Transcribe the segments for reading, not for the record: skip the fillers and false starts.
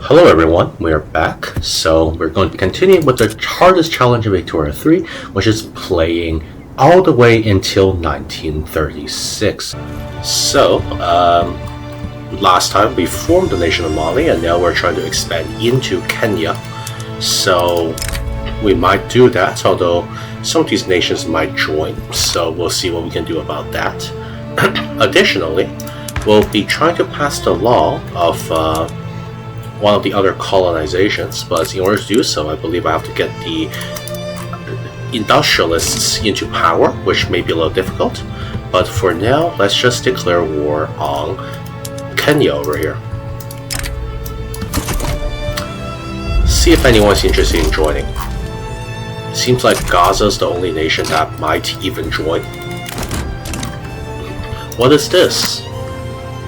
Hello everyone, we are back. So we're going to continue with the hardest challenge of Victoria 3, which is playing all the way until 1936. So, last time we formed the nation of Mali, and now we're trying to expand into Kenya. So we might do that, although some of these nations might join, so we'll see what we can do about that. Additionally, we'll be trying to pass the law of one of the other colonizations, but in order to do so, I believe I have to get the industrialists into power, which may be a little difficult. But for now, let's just declare war on Kenya over here. See if anyone's interested in joining. Seems like Gaza's the only nation that might even join. What is this?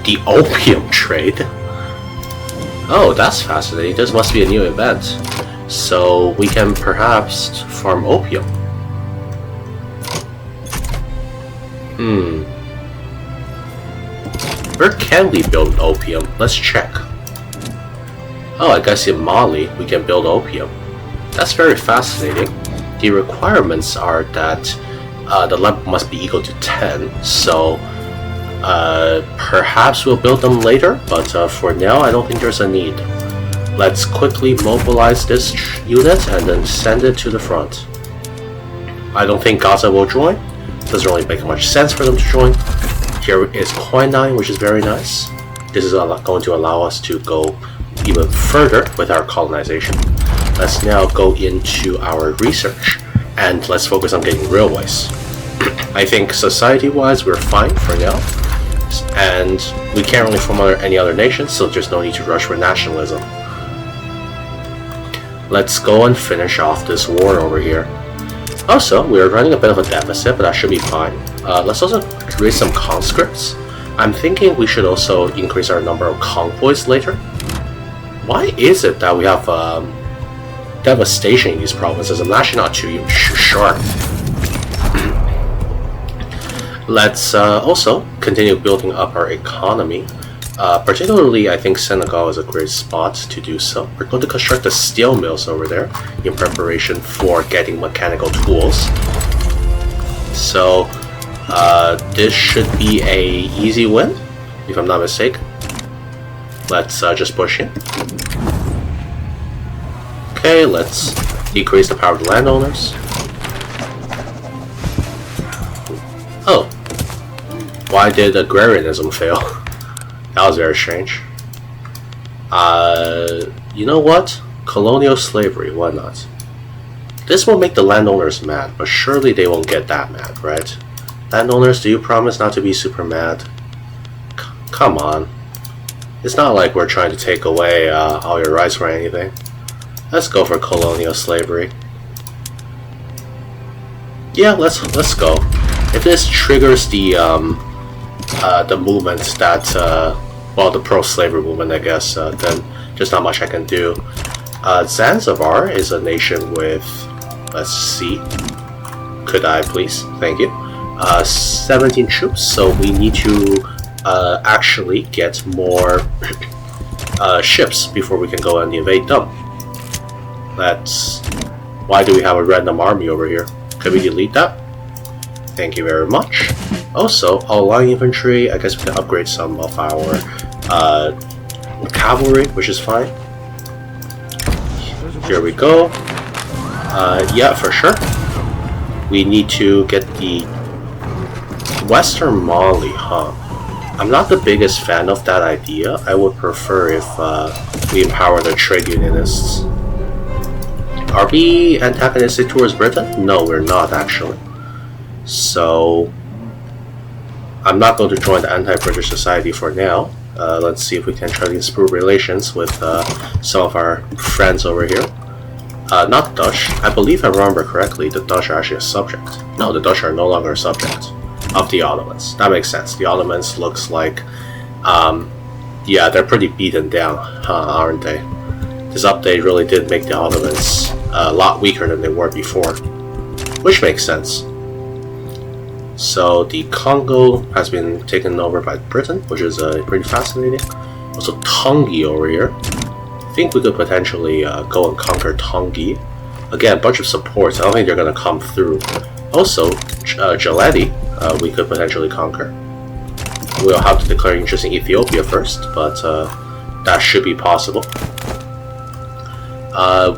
The opium trade? Oh, that's fascinating. This must be a new event. So we can perhaps farm opium. Where can we build opium? Let's check. Oh, I guess in Mali we can build opium. That's very fascinating. The requirements are that the level must be equal to 10, so perhaps we'll build them later, but for now I don't think there's a need. Let's quickly mobilize this unit and then send it to the front. I don't think Gaza will join. Doesn't really make much sense for them to join. Here is quinine, which is very nice. This is going to allow us to go even further with our colonization. Let's now go into our research and let's focus on getting railways. I think society-wise we're fine for now. And we can't really form any other nations, so there's no need to rush for nationalism. Let's go and finish off this war over here. Also, we're running a bit of a deficit, but that should be fine. Let's also raise some conscripts. I'm thinking we should also increase our number of convoys later. Why is it that we have devastation in these provinces? I'm actually not too sure. Let's also continue building up our economy. Particularly, I think Senegal is a great spot to do so. We're going to construct the steel mills over there in preparation for getting mechanical tools. So, this should be a easy win, if I'm not mistaken. Let's just push in. Okay, let's decrease the power of the landowners. Oh. Why did agrarianism fail? That was very strange. You know what? Colonial slavery, why not? This will make the landowners mad, but surely they won't get that mad, right? Landowners, do you promise not to be super mad? Come on. It's not like we're trying to take away all your rights or anything. Let's go for colonial slavery. Yeah, let's go. If this triggers the movement that, well, the pro-slavery movement, I guess, then there's not much I can do. Zanzibar is a nation with, let's see, could I please? Thank you. 17 troops, so we need to actually get more ships before we can go and invade them. Why do we have a random army over here? Could we delete that? Thank you very much. Also, all line infantry, I guess we can upgrade some of our cavalry, which is fine. Here we go. Yeah, for sure. We need to get the Western Mali, huh? I'm not the biggest fan of that idea. I would prefer if we empower the trade unionists. Are we antagonistic towards Britain? No, we're not actually. So I'm not going to join the anti-British society for now. Let's see if we can try to improve relations with some of our friends over here. Not Dutch. I believe I remember correctly, the Dutch are actually a subject. No, the Dutch are no longer a subject of the Ottomans. That makes sense. The Ottomans looks like, yeah, they're pretty beaten down, aren't they? This update really did make the Ottomans a lot weaker than they were before, which makes sense. So the Congo has been taken over by Britain, which is pretty fascinating. Also Tongi over here. think we could potentially go and conquer Tongi. Again, a bunch of supports. I don't think they're going to come through. Also, Jaledi, we could potentially conquer. We'll have to declare interest in Ethiopia first, but that should be possible.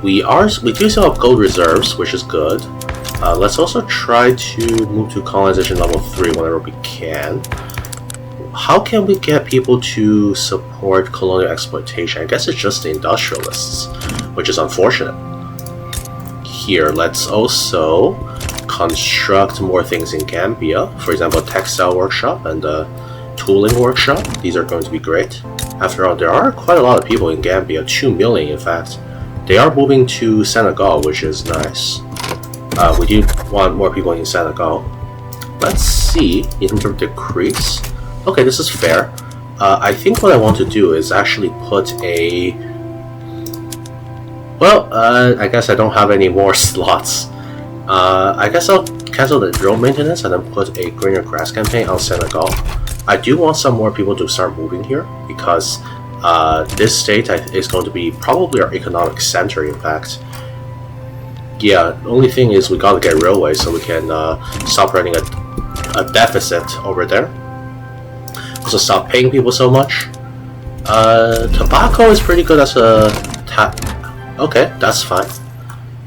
We do still have gold reserves, which is good. Let's also try to move to colonization level 3 whenever we can. How can we get people to support colonial exploitation? I guess it's just the industrialists, which is unfortunate. Here, let's also construct more things in Gambia. For example, textile workshop and tooling workshop. These are going to be great. After all, there are quite a lot of people in Gambia, 2 million in fact. They are moving to Senegal, which is nice. We do want more people in Senegal. Let's see, in terms of decrease. Okay, this is fair. I think what I want to do is actually put a... Well, I guess I don't have any more slots. I guess I'll cancel the drill maintenance and then put a greener grass campaign on Senegal. I do want some more people to start moving here because this state is going to be probably our economic center, in fact. Yeah, the only thing is we gotta get railways so we can stop running a deficit over there. Also stop paying people so much. Tobacco is pretty good as a okay, that's fine.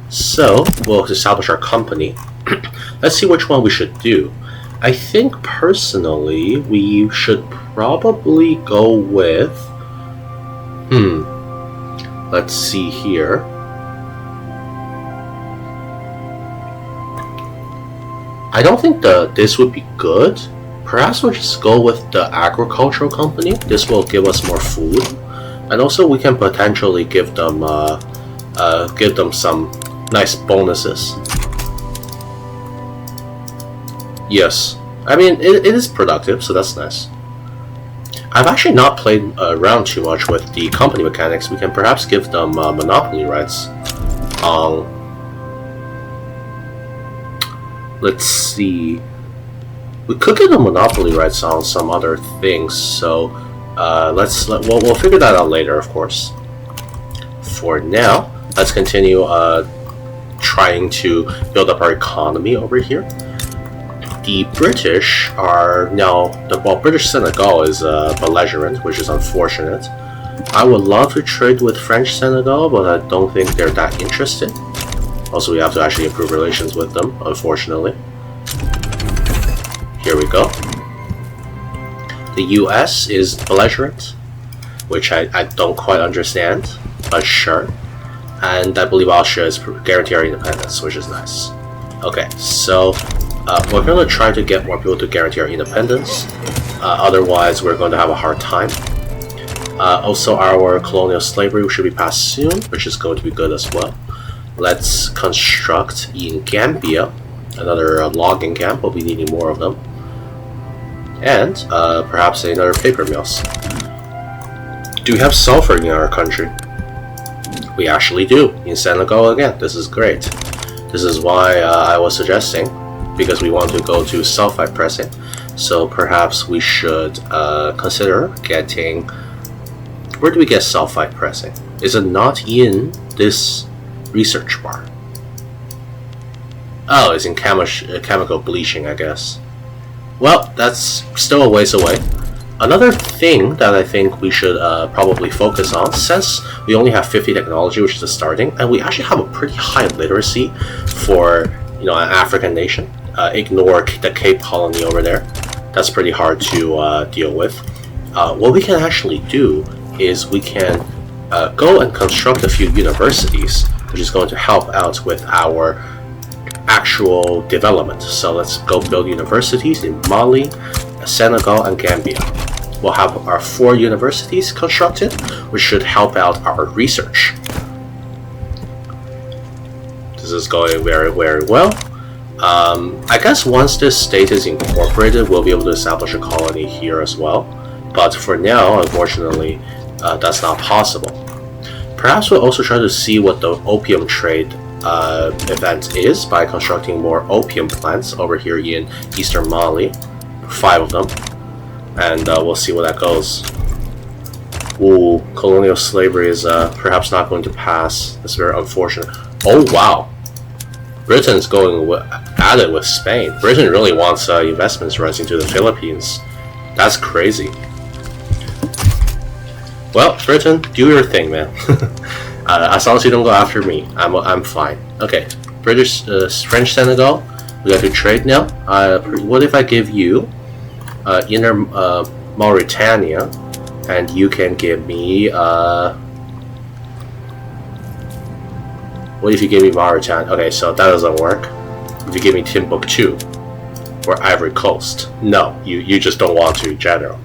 So, we'll establish our company. Let's see which one we should do. I think, personally, we should probably go with... Let's see here. I don't think this would be good. Perhaps we'll just go with the agricultural company. This will give us more food. And also we can potentially give them some nice bonuses. Yes, I mean it is productive, so that's nice. I've actually not played around too much with the company mechanics. We can perhaps give them monopoly rights. Let's see. We could give them monopoly rights on some other things, so we'll figure that out later, of course. For now, let's continue trying to build up our economy over here. The British are now... British Senegal is belligerent, which is unfortunate. I would love to trade with French Senegal, but I don't think they're that interested. Also, we have to actually improve relations with them, unfortunately. Here we go. The US is belligerent, which I don't quite understand, but sure. And I believe Austria is guaranteeing our independence, which is nice. Okay, so we're going to try to get more people to guarantee our independence. Otherwise, we're going to have a hard time. Also, our colonial slavery should be passed soon, which is going to be good as well. Let's construct in Gambia another logging camp. We'll be needing more of them. And perhaps another paper mills. Do we have sulfur in our country? We actually do. In Senegal again. This is great. This is why I was suggesting, because we want to go to sulfide pressing. So perhaps we should consider getting... Where do we get sulfide pressing? Is it not in this research bar? Oh, it's in chemical bleaching, I guess. Well, that's still a ways away. Another thing that I think we should probably focus on, since we only have 50 technology, which is the starting, and we actually have a pretty high literacy for, an African nation. Ignore the Cape Colony over there. That's pretty hard to deal with. What we can actually do is we can go and construct a few universities, which is going to help out with our actual development. So let's go build universities in Mali, Senegal, and Gambia. We'll have our 4 universities constructed, which should help out our research. This is going very, very well. I guess once this state is incorporated, we'll be able to establish a colony here as well. But for now, unfortunately, that's not possible. Perhaps we'll also try to see what the opium trade event is by constructing more opium plants over here in eastern Mali. 5 of them. And we'll see where that goes. Ooh, colonial slavery is perhaps not going to pass. That's very unfortunate. Oh wow, Britain's going at it with Spain. Britain really wants investments rising to the Philippines. That's crazy. Well, Britain, do your thing, man. As long as you don't go after me, I'm fine. Okay, French Senegal. We got to trade now. What if I give you Inner Mauritania, and you can give me what if you give me Mauritania? Okay, so that doesn't work. If you give me Timbuktu or Ivory Coast, no, you just don't want to in general.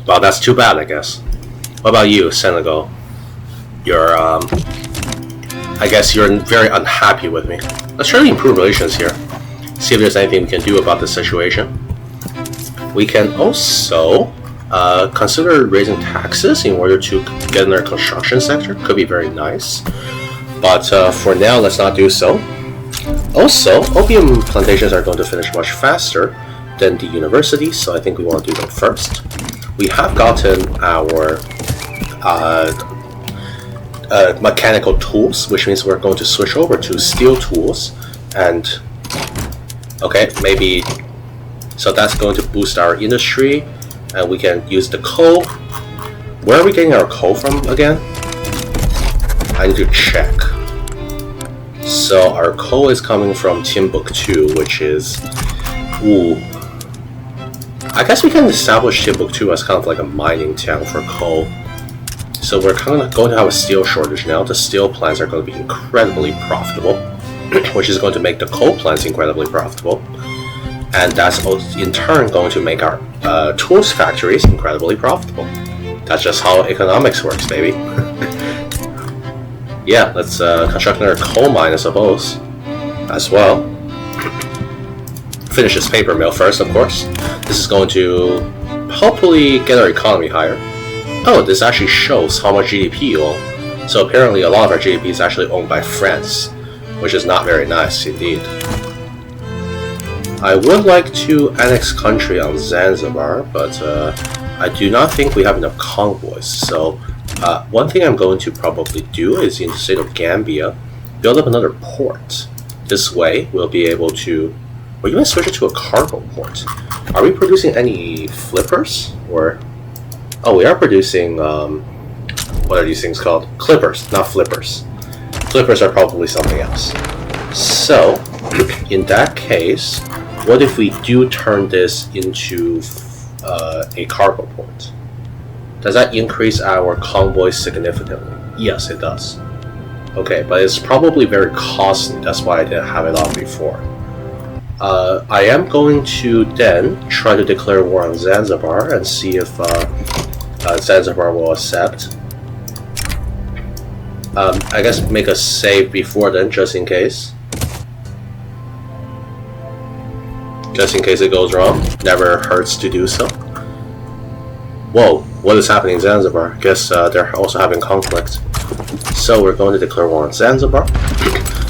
Well, that's too bad, I guess. What about you, Senegal? You're I guess you're very unhappy with me. Let's try to improve relations here. See if there's anything we can do about this situation. We can also consider raising taxes in order to get in their construction sector. Could be very nice. But for now, let's not do so. Also, opium plantations are going to finish much faster than the universities, so I think we want to do them first. We have gotten our mechanical tools, which means we're going to switch over to steel tools. And okay, maybe so that's going to boost our industry, and we can use the coal. Where are we getting our coal from again? I need to check. So our coal is coming from Timbuktu, which is I guess we can establish Timbuktu as kind of like a mining town for coal. So we're kind of going to have a steel shortage now. The steel plants are going to be incredibly profitable, which is going to make the coal plants incredibly profitable. And that's in turn going to make our tools factories incredibly profitable. That's just how economics works, baby. Yeah, let's construct another coal mine, I suppose, as well. Finish this paper mill first, of course. This is going to hopefully get our economy higher. Oh, this actually shows how much GDP you own. So apparently a lot of our GDP is actually owned by France, which is not very nice indeed. I would like to annex country on Zanzibar, but I do not think we have enough convoys. So one thing I'm going to probably do is in the state of Gambia, build up another port. This way we'll be able to, or even switch it to a cargo port. Are we producing any flippers? Or oh, we are producing what are these things called? Clippers, not flippers. Flippers are probably something else. So in that case, what if we do turn this into a cargo port? Does that increase our convoys significantly? Yes, it does. Okay, but it's probably very costly. That's why I didn't have it on before. I am going to then try to declare war on Zanzibar and see if Zanzibar will accept. I guess make a save before then, just in case. Just in case it goes wrong. Never hurts to do so. Whoa, what is happening in Zanzibar? Guess they're also having conflict. So we're going to declare war on Zanzibar.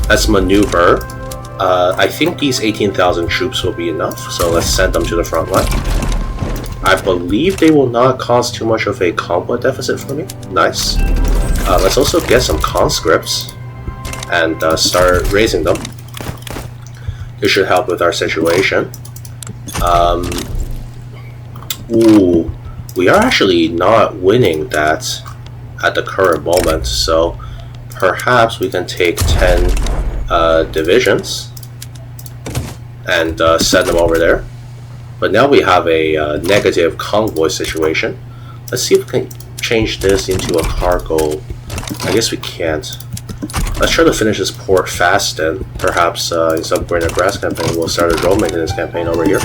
Let's maneuver. I think these 18,000 troops will be enough, so let's send them to the front line. I believe they will not cause too much of a convoy deficit for me. Nice. Let's also get some conscripts and start raising them. This should help with our situation. Ooh, we are actually not winning that at the current moment, so perhaps we can take 10 divisions and send them over there. But now we have a negative convoy situation. Let's see if we can change this into a cargo. I guess we can't. Let's try to finish this port fast, and perhaps in some grain and grass campaign we'll start a road maintenance campaign over here.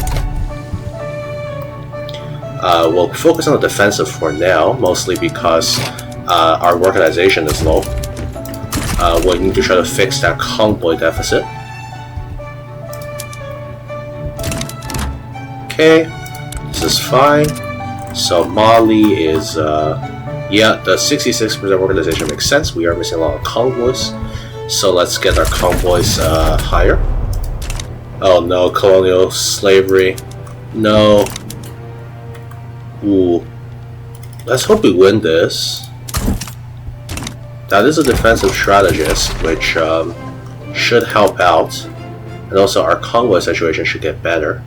We'll focus on the defensive for now, mostly because our organization is low. We'll need to try to fix that convoy deficit. Okay, this is fine. So Mali is, yeah, the 66% organization makes sense. We are missing a lot of convoys. So let's get our convoys higher. Oh no, colonial slavery. No. Ooh. Let's hope we win this. That is a defensive strategist, which should help out. And also our convoy situation should get better.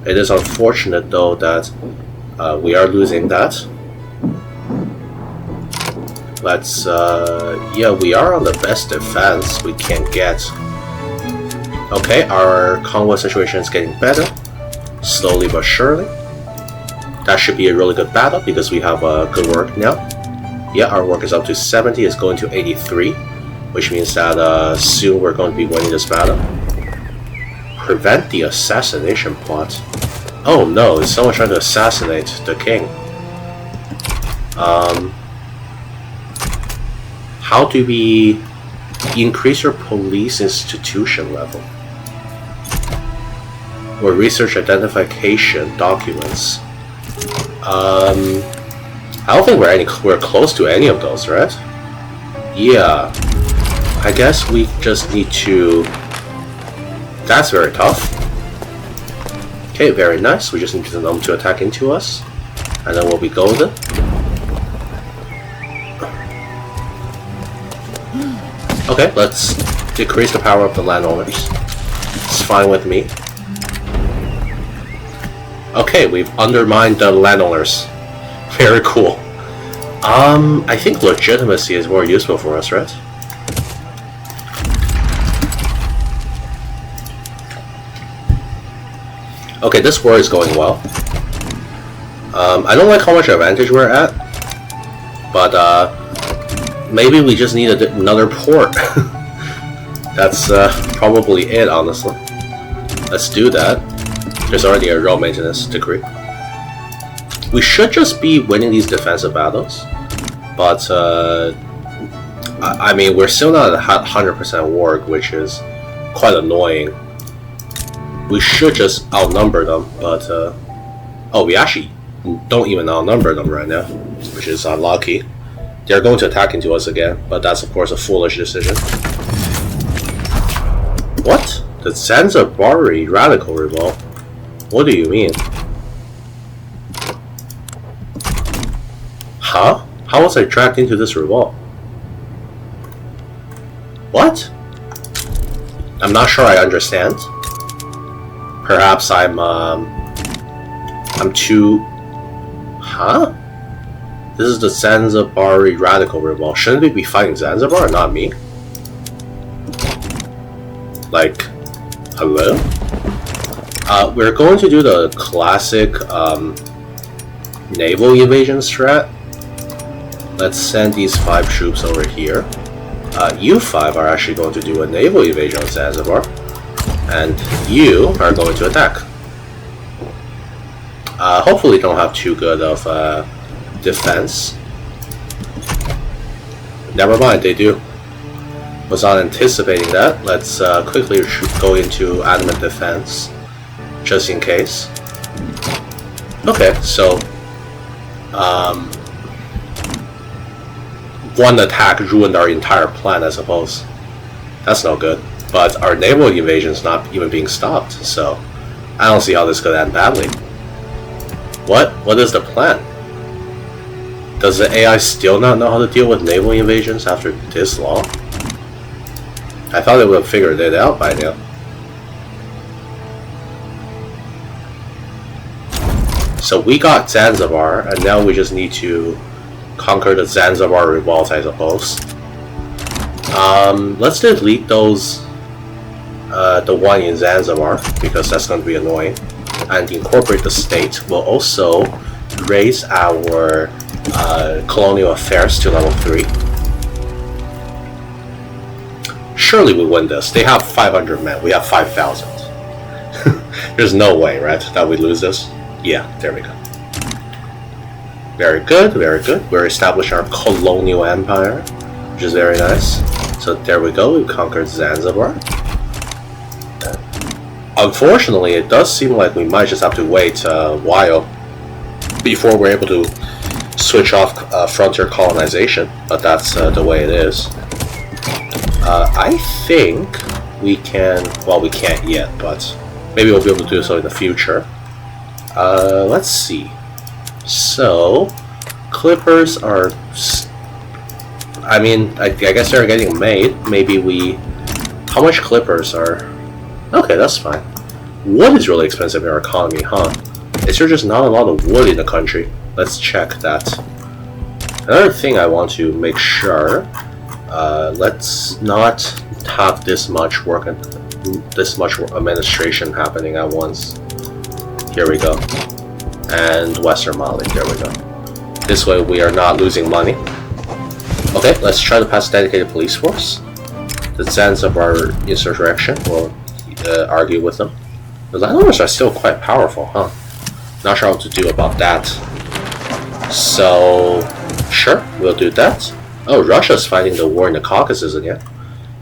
It is unfortunate though that we are losing that. Let's, yeah, we are on the best defense we can get. Okay, our convoy situation is getting better. Slowly but surely. That should be a really good battle because we have good work now. Yeah, our work is up to 70, it's going to 83. Which means that soon we're going to be winning this battle. Prevent the assassination plot. Oh no, is someone trying to assassinate the king? How do we increase your police institution level? Or research identification documents? I don't think we're close to any of those, right? Yeah. I guess we just need to... That's very tough. Okay, very nice. We just need them to attack into us. And then we'll be golden. Okay, let's decrease the power of the landowners. It's fine with me. Okay, we've undermined the landowners. Very cool. I think legitimacy is more useful for us, right? Okay, this war is going well. I don't like how much advantage we're at, but maybe we just need another port. That's probably it, honestly. Let's do that. There's already a road maintenance decree. We should just be winning these defensive battles, but I mean, we're still not at 100% work, which is quite annoying. We should just outnumber them, but oh, we actually don't even outnumber them right now, which is unlucky. They're going to attack into us again, but that's of course a foolish decision. What? The Zanzibari radical revolt? What do you mean? Huh? How was I dragged into this revolt? What? I'm not sure I understand. Perhaps I'm too... Huh? This is the Zanzibari radical revolt. Shouldn't we be fighting Zanzibar, not me? Like, hello? We're going to do the classic naval evasion strat. Let's send these 5 troops over here. You 5 are actually going to do a naval evasion on Zanzibar. And you are going to attack. Hopefully don't have too good of defense. Never mind, they do. Was not anticipating that. Let's quickly go into adamant defense, just in case. Okay, so one attack ruined our entire plan, I suppose. That's no good. But our naval invasion is not even being stopped, so I don't see how this could end badly. What? What is the plan? Does the AI still not know how to deal with naval invasions after this long? I thought they would have figured it out by now. So we got Zanzibar, and now we just need to conquer the Zanzibar revolt, I suppose. Let's delete those, the one in Zanzibar, because that's going to be annoying, and incorporate the state. We'll also raise our colonial affairs to level 3. Surely we win this. They have 500 men, we have 5,000. There's no way, right, that we lose this? Yeah, there we go. Very good, very good. We're establishing our colonial empire, which is very nice. So there we go, we conquered Zanzibar. Unfortunately, it does seem like we might just have to wait a while before we're able to switch off frontier colonization, but that's the way it is. I think we can, well, we can't yet, but maybe we'll be able to do so in the future. Let's see. So, clippers are... I mean, I guess they're getting made. Maybe we... How much clippers are... Okay, that's fine. Wood is really expensive in our economy, huh? Is there just not a lot of wood in the country? Let's check that. Another thing I want to make sure... let's not have this much work and this much administration happening at once. Here we go. And Western Mali, there we go. This way we are not losing money. Okay, let's try to pass dedicated police force. The sense of our insurrection will argue with them. The landowners are still quite powerful, huh? Not sure what to do about that. So, sure, we'll do that. Oh, Russia's fighting the war in the Caucasus again.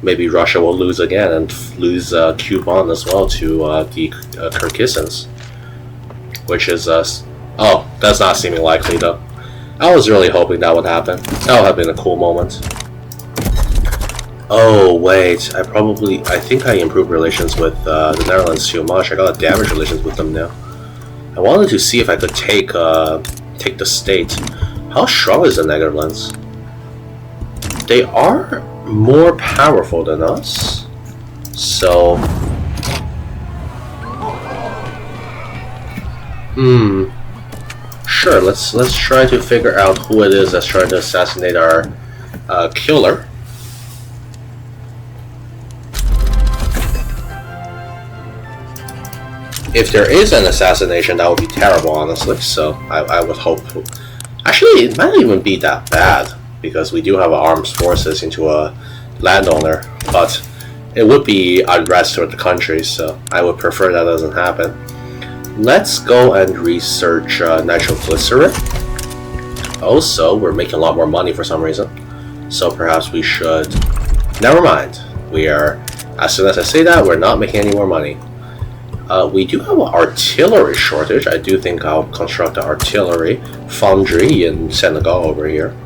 Maybe Russia will lose again and lose Kuban as well to the Kyrgyzstans. Which is oh, that's not seeming likely though. I was really hoping that would happen. That would have been a cool moment. Oh wait, I think I improved relations with the Netherlands too much. I got damage relations with them now. I wanted to see if I could take the state. How strong is the Netherlands? They are more powerful than us. So sure, let's try to figure out who it is that's trying to assassinate our killer. If there is an assassination, that would be terrible, honestly, so I would hope... Actually, it might not even be that bad, because we do have armed forces into a landowner, but it would be unrest for the country, so I would prefer that doesn't happen. Let's go and research nitroglycerin. Also, we're making a lot more money for some reason, so perhaps we should... Never mind. We are... As soon as I say that, we're not making any more money. We do have an artillery shortage. I do think I'll construct an artillery foundry in Senegal over here.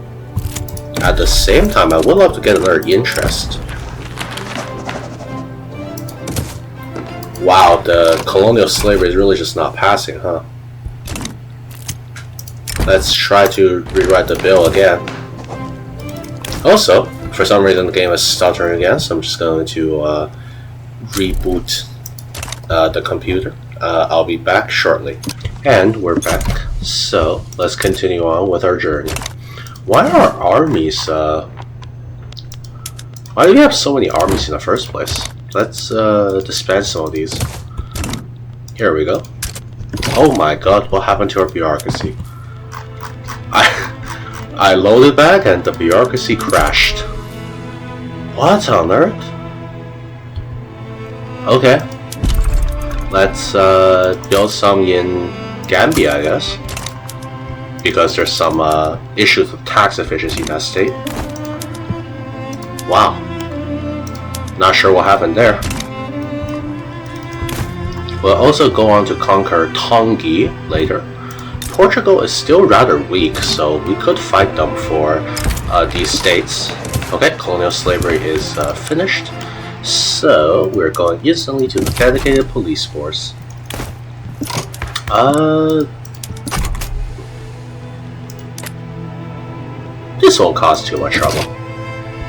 At the same time, I would love to get another interest. Wow, the colonial slavery is really just not passing, huh? Let's try to rewrite the bill again. Also, for some reason the game is stuttering again, so I'm just going to reboot the computer. I'll be back shortly. And we're back. So, let's continue on with our journey. Why are armies, why do we have so many armies in the first place? Let's disband some of these. Here we go. Oh my god, what happened to our bureaucracy? I loaded back and the bureaucracy crashed. What on earth? Okay. Let's build some in Gambia, I guess. Because there's some issues with tax efficiency in that state. Wow. Not sure what happened there. We'll also go on to conquer Tongi later. Portugal is still rather weak, so we could fight them for these states. Okay, colonial slavery is finished. So, we're going instantly to the dedicated police force. This won't cause too much trouble.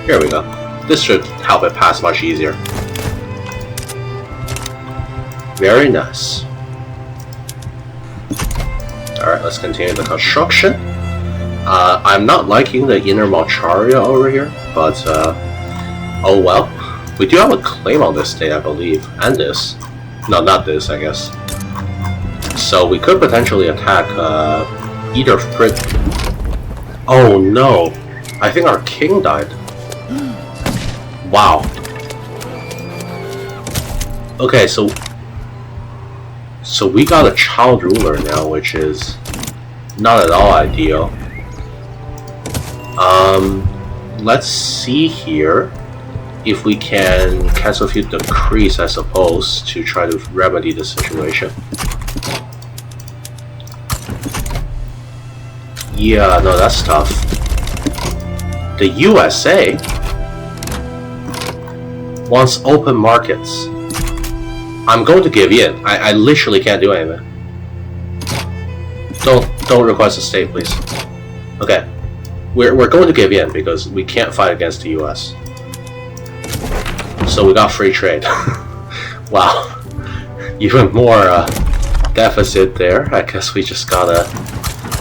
Here we go. This should help it pass much easier. Very nice. Alright, let's continue the construction. I'm not liking the inner Malcharia over here, but oh well. We do have a claim on this state, I believe, and this. No, not this, I guess. So we could potentially attack either Frit. Oh no! I think our king died. Wow. Okay, so we got a child ruler now, which is not at all ideal. Let's see here if we can cancel a few decrees, I suppose, to try to remedy the situation. Yeah, no, that's tough. The USA wants open markets. I'm going to give in. I literally can't do anything. Don't request a state, please. Okay. We're going to give in because we can't fight against the US. So we got free trade. Wow. Even more deficit there. I guess we just gotta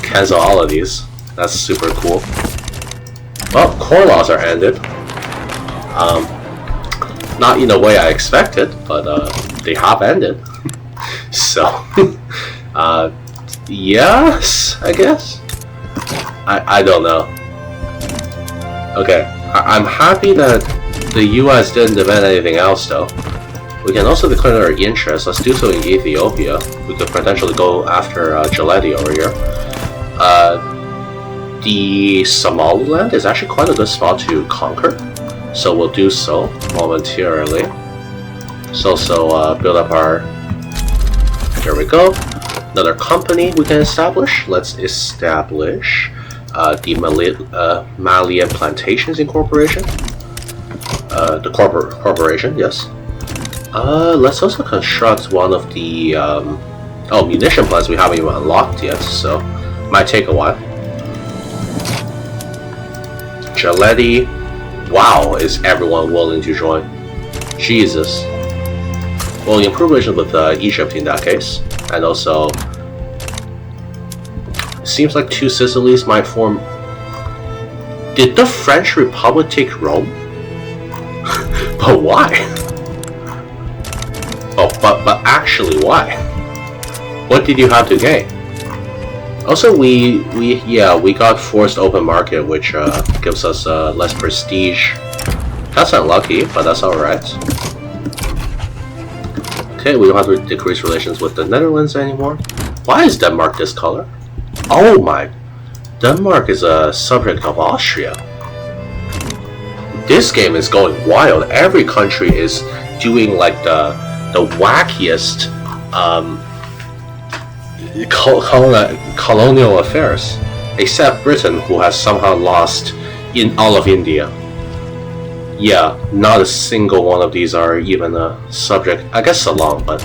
cancel all of these. That's super cool. Well, core laws are ended. Not in the way I expected, but they have ended. So, yes, I guess? I don't know. Okay, I'm happy that the US didn't demand anything else though. We can also declare our interest. Let's do so in Ethiopia. We could potentially go after Geledi over here. The Somaliland is actually quite a good spot to conquer. So we'll do so momentarily. So build up our... Here we go. Another company we can establish. Let's establish the Malia Plantations Incorporation. The corporation, yes. Let's also construct one of the munition plants we haven't even unlocked yet, so might take a while. Geledi. Wow, is everyone willing to join? Jesus. Well, improve relations with Egypt in that case, and also it seems like two Sicilies might form. Did the French Republic take Rome? But why? Oh, but actually, why? What did you have to gain? Also, we got forced open market, which gives us less prestige. That's unlucky, but that's alright. Okay, we don't have to decrease relations with the Netherlands anymore. Why is Denmark this color? Oh my! Denmark is a subject of Austria. This game is going wild. Every country is doing like the wackiest colonial affairs, except Britain, who has somehow lost in all of India. Yeah, not a single one of these are even a subject. I guess Ceylon, but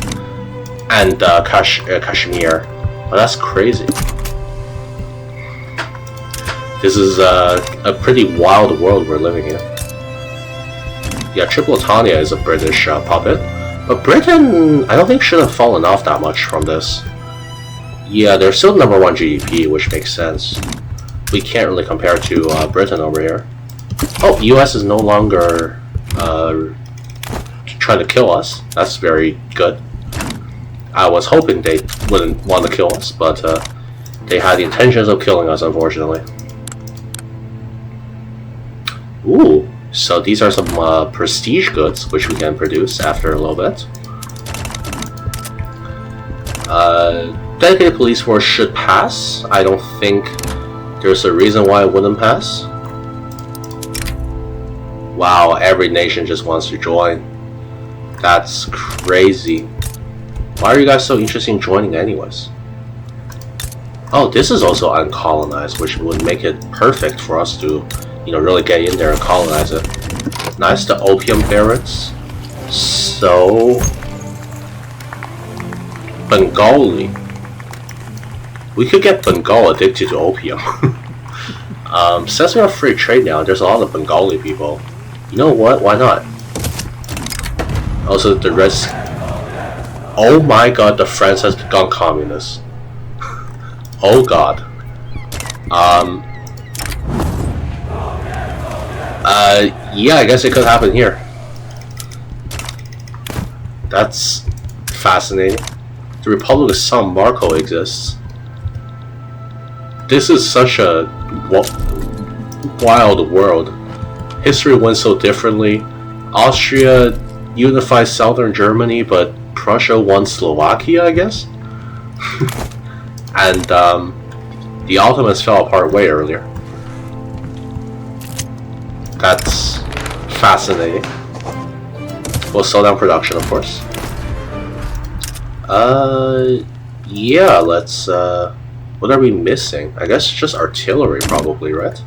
and Kashmir, but that's crazy. This is a pretty wild world we're living in. Yeah, Tripolitania is a British puppet, but Britain, I don't think should have fallen off that much from this. Yeah, they're still #1 GDP, which makes sense. We can't really compare to Britain over here. Oh, US is no longer trying to kill us. That's very good. I was hoping they wouldn't want to kill us, but they had the intentions of killing us, unfortunately. Ooh, so these are some prestige goods which we can produce after a little bit. Dedicated police force should pass. I don't think there's a reason why it wouldn't pass. Wow, every nation just wants to join. That's crazy. Why are you guys so interested in joining anyways? Oh, this is also uncolonized, which would make it perfect for us to, you know, really get in there and colonize it. Nice, the opium barracks. So... Bengali. We could get Bengal addicted to opium. Since we have free trade now, there's a lot of Bengali people. You know what? Why not? Also, the rest. Oh my god, the France has gone communist. Oh god. Yeah, I guess it could happen here. That's fascinating. The Republic of San Marco exists. This is such a wild world. History went so differently. Austria unified southern Germany, but Prussia won Slovakia, I guess? And the Ottomans fell apart way earlier. That's fascinating. We'll slow down production, of course. Yeah, let's, what are we missing? I guess just artillery, probably, right?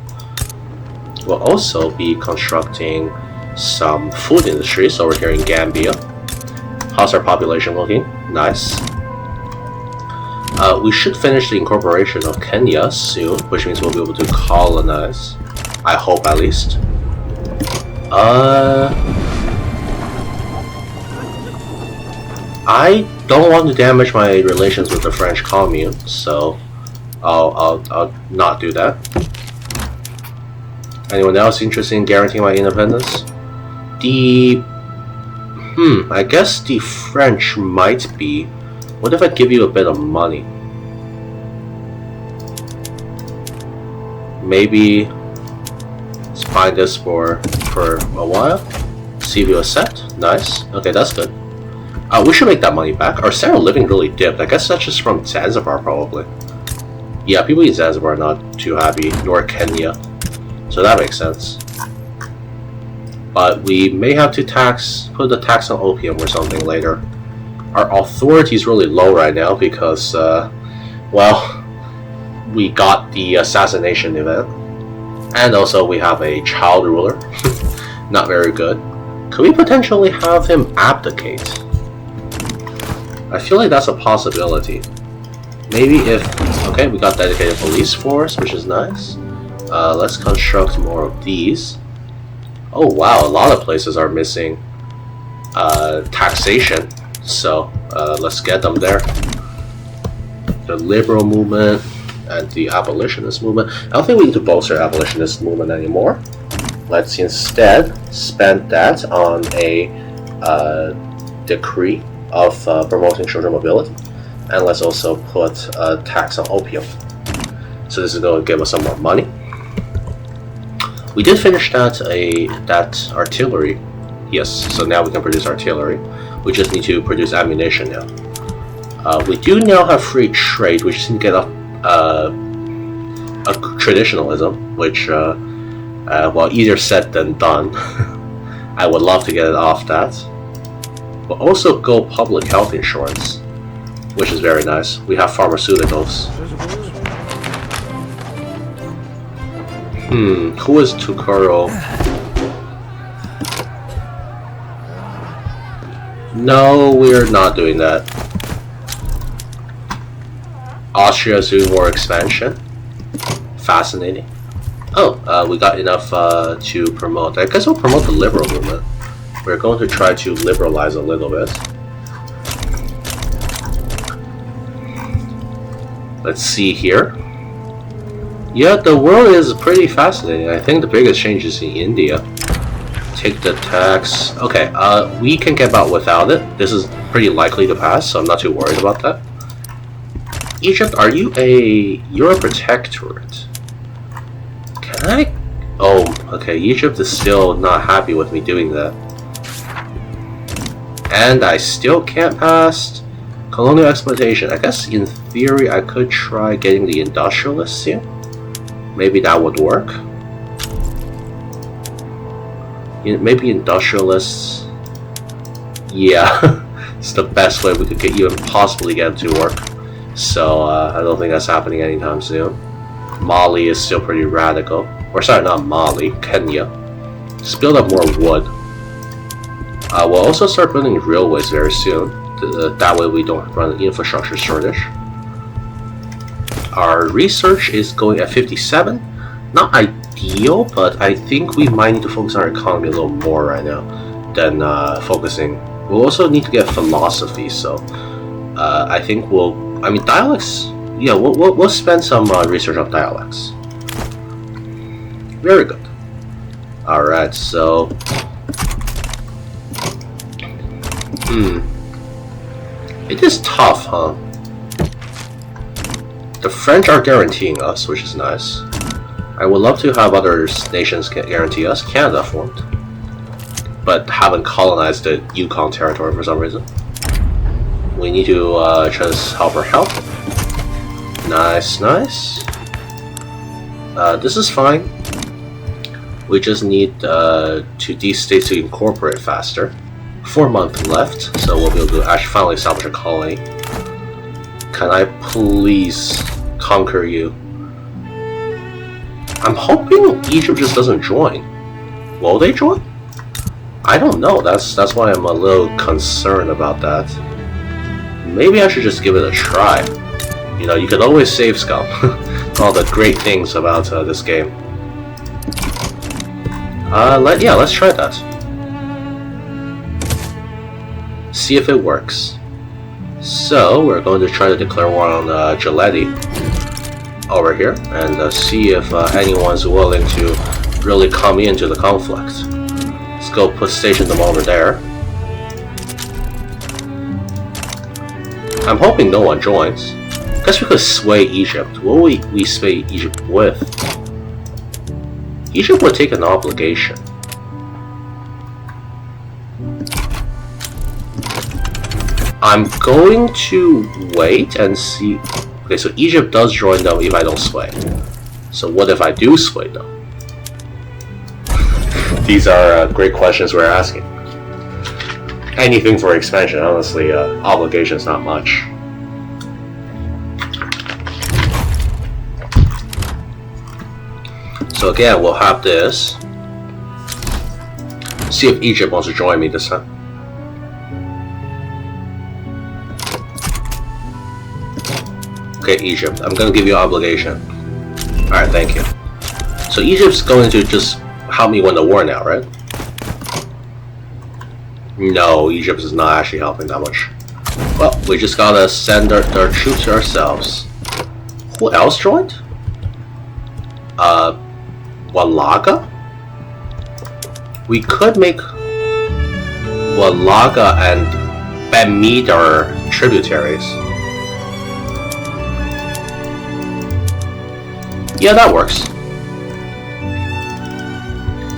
We'll also be constructing some food industries over here in Gambia. How's our population looking? Nice. We should finish the incorporation of Kenya soon, which means we'll be able to colonize. I hope, at least. I don't want to damage my relations with the French Commune, so I'll not do that. Anyone else interested in guaranteeing my independence? I guess the French might be. What if I give you a bit of money? Maybe let's buy this for a while. See if you accept. Nice. Okay, that's good. We should make that money back. Our standard of living really dipped. I guess that's just from Zanzibar, probably. Yeah, people in Zanzibar are not too happy, nor Kenya. So that makes sense. But we may have to put the tax on opium or something later. Our authority is really low right now because, well, we got the assassination event. And also we have a child ruler. Not very good. Could we potentially have him abdicate? I feel like that's a possibility. Maybe if... Okay, we got dedicated police force, which is nice. Let's construct more of these. Oh wow, a lot of places are missing taxation. So, let's get them there. The liberal movement and the abolitionist movement. I don't think we need to bolster abolitionist movement anymore. Let's instead spend that on a decree of promoting children mobility. And let's also put a tax on opium. So this is going to give us some more money. We did finish that artillery. Yes, so now we can produce artillery. We just need to produce ammunition now. We do now have free trade. We just need to get a traditionalism, which, well, easier said than done. I would love to get it off that. But also go public health insurance, which is very nice. We have pharmaceuticals. Who is Tukaro? No, we're not doing that. Austria's doing more expansion. Fascinating. Oh, we got enough to promote. I guess we'll promote the liberal movement. We're going to try to liberalize a little bit. Let's see here. Yeah, the world is pretty fascinating. I think the biggest change is in India. Take the tax. Okay, we can get about without it. This is pretty likely to pass, so I'm not too worried about that. Egypt, you're a protectorate. Can I? Oh, okay, Egypt is still not happy with me doing that. And I still can't pass colonial exploitation. I guess in theory I could try getting the industrialists here. Maybe that would work. Maybe industrialists. Yeah, it's the best way we could even possibly get them to work. So I don't think that's happening anytime soon. Mali is still pretty radical. Or sorry, not Mali, Kenya. Just build up more wood. We'll also start building railways very soon. That way we don't run an infrastructure shortage. Our research is going at 57. Not ideal, but I think we might need to focus on our economy a little more right now than focusing. We'll also need to get philosophy, so I think dialects. Yeah, we'll spend some research on dialects. Very good. All right, so it is tough, huh? The French are guaranteeing us, which is nice. I would love to have other nations guarantee us. Canada formed, but haven't colonized the Yukon territory for some reason. We need to just help our health. Nice, nice. This is fine. We just need these states to incorporate faster. 4 months left, so we'll be able to actually finally establish a colony. Can I please conquer you? I'm hoping Egypt just doesn't join. Will they join? I don't know. That's why I'm a little concerned about that. Maybe I should just give it a try. You know, you can always save scum. All the great things about this game. Let's try that. See if it works. So we're going to try to declare war on Giletti over here and see if anyone's willing to really come into the conflict. Let's go station them over there. I'm hoping no one joins. Guess we could sway Egypt. What would we sway Egypt with? Egypt would take an obligation. I'm going to wait and see. Okay, so Egypt does join them if I don't sway. So what if I do sway them? These are great questions we're asking. Anything for expansion, honestly, obligation's not much. So again, we'll have this. See if Egypt wants to join me this time. Okay, Egypt, I'm gonna give you an obligation. Alright, thank you. So Egypt's going to just help me win the war now, right? No, Egypt is not actually helping that much. Well, we just gotta send our troops ourselves. Who else joined? Walaga? We could make Walaga and Bemid our tributaries. Yeah, that works.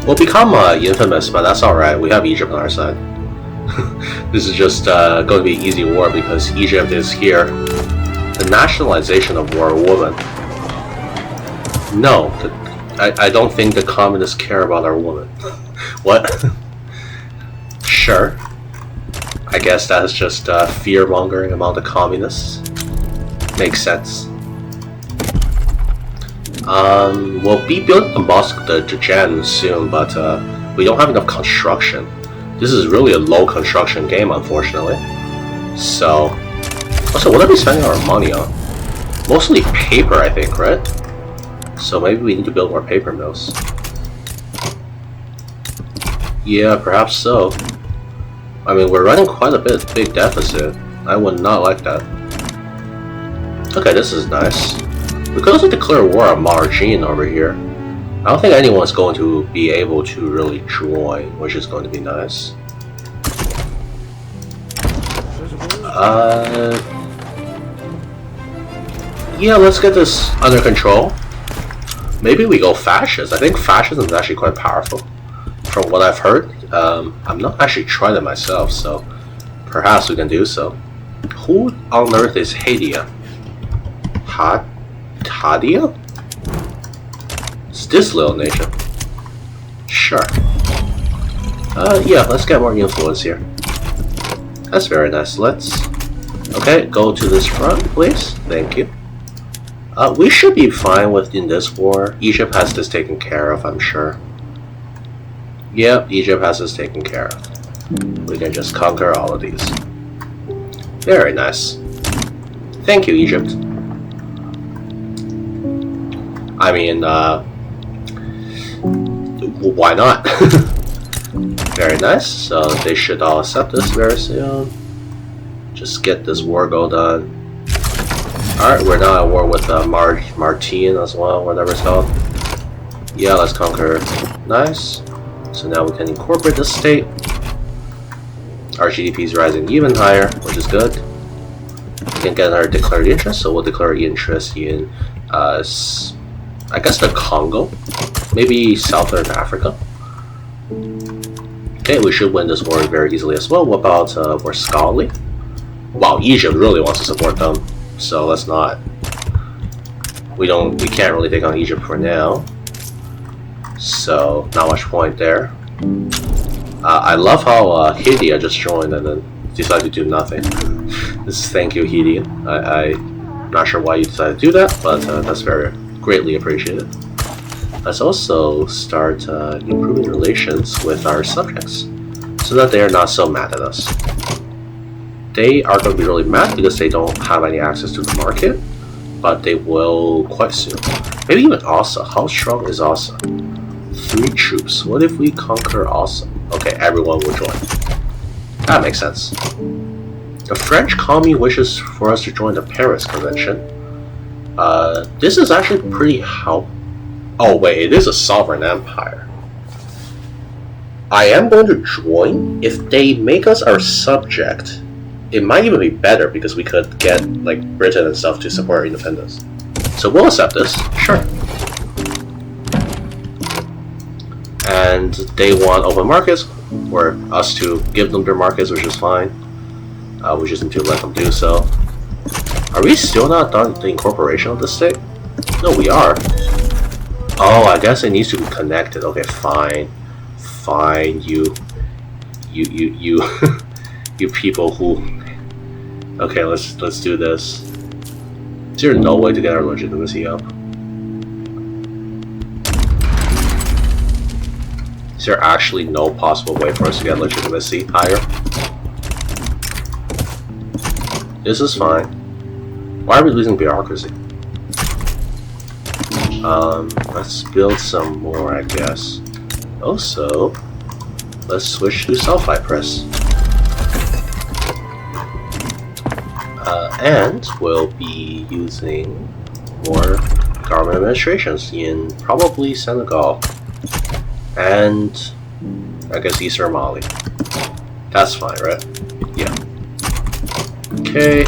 We'll become infamous, but that's alright. We have Egypt on our side. This is just going to be an easy war because Egypt is here. The nationalization of war woman. No, I don't think the communists care about our woman. What? Sure. I guess that is just fear-mongering among the communists. Makes sense. We'll be building the mosque, the Jajan soon, but we don't have enough construction. This is really a low construction game, unfortunately. So, also, what are we spending our money on? Mostly paper, I think, right? So maybe we need to build more paper mills. Yeah, perhaps so. I mean, we're running quite a big deficit. I would not like that. Okay, this is nice. We could also declare war on Margin over here. I don't think anyone's going to be able to really join, which is going to be nice. Yeah, let's get this under control. Maybe we go fascist. I think fascism is actually quite powerful, from what I've heard. I'm not actually tried it myself, so perhaps we can do so. Who on earth is Hadia? Hadia? It's this little nation. Sure. Yeah, let's get more influence here. That's very nice. Let's... Okay, go to this front, please. Thank you. We should be fine within this war. Egypt has this taken care of, I'm sure. Yep, Egypt has this taken care of. We can just conquer all of these. Very nice. Thank you, Egypt. I mean, why not? Very nice. So they should all accept this very soon. Just get this war go done. Alright, we're now at war with Martin as well, whatever it's called. Yeah, let's conquer. Nice. So now we can incorporate the state. Our GDP is rising even higher, which is good. We can get our declared interest, so we'll declare interest in, I guess the Congo. Maybe Southern Africa. Okay, we should win this war very easily as well. What about Warskali? Wow, Egypt really wants to support them. So let's not. We can't really take on Egypt for now. So not much point there. I love how Hidia just joined and then decided to do nothing. Thank you, Hidia. I'm not sure why you decided to do that, but that's very greatly appreciated. Let's also start improving relations with our subjects so that they are not so mad at us. They are going to be really mad because they don't have any access to the market. but they will quite soon. Maybe even Asa. How strong is Asa? 3 troops. What if we conquer Asa? Okay, everyone will join. That makes sense. The French commune wishes for us to join the Paris Convention. This is actually pretty helpful. Oh wait, it is a sovereign empire. I am going to join. If they make us our subject, it might even be better because we could get like Britain and stuff to support our independence. So we'll accept this, sure. And they want open markets, or us to give them their markets, which is fine. We just need to let them do so. Are we still not done the incorporation of the state? No, we are. Oh, I guess it needs to be connected. Okay, fine. Fine, you you people who... Okay, let's do this. Is there no way to get our legitimacy up? Is there actually no possible way for us to get legitimacy higher? This is fine. Why are we losing bureaucracy? Let's build some more, I guess. Also, let's switch to sulfide press. And we'll be using more government administrations in probably Senegal and I guess Eastern Mali. That's fine, right? Yeah. Okay,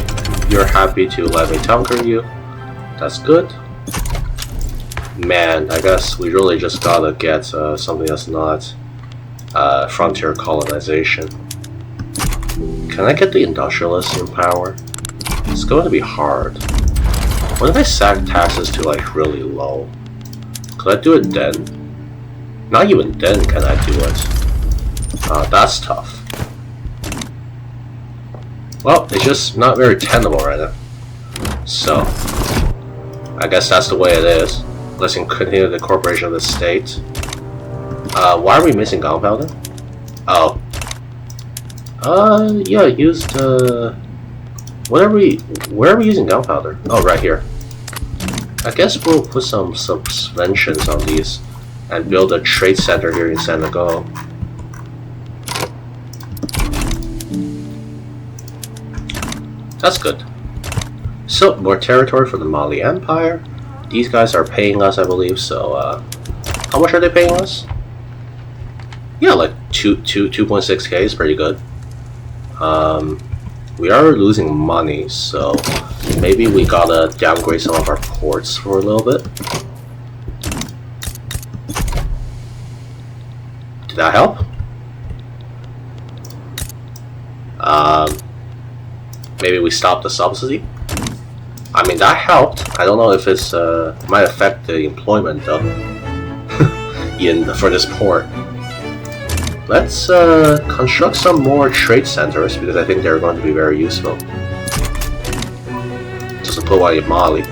you're happy to let me conquer you. That's good. Man, I guess we really just gotta get something that's not frontier colonization. Can I get the industrialists in power? It's going to be hard. What if I sack taxes to like really low? Could I do it then? Not even then can I do it. That's tough. Well, it's just not very tenable right now. So, I guess that's the way it is. Let's continue the incorporation of the state. Why are we missing gunpowder? Oh. Yeah, use the... Where are we using gunpowder? Oh, right here. I guess we'll put some subventions on these and build a trade center here in Senegal. That's good. So, more territory for the Mali Empire. These guys are paying us, I believe, so, how much are they paying us? Yeah, like 2.6k is pretty good. We are losing money, so maybe we gotta downgrade some of our ports for a little bit. Did that help? Maybe we stop the subsidy? I mean, that helped. I don't know if it's might affect the employment though for this port. Let's construct some more trade centers because I think they're going to be very useful. To support one in Mali.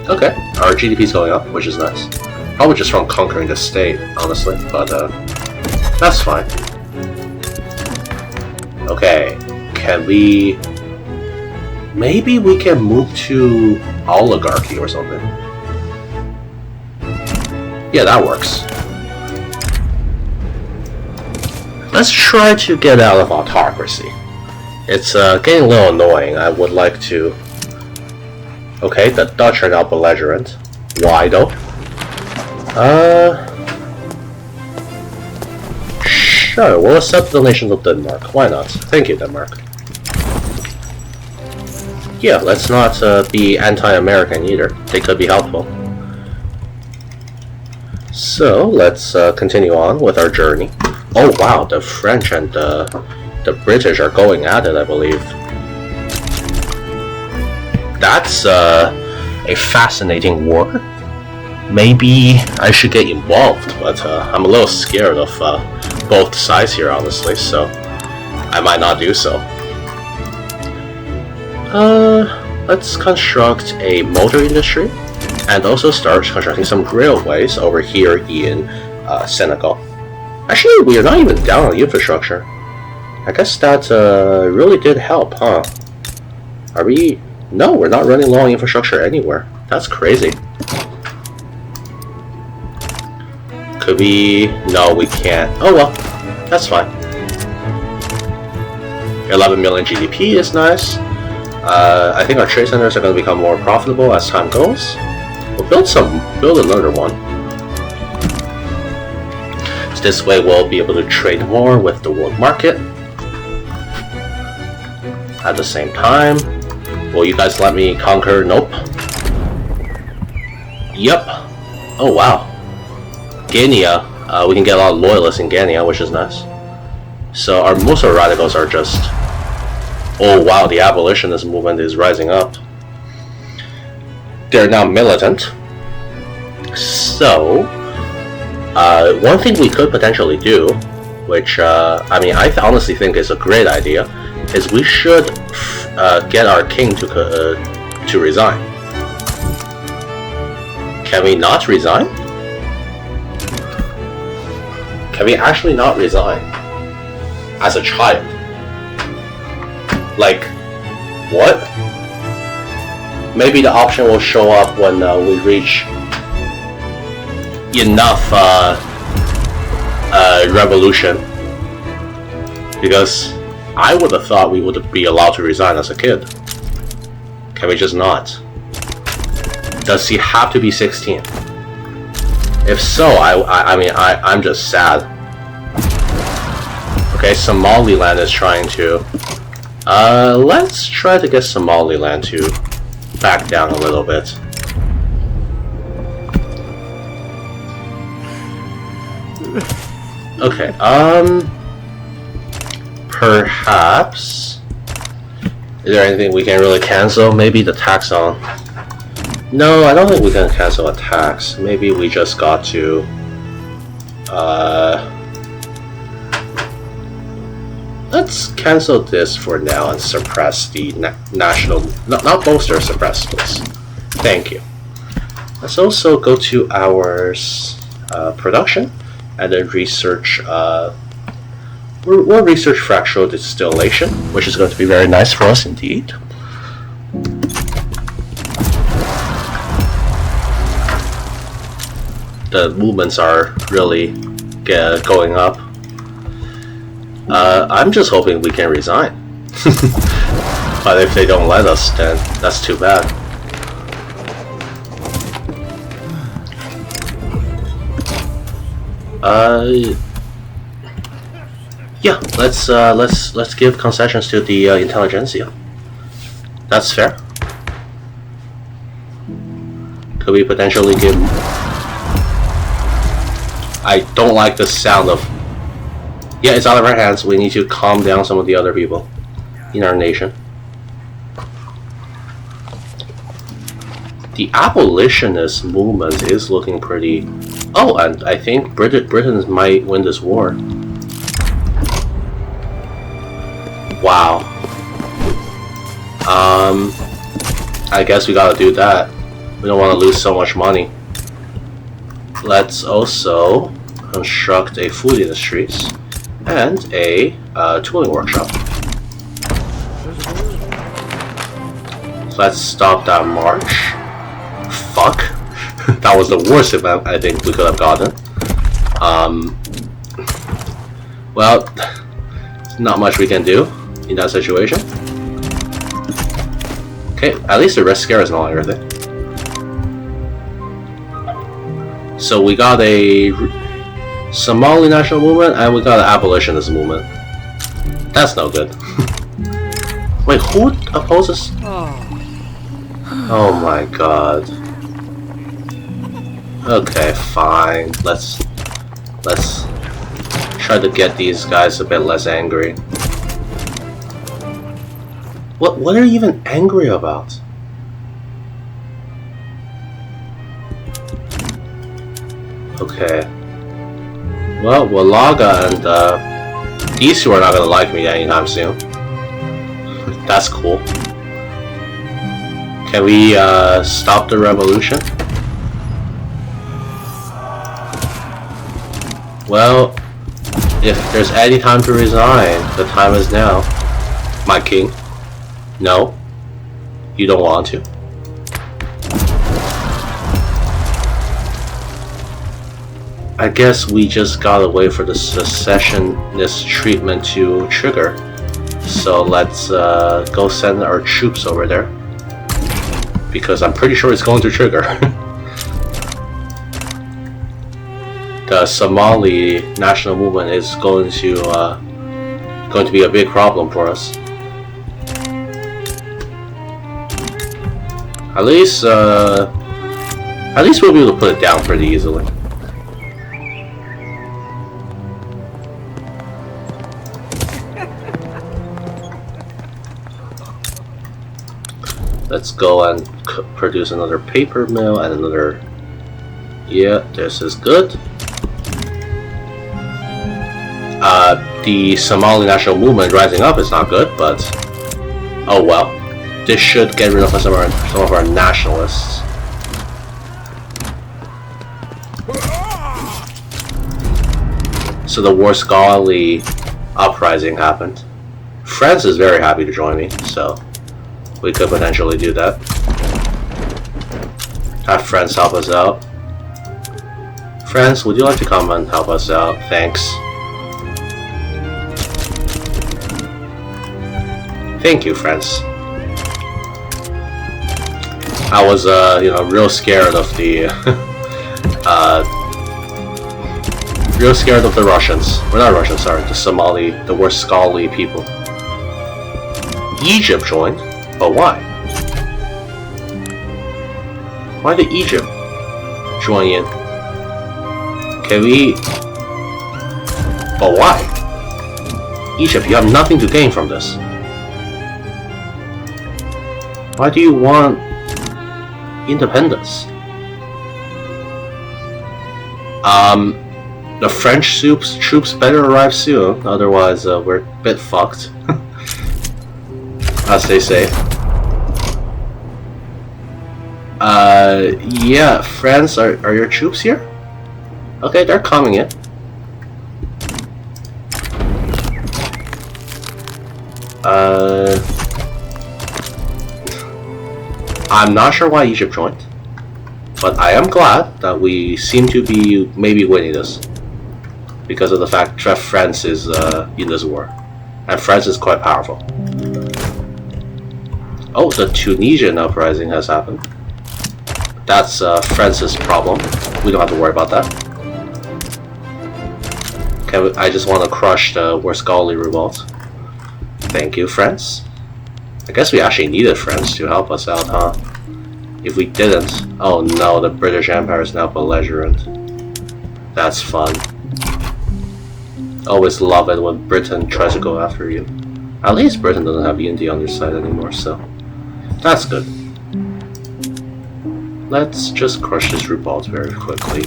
Okay, our GDP is going up, which is nice. Probably just from conquering the state, honestly, but that's fine. Okay, can we... Maybe we can move to oligarchy or something. Yeah, that works. Let's try to get out of autocracy. It's getting a little annoying. I would like to... Okay, the Dutch are now belligerent. Why though? Sure, we'll accept the donations of Denmark. Why not? Thank you, Denmark. Yeah, let's not be anti-American either. They could be helpful. So, let's continue on with our journey. Oh wow, the French and the British are going at it, I believe. That's a fascinating war. Maybe I should get involved, but I'm a little scared of both sides here, honestly, so I might not do so. Let's construct a motor industry and also start constructing some railways over here in Senegal. Actually, we are not even down on infrastructure. I guess that really did help, huh? Are we? No, we're not running low on infrastructure anywhere. That's crazy. Could we? No, we can't. Oh well, that's fine. 11 million GDP is nice. I think our trade centers are going to become more profitable as time goes. We'll build another one. So this way we'll be able to trade more with the world market. At the same time, will you guys let me conquer? Nope. Yep. Oh wow. Guinea, we can get a lot of loyalists in Guinea, which is nice. So most of our radicals are just... Oh wow, the abolitionist movement is rising up. They're now militant. So, one thing we could potentially do, which I mean, I honestly think is a great idea, is we should get our king to resign. Can we not resign? Can we actually not resign? As a child? Like, what? Maybe the option will show up when we reach enough revolution. Because I would have thought we would be allowed to resign as a kid. Can we just not? Does he have to be 16? If so, I'm just sad. Okay, Somaliland is trying to... let's try to get Somaliland to back down a little bit. Okay, perhaps... Is there anything we can really cancel? Maybe the tax on... No, I don't think we can cancel a tax. Maybe we just got to... Let's cancel this for now and suppress the national... Not bolster, suppress, please. Thank you. Let's also go to our production and then research... We'll research fractional distillation, which is going to be very nice for us indeed. The movements are really going up. I'm just hoping we can resign. But if they don't let us, then that's too bad. Yeah, let's give concessions to the intelligentsia. That's fair. Could we potentially give... I don't like the sound of... Yeah, it's out of our hands. We need to calm down some of the other people in our nation. The abolitionist movement is looking pretty... Oh, and I think Britain might win this war. Wow. I guess we gotta do that. We don't want to lose so much money. Let's also construct a food industries and a tooling workshop. So let's stop that march. Fuck. That was the worst event I think we could have gotten. Well, not much we can do in that situation. Okay, at least the Red Scare is no longer a thing. So we got a Somali national movement and we got an abolitionist movement. That's no good. Wait, who opposes? Oh my god. Okay, fine. Let's try to get these guys a bit less angry. What are you even angry about? Okay. Well, Walaga and these two are not gonna like me anytime soon. That's cool. Can we stop the revolution? Well, if there's any time to resign, the time is now. My king. No. You don't want to? I guess we just gotta wait for the secessionist treatment to trigger. So let's go send our troops over there. Because I'm pretty sure it's going to trigger. The Somali national movement is going to be a big problem for us. At least we'll be able to put it down pretty easily. Let's go and produce another paper mill and another. Yeah, this is good. The Somali national movement rising up is not good, but oh well. This should get rid of some of our nationalists. So the Warskali uprising happened. France is very happy to join me, so we could potentially do that. Have France help us out. France, would you like to come and help us out? Thanks. Thank you, France. I was, real scared of the, real scared of the Russians. We're not Russians, sorry. The Somali, the Warskali people. Egypt joined, but why? Why did Egypt join in? Can we? But why? Egypt, you have nothing to gain from this. Why do you want independence? The French troops better arrive soon, otherwise we're a bit fucked. As they say. Yeah, France, are your troops here? Okay, they're coming in. I'm not sure why Egypt joined, but I am glad that we seem to be maybe winning this because of the fact that France is in this war, and France is quite powerful. Oh, the Tunisian uprising has happened. That's France's problem. We don't have to worry about that. Okay, I just want to crush the Warskali revolt. Thank you, France. I guess we actually needed France to help us out, huh? If we didn't... Oh no, the British Empire is now belligerent. That's fun. Always love it when Britain tries to go after you. At least Britain doesn't have India on their side anymore, so... That's good. Let's just crush this revolt very quickly.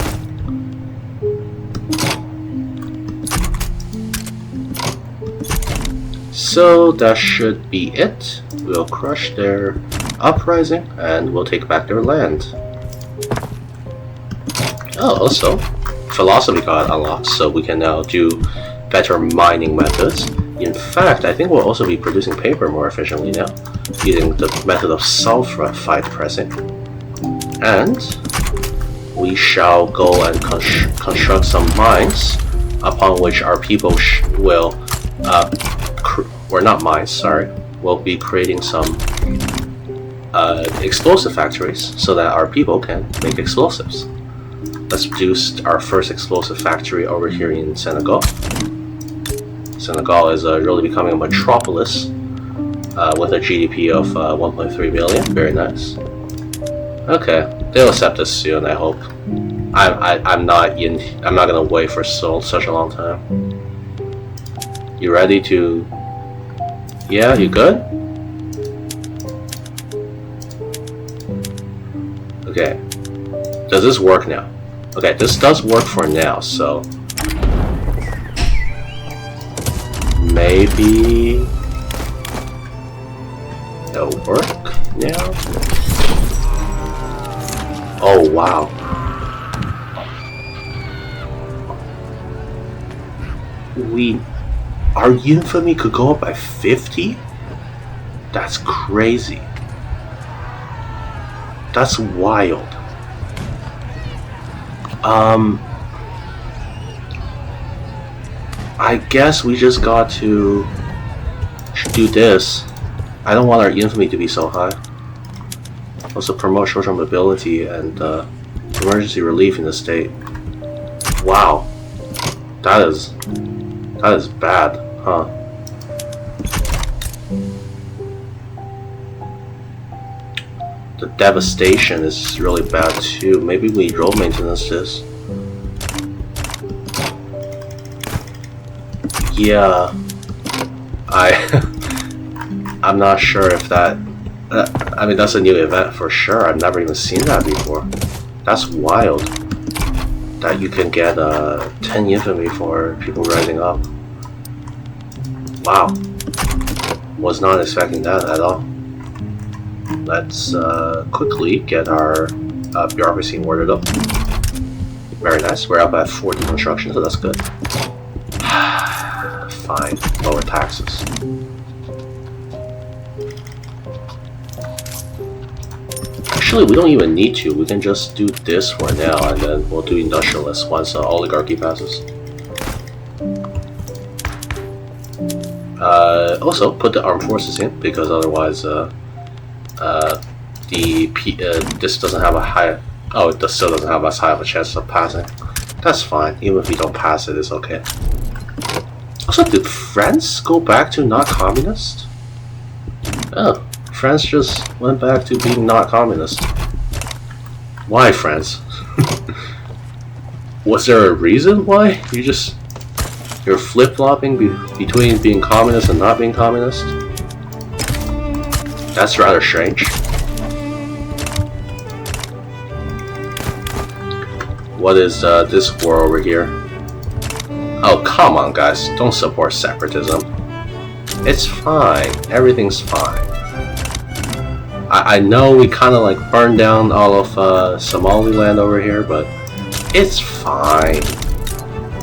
So that should be it. We'll crush their uprising and we'll take back their land. Oh, also, philosophy got unlocked, so we can now do better mining methods. In fact, I think we'll also be producing paper more efficiently now, using the method of sulfide pressing. And we shall go and construct some mines, upon which our people will, or not mines, sorry, we'll be creating some explosive factories so that our people can make explosives. Let's do our first explosive factory over here in Senegal. Senegal is really becoming a metropolis with a GDP of 1.3 billion. Very nice. Okay, they'll accept us soon, I hope. I'm not gonna wait for such a long time. You ready to? Yeah, you good? Okay. Does this work now? Okay, this does work for now, so maybe it'll work now. Oh wow. Our infamy could go up by 50? That's crazy. That's wild. I guess we just got to do this. I don't want our infamy to be so high. Also promote short-term mobility and emergency relief in the state. Wow, that is bad, huh? The devastation is really bad too. Maybe we road maintenance this. Yeah, I'm not sure if that. I mean, that's a new event for sure. I've never even seen that before. That's wild. That you can get 10 infamy for people rising up. Wow. Was not expecting that at all. Let's quickly get our bureaucracy ordered up. Very nice. We're up at 40 construction, so that's good. Fine. Lower taxes. Actually, we don't even need to. We can just do this for now, and then we'll do industrialists once oligarchy passes. Also, put the armed forces in, because otherwise, this doesn't have a high. Oh, it still doesn't have as high of a chance of passing. That's fine. Even if we don't pass it, it's okay. Also, did France go back to not communist? Oh, France just went back to being not communist. Why, France? Was there a reason why? You're flip-flopping between being communist and not being communist? That's rather strange. What is this war over here? Oh, come on, guys. Don't support separatism. It's fine. Everything's fine. I know we kind of like burned down all of Somaliland over here, but it's fine.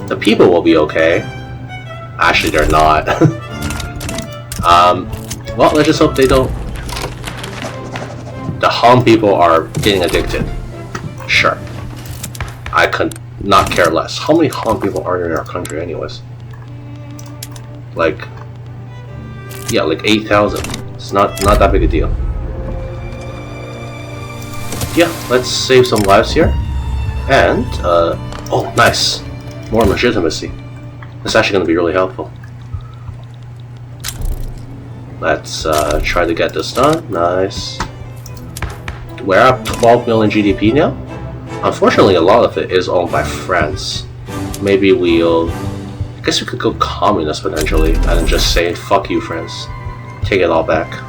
The people will be okay. Actually, they're not. Well, let's just hope they don't. The Han people are getting addicted. Sure. I could not care less. How many Han people are in our country anyways? Like, yeah, like 8,000. It's not that big a deal. Yeah, let's save some lives here. And, oh, nice. More legitimacy. It's actually going to be really helpful. Let's try to get this done. Nice. We're at 12 million GDP now. Unfortunately, a lot of it is owned by France. Maybe we'll... I guess we could go communist potentially and just say, fuck you, France. Take it all back.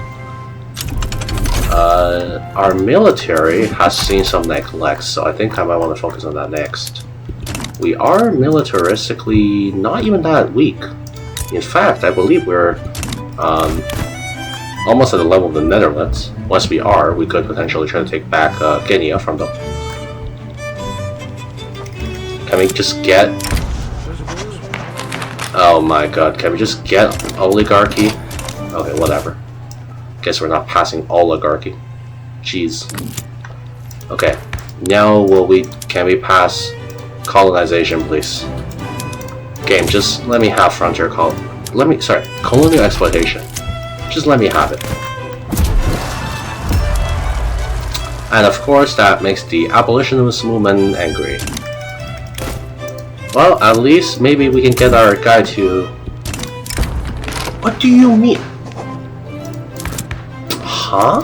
Our military has seen some neglect, so I think I might want to focus on that next. We are militaristically not even that weak. In fact, I believe we're almost at the level of the Netherlands. Once we are, we could potentially try to take back Guinea from them. Can we just get... Oh my god, can we just get oligarchy? Okay, whatever. Guess we're not passing oligarchy. Jeez. Okay, now can we pass colonization, please? Game, just let me have frontier colonial exploitation. Just let me have it. And of course that makes the abolitionist movement angry. Well, at least maybe we can get our guy to... What do you mean? Huh?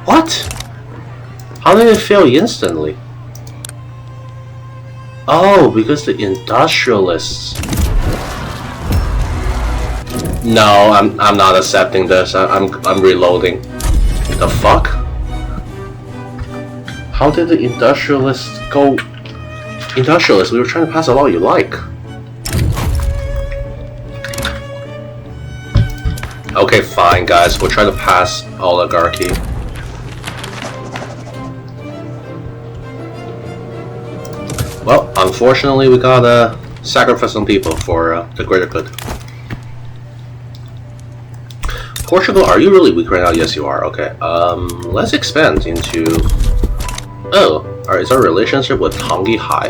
What? How did it fail instantly? Oh, because the industrialists... No, I'm not accepting this. I'm reloading. The fuck? How did the industrialists go... Industrialists, we were trying to pass a law you like. Okay, fine, guys. We'll try to pass oligarchy. Well, unfortunately, we gotta sacrifice some people for the greater good. Portugal, are you really weak right now? Yes, you are. Okay. Let's expand into. Oh, is our relationship with Tongi high?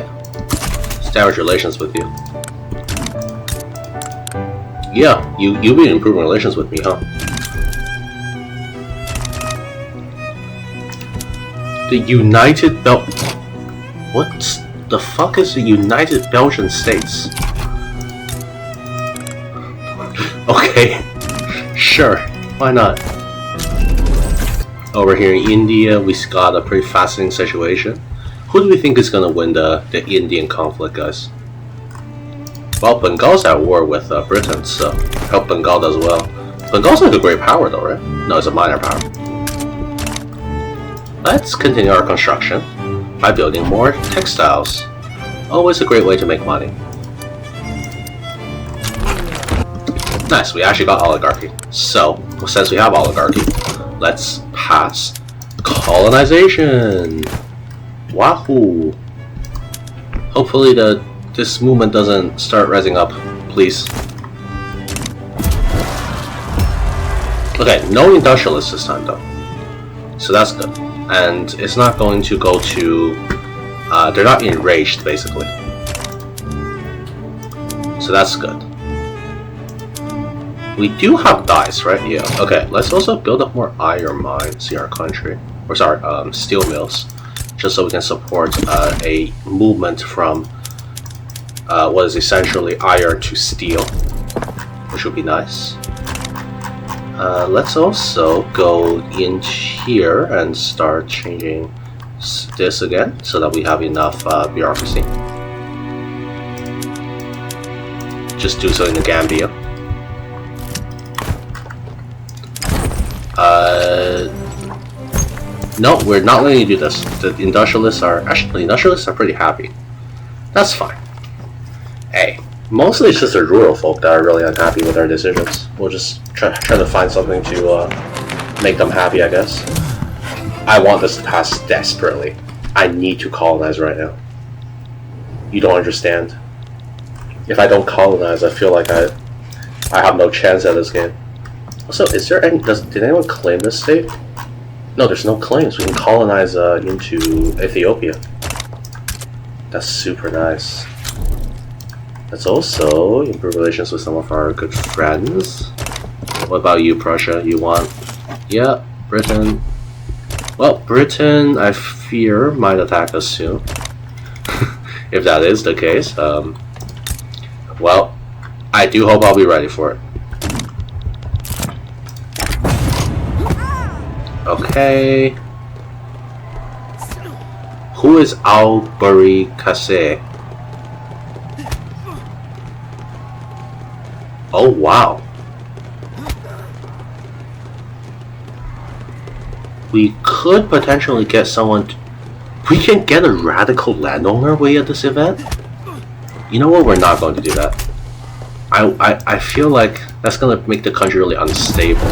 Establish relations with you. Yeah, you've been improving relations with me, huh? The United What the fuck is the United Belgian States? Okay, sure, why not? Over here in India, we got a pretty fascinating situation. Who do we think is gonna win the Indian conflict, guys? Well, Bengal's at war with Britain, so hope Bengal does well. Bengal's like a great power though, right? No, it's a minor power. Let's continue our construction by building more textiles. Always a great way to make money. Nice, we actually got oligarchy. So, since we have oligarchy, let's pass colonization. Wahoo! Hopefully this movement doesn't start rising up, please. Okay, no industrialists this time though. So that's good. And it's not going to go to... they're not enraged, basically. So that's good. We do have dyes, right? Yeah. Okay, let's also build up more iron mines in our country. Or sorry, steel mills. Just so we can support a movement from what is essentially iron to steel. Which would be nice. Let's also go in here and start changing this again so that we have enough bureaucracy. Just do so in the Gambia. No, we're not going to do this. The industrialists are pretty happy. That's fine. Hey, mostly it's just the rural folk that are really unhappy with our decisions. We'll just try to find something to make them happy, I guess. I want this to pass desperately. I need to colonize right now. You don't understand. If I don't colonize, I feel like I have no chance at this game. Also, is there any? Did anyone claim this state? No, there's no claims. We can colonize into Ethiopia. That's super nice. Let's also improve relations with some of our good friends. What about you, Prussia? You want? Yeah, Britain. Well, Britain, I fear, might attack us soon. If that is the case. Well, I do hope I'll be ready for it. Okay. Who is Albury Kase? Oh wow. We could potentially get someone we can get a radical landowner way at this event? You know what, we're not going to do that. I feel like that's going to make the country really unstable.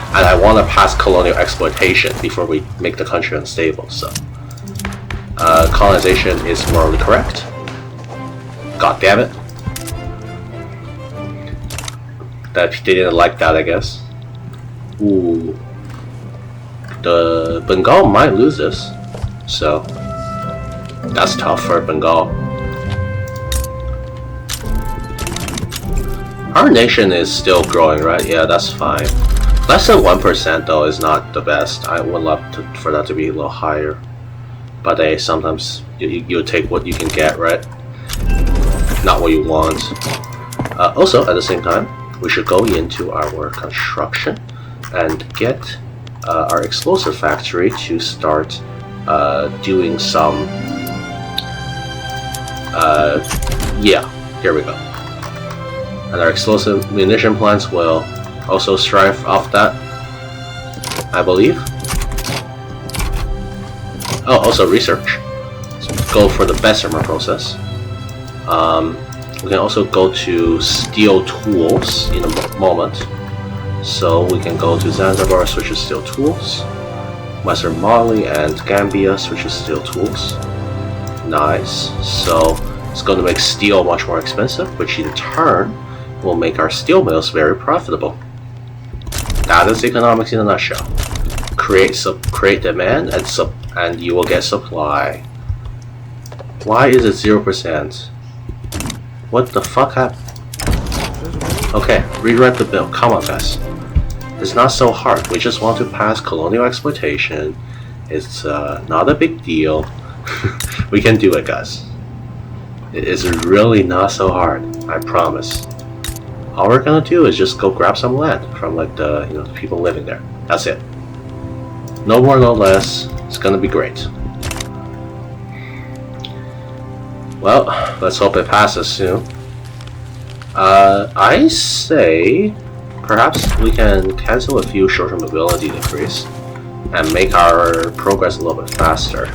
And I want to pass colonial exploitation before we make the country unstable, so... colonization is morally correct. God damn it. That they didn't like that, I guess. Ooh. The Bengal might lose this, so... that's tough for Bengal. Our nation is still growing, right? Yeah, that's fine. Less than 1% though is not the best. I would love for that to be a little higher. But hey, sometimes you take what you can get, right? Not what you want. Also, at the same time, we should go into our construction and get our explosive factory to start doing some... yeah, here we go. And our explosive munition plants will also strive off that, I believe. Oh, also research. Let's go for the Bessemer process. We can also go to steel tools in a moment. So we can go to Zanzibar, switch to steel tools. Western Mali and Gambia, switch to steel tools. Nice. So it's going to make steel much more expensive, which in turn will make our steel mills very profitable. That is economics in a nutshell. Create demand and you will get supply. Why is it 0%? What the fuck happened? Okay, rewrite the bill. Come on, guys. It's not so hard. We just want to pass colonial exploitation. It's not a big deal. We can do it, guys. It is really not so hard. I promise. All we're gonna do is just go grab some land from like the the people living there. That's it. No more, no less. It's gonna be great. Well, let's hope it passes soon. I say perhaps we can cancel a few short-term mobility decrees and make our progress a little bit faster.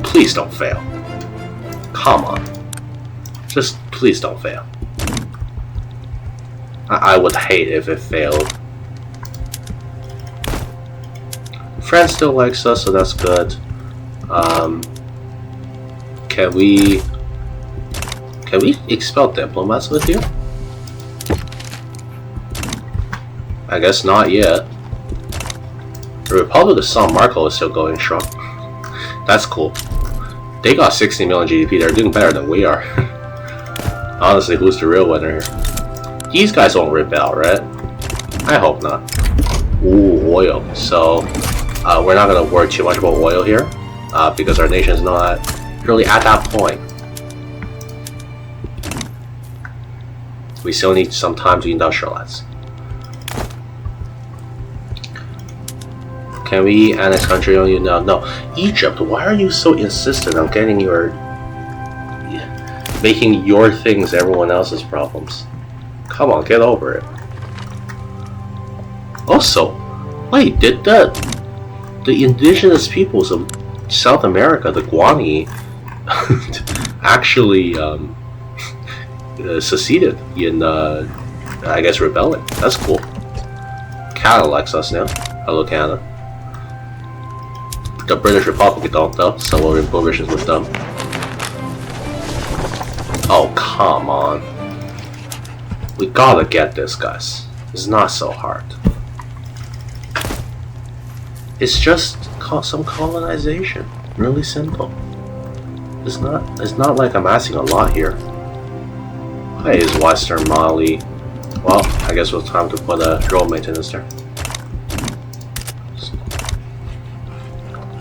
Please don't fail. Come on. Just please don't fail. I would hate if it failed. France still likes us, so that's good. Can we expel diplomats with you? I guess not yet. The Republic of San Marco is still going strong. That's cool. They got 60 million GDP. They're doing better than we are. Honestly, who's the real winner here? These guys won't rebel, right? I hope not. Ooh, oil. So, we're not gonna worry too much about oil here, because our nation's not really at that point. We still need some time to industrialize. Can we annex country on you? No, no. Egypt, why are you so insistent on making your things everyone else's problems? Come on, get over it. Also, wait, did the indigenous peoples of South America, the Guani, actually seceded in, I guess, rebelling? That's cool. Canada likes us now. Hello, Canada. The British Republic don't though, so we're in provisions with them. Oh, come on. We gotta get this, guys. It's not so hard. It's just some colonization. Really simple. It's not like I'm asking a lot here. Hey, is Western Mali? Well, I guess it's time to put a road maintenance there.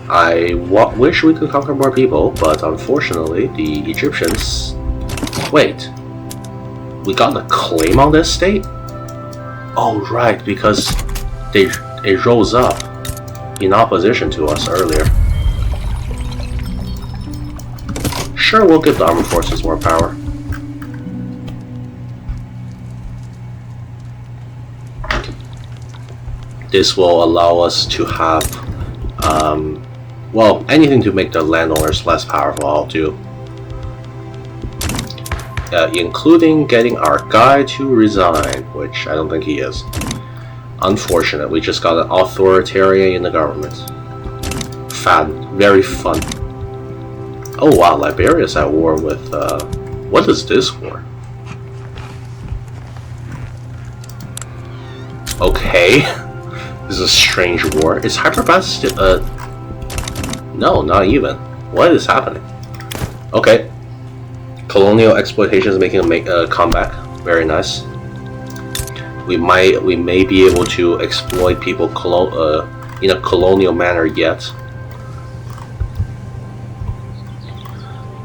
I wish we could conquer more people, but unfortunately, the Egyptians... Wait. We got a claim on this state? Oh, right, because it rose up in opposition to us earlier. Sure, we'll give the armed forces more power. This will allow us to have, well, anything to make the landowners less powerful, I'll do. Including getting our guy to resign, which I don't think he is. Unfortunate, we just got an authoritarian in the government. Fun, very fun. Oh wow, Liberia's at war with, what is this war? Okay, this is a strange war. Is Hyderabad still, no, not even. What is happening? Okay. Colonial exploitation is making a comeback. Very nice. We may be able to exploit people in a colonial manner yet.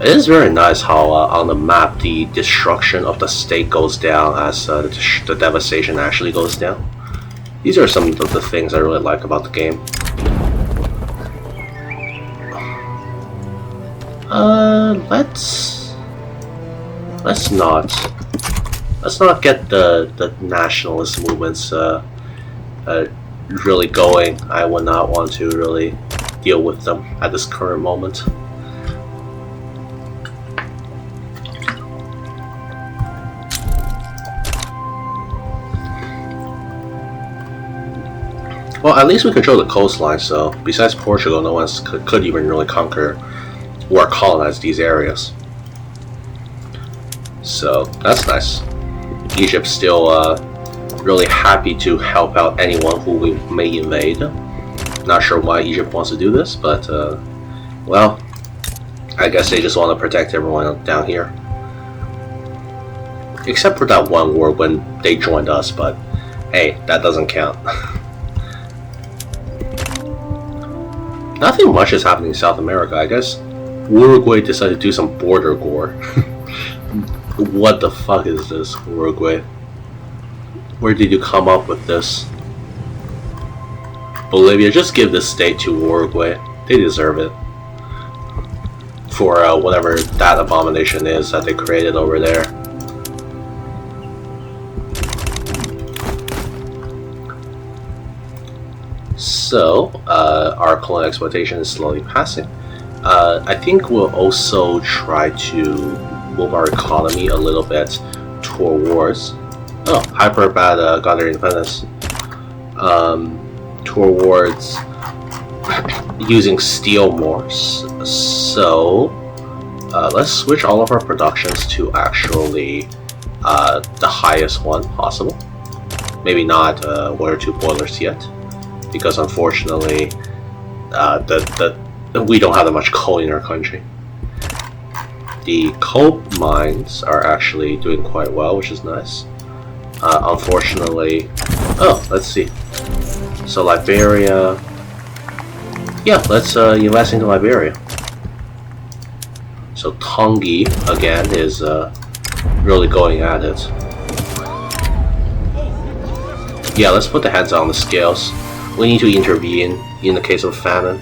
It is very nice how on the map the destruction of the state goes down as the devastation actually goes down. These are some of the things I really like about the game. Let's not get the nationalist movements really going. I would not want to really deal with them at this current moment. Well, at least we control the coastline, so besides Portugal, no one could even really conquer or colonize these areas. So that's nice. Egypt still really happy to help out anyone who we may invade. Not sure why Egypt wants to do this, but well, I guess they just want to protect everyone down here. Except for that one war when they joined us, but hey, that doesn't count. Nothing much is happening in South America, I guess. Uruguay decided to do some border war. What the fuck is this, Uruguay? Where did you come up with this? Bolivia, just give this state to Uruguay. They deserve it. For whatever that abomination is that they created over there. So, our colonial exploitation is slowly passing. I think we'll also try to move our economy a little bit towards... Oh, Hyperabad got their independence. Towards using steel more. So, let's switch all of our productions to actually the highest one possible. Maybe not 1 or 2 boilers yet, because unfortunately we don't have that much coal in our country. The coal mines are actually doing quite well, which is nice. Unfortunately, oh, let's see. So Liberia, yeah, let's invest into Liberia. So Tongi again is really going at it. Yeah, let's put the heads on the scales. We need to intervene in the case of famine.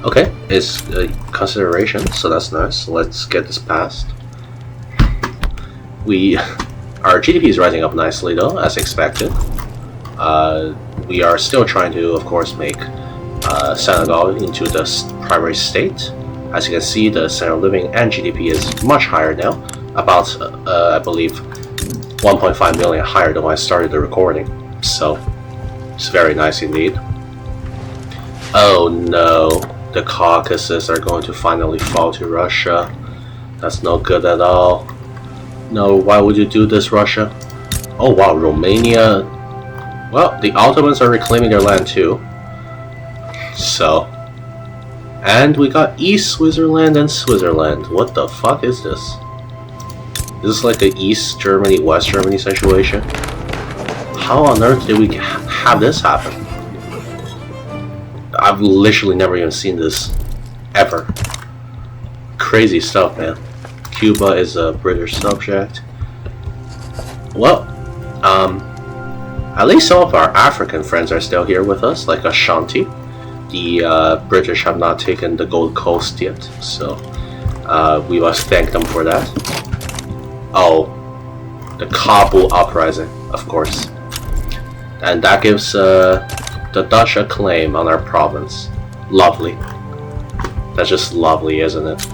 Okay, it's a consideration, so that's nice. Let's get this passed. Our GDP is rising up nicely though, as expected. We are still trying to, of course, make Senegal into the primary state. As you can see, the standard of living and GDP is much higher now, about, I believe, 1.5 million higher than when I started the recording. So, it's very nice indeed. Oh no, the Caucasus are going to finally fall to Russia. That's no good at all. No, why would you do this, Russia? Oh wow, Romania. Well, the Ottomans are reclaiming their land too. So, and we got East Switzerland and Switzerland. What the fuck is this? Is this like an East Germany, West Germany situation? How on earth did we have this happen? I've literally never even seen this, ever. Crazy stuff, man. Cuba is a British subject. Well, at least some of our African friends are still here with us, like Ashanti. The British have not taken the Gold Coast yet, so we must thank them for that. Oh, the Kabul uprising, of course. And that gives the Dutch a claim on our province. Lovely. That's just lovely, isn't it?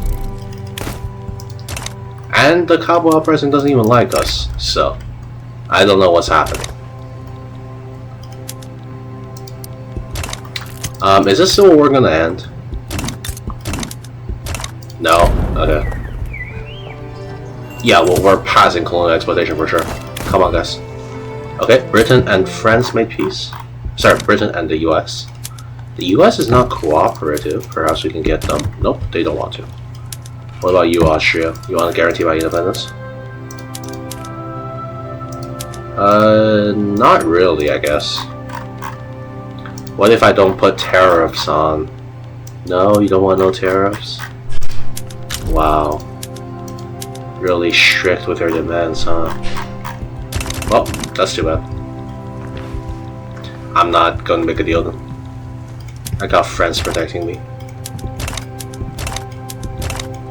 And the Kabul uprising doesn't even like us, so I don't know what's happening. Is this civil war gonna end? No? Okay. Yeah, well, we're passing colonial exploitation for sure. Come on, guys. Okay, Britain and France made peace. Sorry, Britain and the US. The US is not cooperative. Perhaps we can get them. Nope, they don't want to. What about you, Austria? You want to guarantee my independence? Not really, I guess. What if I don't put tariffs on? No, you don't want no tariffs? Wow. Really strict with your demands, huh? Well, that's too bad. I'm not gonna make a deal then. I got friends protecting me.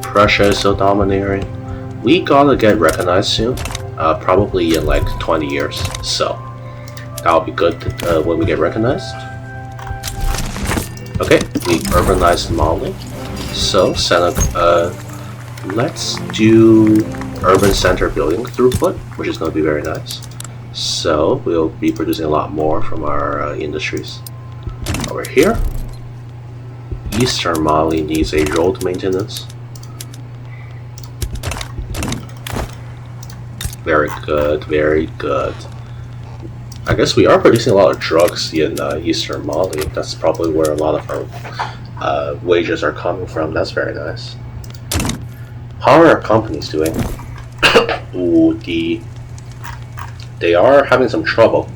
Prussia is so domineering. We gotta get recognized soon. Probably in like 20 years. So, that'll be good when we get recognized. Okay, we urbanized Mali. So, let's do urban center building throughput, which is going to be very nice. So, we'll be producing a lot more from our industries. Over here, Eastern Mali needs a road maintenance. Very good, very good. I guess we are producing a lot of drugs in Eastern Mali. That's probably where a lot of our wages are coming from. That's very nice. How are our companies doing? Ooh, they are having some trouble.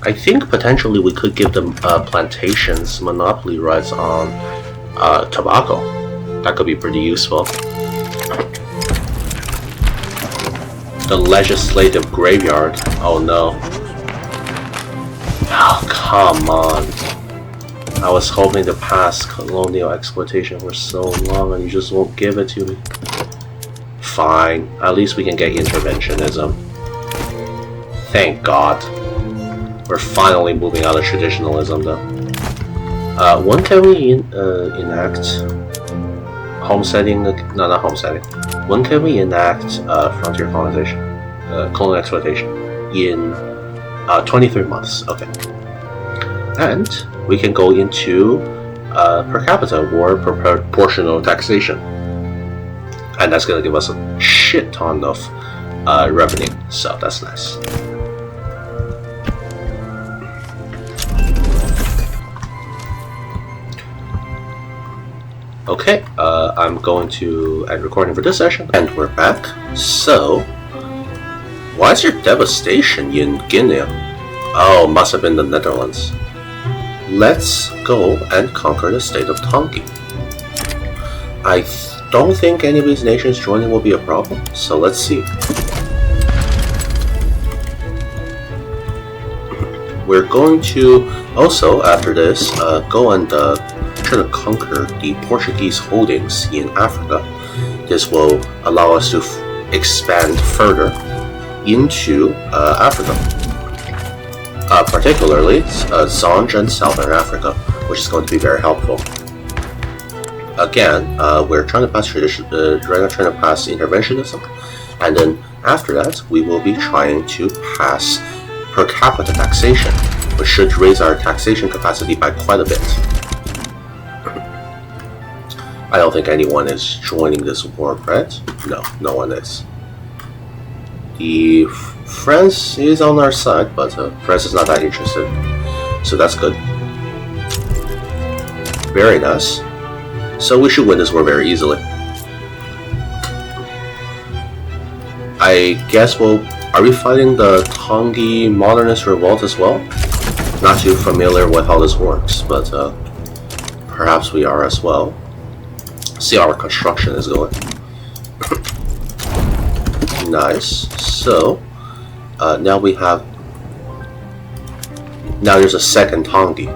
I think potentially we could give them plantations monopoly rights on tobacco. That could be pretty useful. The legislative graveyard. Oh no. Oh, come on. I was hoping to pass colonial exploitation for so long and you just won't give it to me. Fine. At least we can get interventionism. Thank God. We're finally moving out of traditionalism though. When can we enact homesteading? No, not homesteading. When can we enact frontier colonization? Colonial exploitation? In 23 months, okay. And we can go into per capita or proportional taxation. And that's going to give us a shit ton of revenue, so that's nice. Okay, I'm going to end recording for this session, and we're back. So, why is there devastation in Guinea? Oh, must have been the Netherlands. Let's go and conquer the state of Tongi. I don't think any of these nations joining will be a problem, so let's see. We're going to also, after this, go and try to conquer the Portuguese holdings in Africa. This will allow us to expand further into Africa, particularly Zanj and Southern Africa, which is going to be very helpful. Again, we're trying to pass interventionism, and then after that, we will be trying to pass per capita taxation, which should raise our taxation capacity by quite a bit. I don't think anyone is joining this war, right? No, no one is. The France is on our side, but France is not that interested, so that's good. Very nice. So we should win this war very easily. I guess are we fighting the Tongi Modernist Revolt as well? Not too familiar with how this works, but perhaps we are as well. See how our construction is going. Nice. So, now we have... Now there's a second Tongi.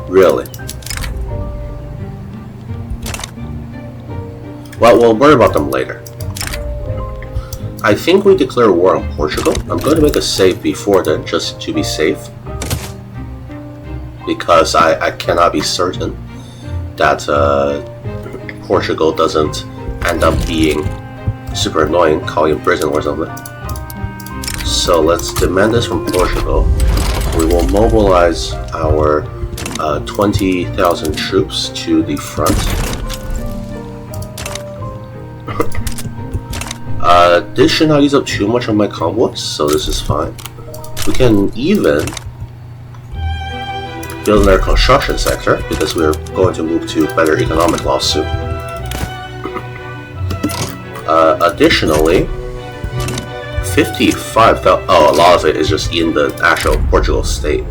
Really? Well, we'll worry about them later. I think we declare war on Portugal. I'm going to make a save before then, just to be safe. Because I cannot be certain that Portugal doesn't end up being super annoying, calling in prison or something. So let's demand this from Portugal. We will mobilize our 20,000 troops to the front. This should not use up too much of my convoys, so this is fine. We can even build in our construction sector, because we're going to move to better economic law soon. Additionally, 55,000... Oh, a lot of it is just in the actual Portugal state.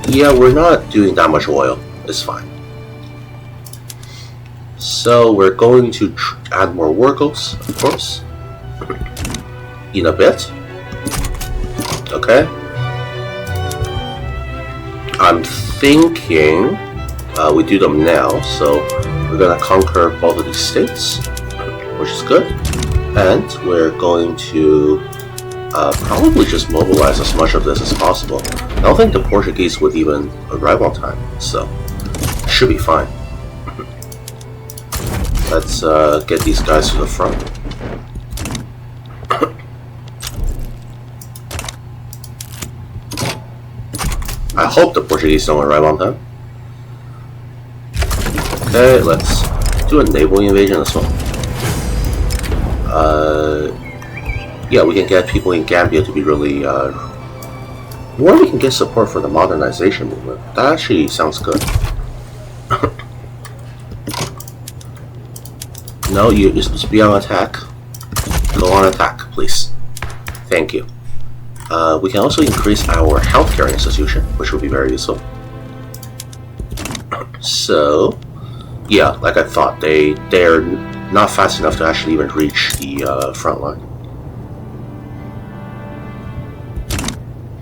Yeah, we're not doing that much oil. It's fine. So we're going to add more workers, of course, in a bit. Okay. I'm thinking we do them now, so we're gonna conquer both of these states, which is good, and we're going to probably just mobilize as much of this as possible. I don't think the Portuguese would even arrive on time, so it should be fine. Let's get these guys to the front. I hope the Portuguese don't arrive on time. Okay, let's do a naval invasion as well. Yeah, we can get people in Gambia to be really, or we can get support for the modernization movement. That actually sounds good. No, you're supposed to be on attack. Go on attack, please. Thank you. We can also increase our healthcare institution, which will be very useful. So, yeah, like I thought, they're not fast enough to actually even reach the front line.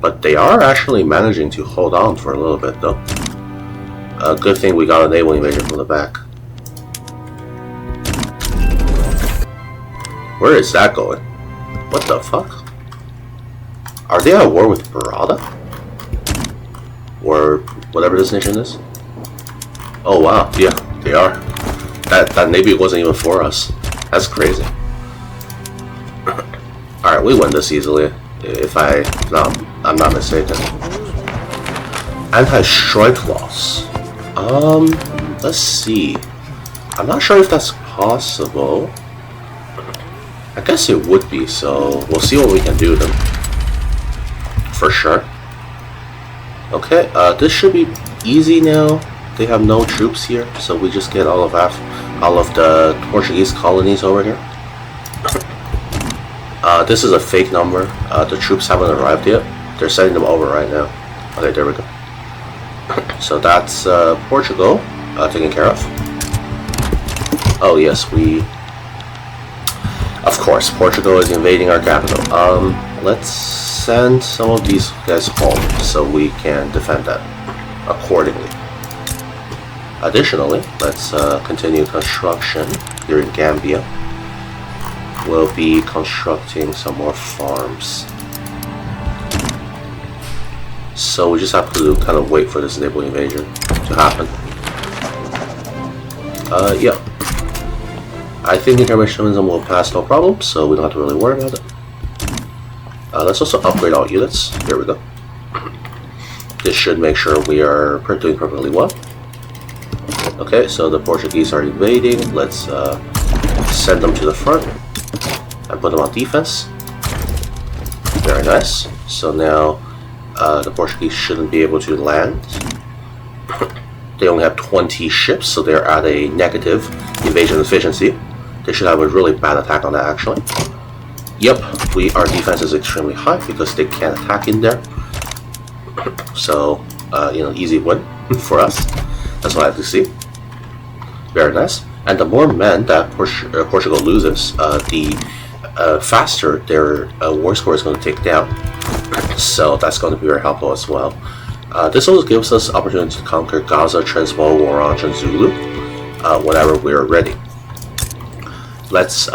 But they are actually managing to hold on for a little bit, though. Good thing we got a naval invasion from the back. Where is that going? What the fuck? Are they at war with Barada? Or whatever this nation is? Oh wow, yeah, they are. That navy wasn't even for us. That's crazy. Alright, we win this easily, if I'm not mistaken. Anti-strike loss. Let's see. I'm not sure if that's possible. I guess it would be, so we'll see what we can do then. For sure. Okay, this should be easy now. They have no troops here, so we just get all of the Portuguese colonies over here. This is a fake number. The troops haven't arrived yet. They're sending them over right now. Okay, there we go. So that's Portugal taken care of. Oh yes, of course, Portugal is invading our capital. Let's send some of these guys home so we can defend that accordingly. Additionally, let's continue construction here in Gambia. We'll be constructing some more farms. So we just have to kind of wait for this naval invasion to happen. Yeah. I think intermissionism will pass no problem, so we don't have to really worry about it. Let's also upgrade all units. Here we go. This should make sure we are doing perfectly well. Okay, so the Portuguese are invading. Let's send them to the front and put them on defense. Very nice. So now the Portuguese shouldn't be able to land. They only have 20 ships, so they're at a negative invasion efficiency. They should have a really bad attack on that, actually. Yep, our defense is extremely high because they can't attack in there. So, easy win for us. That's what I have to see. Very nice. And the more men that Portugal loses, the faster their war score is going to take down. So that's going to be very helpful as well. This also gives us opportunity to conquer Gaza, Transvaal, Orange, and Zulu whenever we are ready. Let's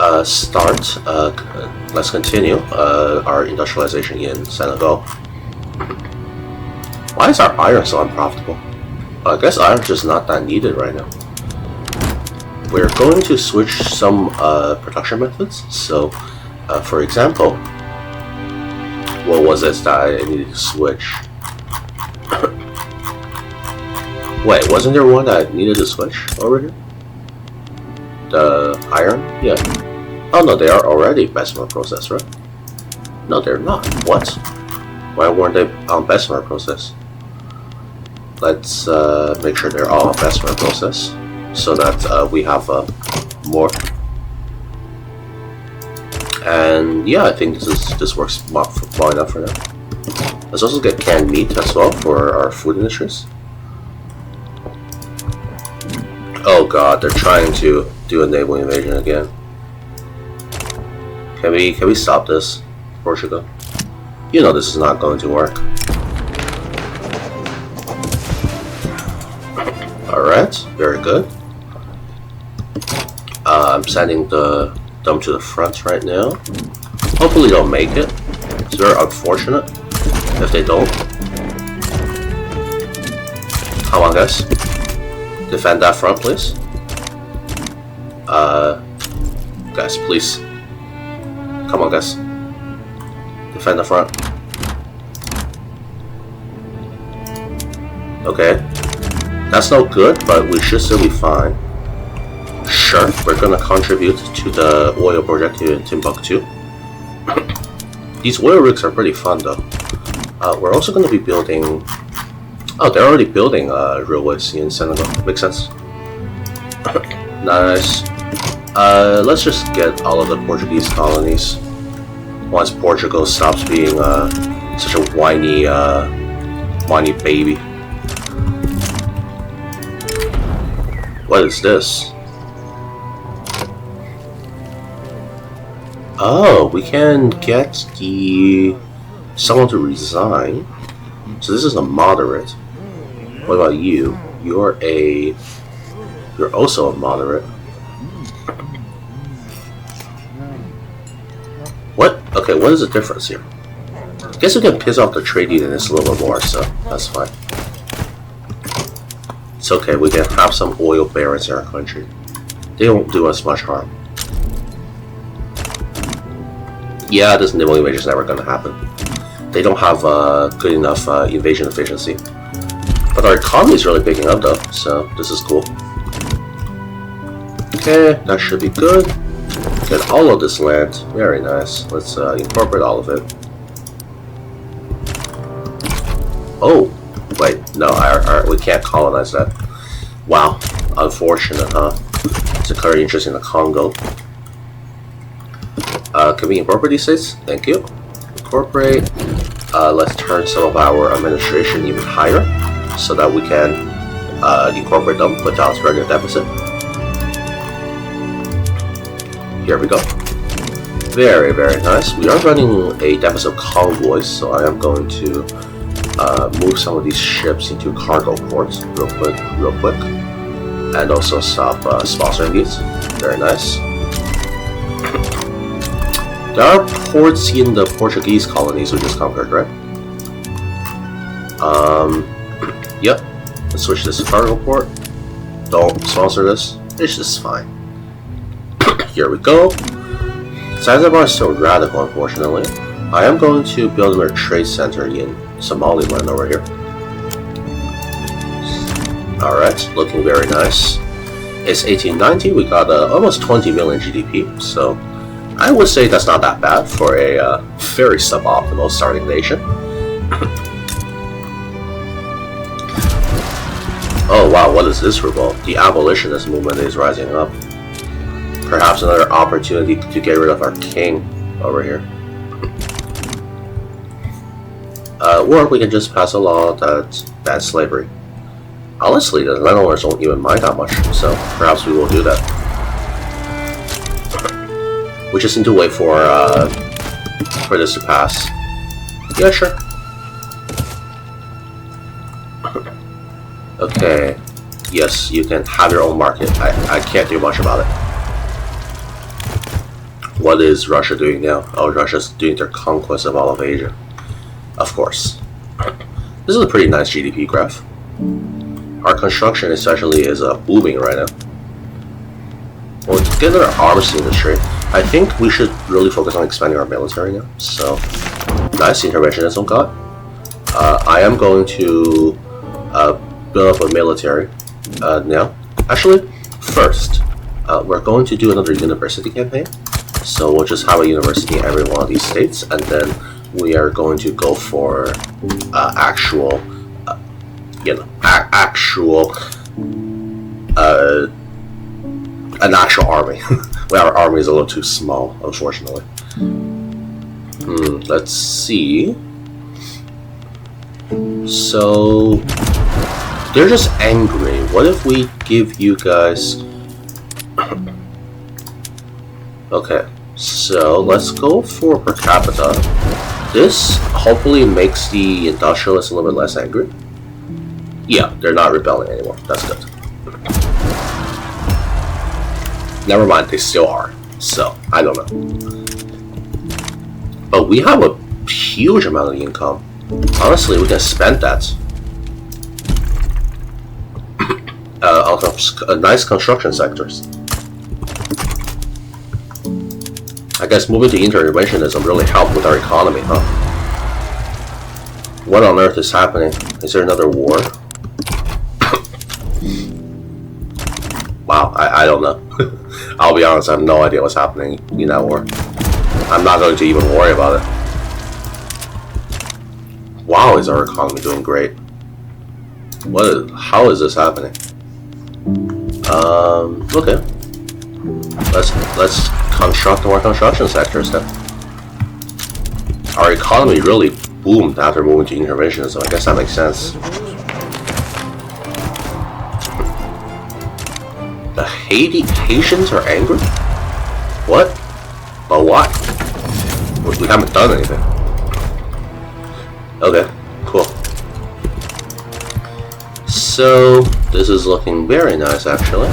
let's continue our industrialization in Senegal. Why is our iron so unprofitable? I guess iron's just not that needed right now. We're going to switch some production methods. So, for example, what was this that I needed to switch? Wait, wasn't there one that I needed to switch over here? The iron? Yeah. Oh no, they are already Bessemer process, right? No, they're not. What? Why weren't they on Bessemer process? Let's make sure they're all on Bessemer process so that we have more. And yeah, I think this works well enough for now. Let's also get canned meat as well for our food industries. Oh god, they're trying to do a naval invasion again. Can we stop this, Portugal? You know this is not going to work. Alright, very good. I'm sending them to the front right now. Hopefully they'll make it. It's very unfortunate if they don't. Come on guys. Defend that front, please. Guys, please. Come on, guys. Defend the front. Okay. That's no good, but we should still be fine. Sure, we're gonna contribute to the oil project here in Timbuktu. These oil rigs are pretty fun though. We're also gonna be building... Oh, they're already building railways in Senegal. Makes sense. Nice. Let's just get all of the Portuguese colonies. Once Portugal stops being such a whiny baby. What is this? Oh, we can get someone to resign. So this is a moderate. What about you? You're also a moderate. What? Okay, what is the difference here? I guess we can piss off the trade unionists a little bit more, so that's fine. It's okay, we can have some oil barons in our country. They won't do us much harm. Yeah, this naval invasion is never gonna happen. They don't have good enough invasion efficiency. But our economy is really picking up though, so this is cool. Okay, that should be good. Get all of this land. Very nice. Let's incorporate all of it. Oh, wait, no, we can't colonize that. Wow, unfortunate, huh? Declare interest in the Congo. Can we incorporate these states? Thank you. Incorporate. Let's turn some of our administration even higher so that we can incorporate them without spreading a deficit. Here we go. Very, very nice. We are running a deficit of convoys, so I am going to move some of these ships into cargo ports real quick. And also stop sponsoring these. Very nice. There are ports in the Portuguese colonies we just conquered, right? Yep. Let's switch this to cargo port. Don't sponsor this. It's just fine. Here we go. Zanzibar is still radical, unfortunately. I am going to build a trade center in Somaliland over here. Alright, looking very nice. It's 1890, we got almost 20 million GDP, so I would say that's not that bad for a very suboptimal starting nation. Oh wow, what is this revolt? The abolitionist movement is rising up. Perhaps another opportunity to get rid of our king over here. Or we can just pass a law that bans slavery. Honestly, the landowners don't even mind that much, so perhaps we will do that. We just need to wait for this to pass. Yeah, sure. Okay. Yes, you can have your own market. I can't do much about it. What is Russia doing now? Oh, Russia's doing their conquest of all of Asia. Of course. This is a pretty nice GDP graph. Our construction especially is booming right now. Well, to get our arms industry, I think we should really focus on expanding our military now. So, nice interventionism got. I am going to build up a military now. Actually, first, we're going to do another university campaign. So we'll just have a university in every one of these states, and then we are going to go for actual an actual army. Well, our army is a little too small, unfortunately. Let's see. So they're just angry. What if we give you guys? Okay, so let's go for per capita. This hopefully makes the industrialists a little bit less angry. Yeah, they're not rebelling anymore. That's good. Never mind, they still are. So, I don't know. But we have a huge amount of income. Honestly, we can spend that out of nice construction sectors. I guess moving to interventionism really helped with our economy, huh? What on earth is happening? Is there another war? Wow, I don't know. I'll be honest, I have no idea what's happening in that war. I'm not going to even worry about it. Wow, is our economy doing great? How is this happening? Okay. Let's construct more construction sectors then. Our economy really boomed after moving to intervention, so I guess that makes sense. The Haitians are angry? What? But why? We haven't done anything. Okay, cool. So, this is looking very nice actually.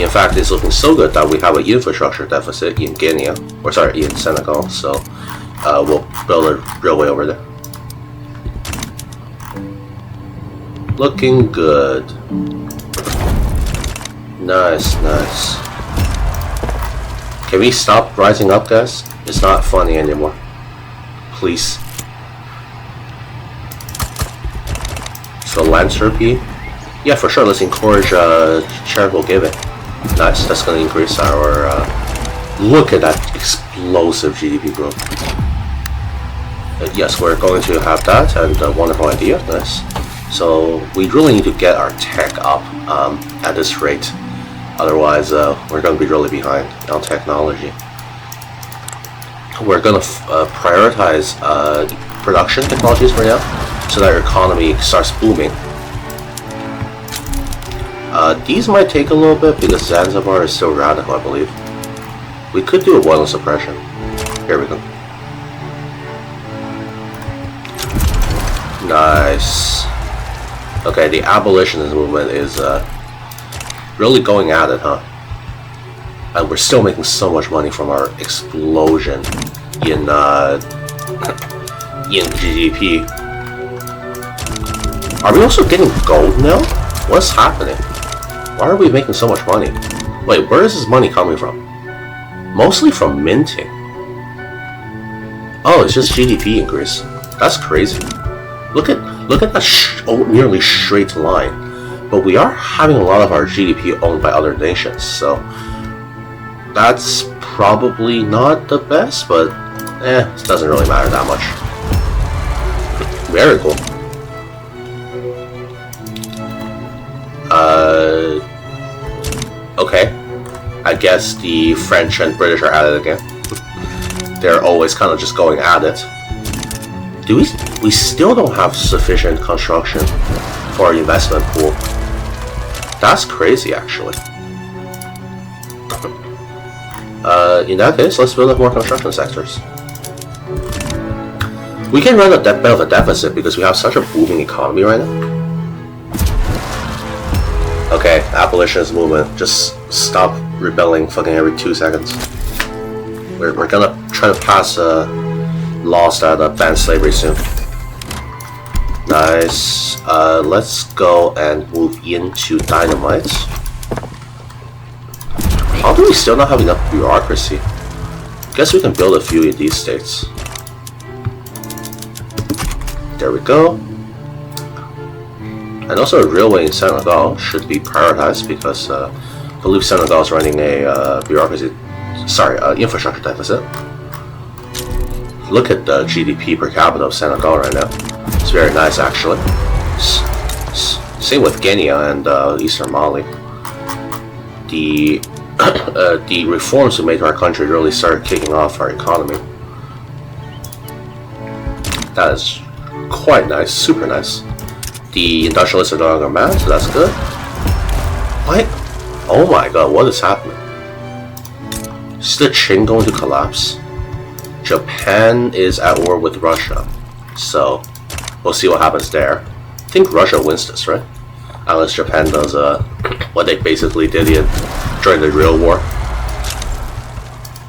In fact, it's looking so good that we have an infrastructure deficit in Guinea, or sorry, in Senegal, so we'll build a railway over there. Looking good. Nice, nice. Can we stop rising up, guys? It's not funny anymore. Please. Philanthropy? Yeah, for sure. Let's encourage charitable giving. Nice. That's going to increase our... look at that explosive GDP growth. Yes, we're going to have that, and a wonderful idea. Nice. So we really need to get our tech up at this rate. Otherwise, we're going to be really behind on technology. We're going to prioritize production technologies right now, so that our economy starts booming. These might take a little bit because Zanzibar is still radical, I believe. We could do a violent suppression. Here we go. Nice. Okay, the abolitionist movement is really going at it, huh? And we're still making so much money from our explosion in GDP. Are we also getting gold now? What's happening? Why are we making so much money? Wait, where is this money coming from? Mostly from minting. Oh, it's just GDP increase. That's crazy. Look at that nearly straight line. But we are having a lot of our GDP owned by other nations, so that's probably not the best, but it doesn't really matter that much. Very cool. Okay. I guess the French and British are at it again. They're always kind of just going at it. We still don't have sufficient construction for our investment pool. That's crazy, actually. In that case, let's build up more construction sectors. We can run a bit of a deficit because we have such a booming economy right now. Okay, abolitionist movement, just stop rebelling fucking every 2 seconds. We're gonna try to pass laws that ban slavery soon. Nice. Let's go and move into dynamite. How do we still not have enough bureaucracy? Guess we can build a few in these states. There we go. And also a railway in Senegal should be prioritized because I believe Senegal is running a infrastructure deficit. Look at the GDP per capita of Senegal right now. It's very nice, actually. Same with Guinea and Eastern Mali. The reforms we made to our country really started kicking off our economy. That is quite nice, super nice. The industrialists are no longer mad, so that's good. What? Oh my god, what is happening? Is the Qing going to collapse? Japan is at war with Russia, so we'll see what happens there. I think Russia wins this, right? Unless Japan does what they basically did during the real war.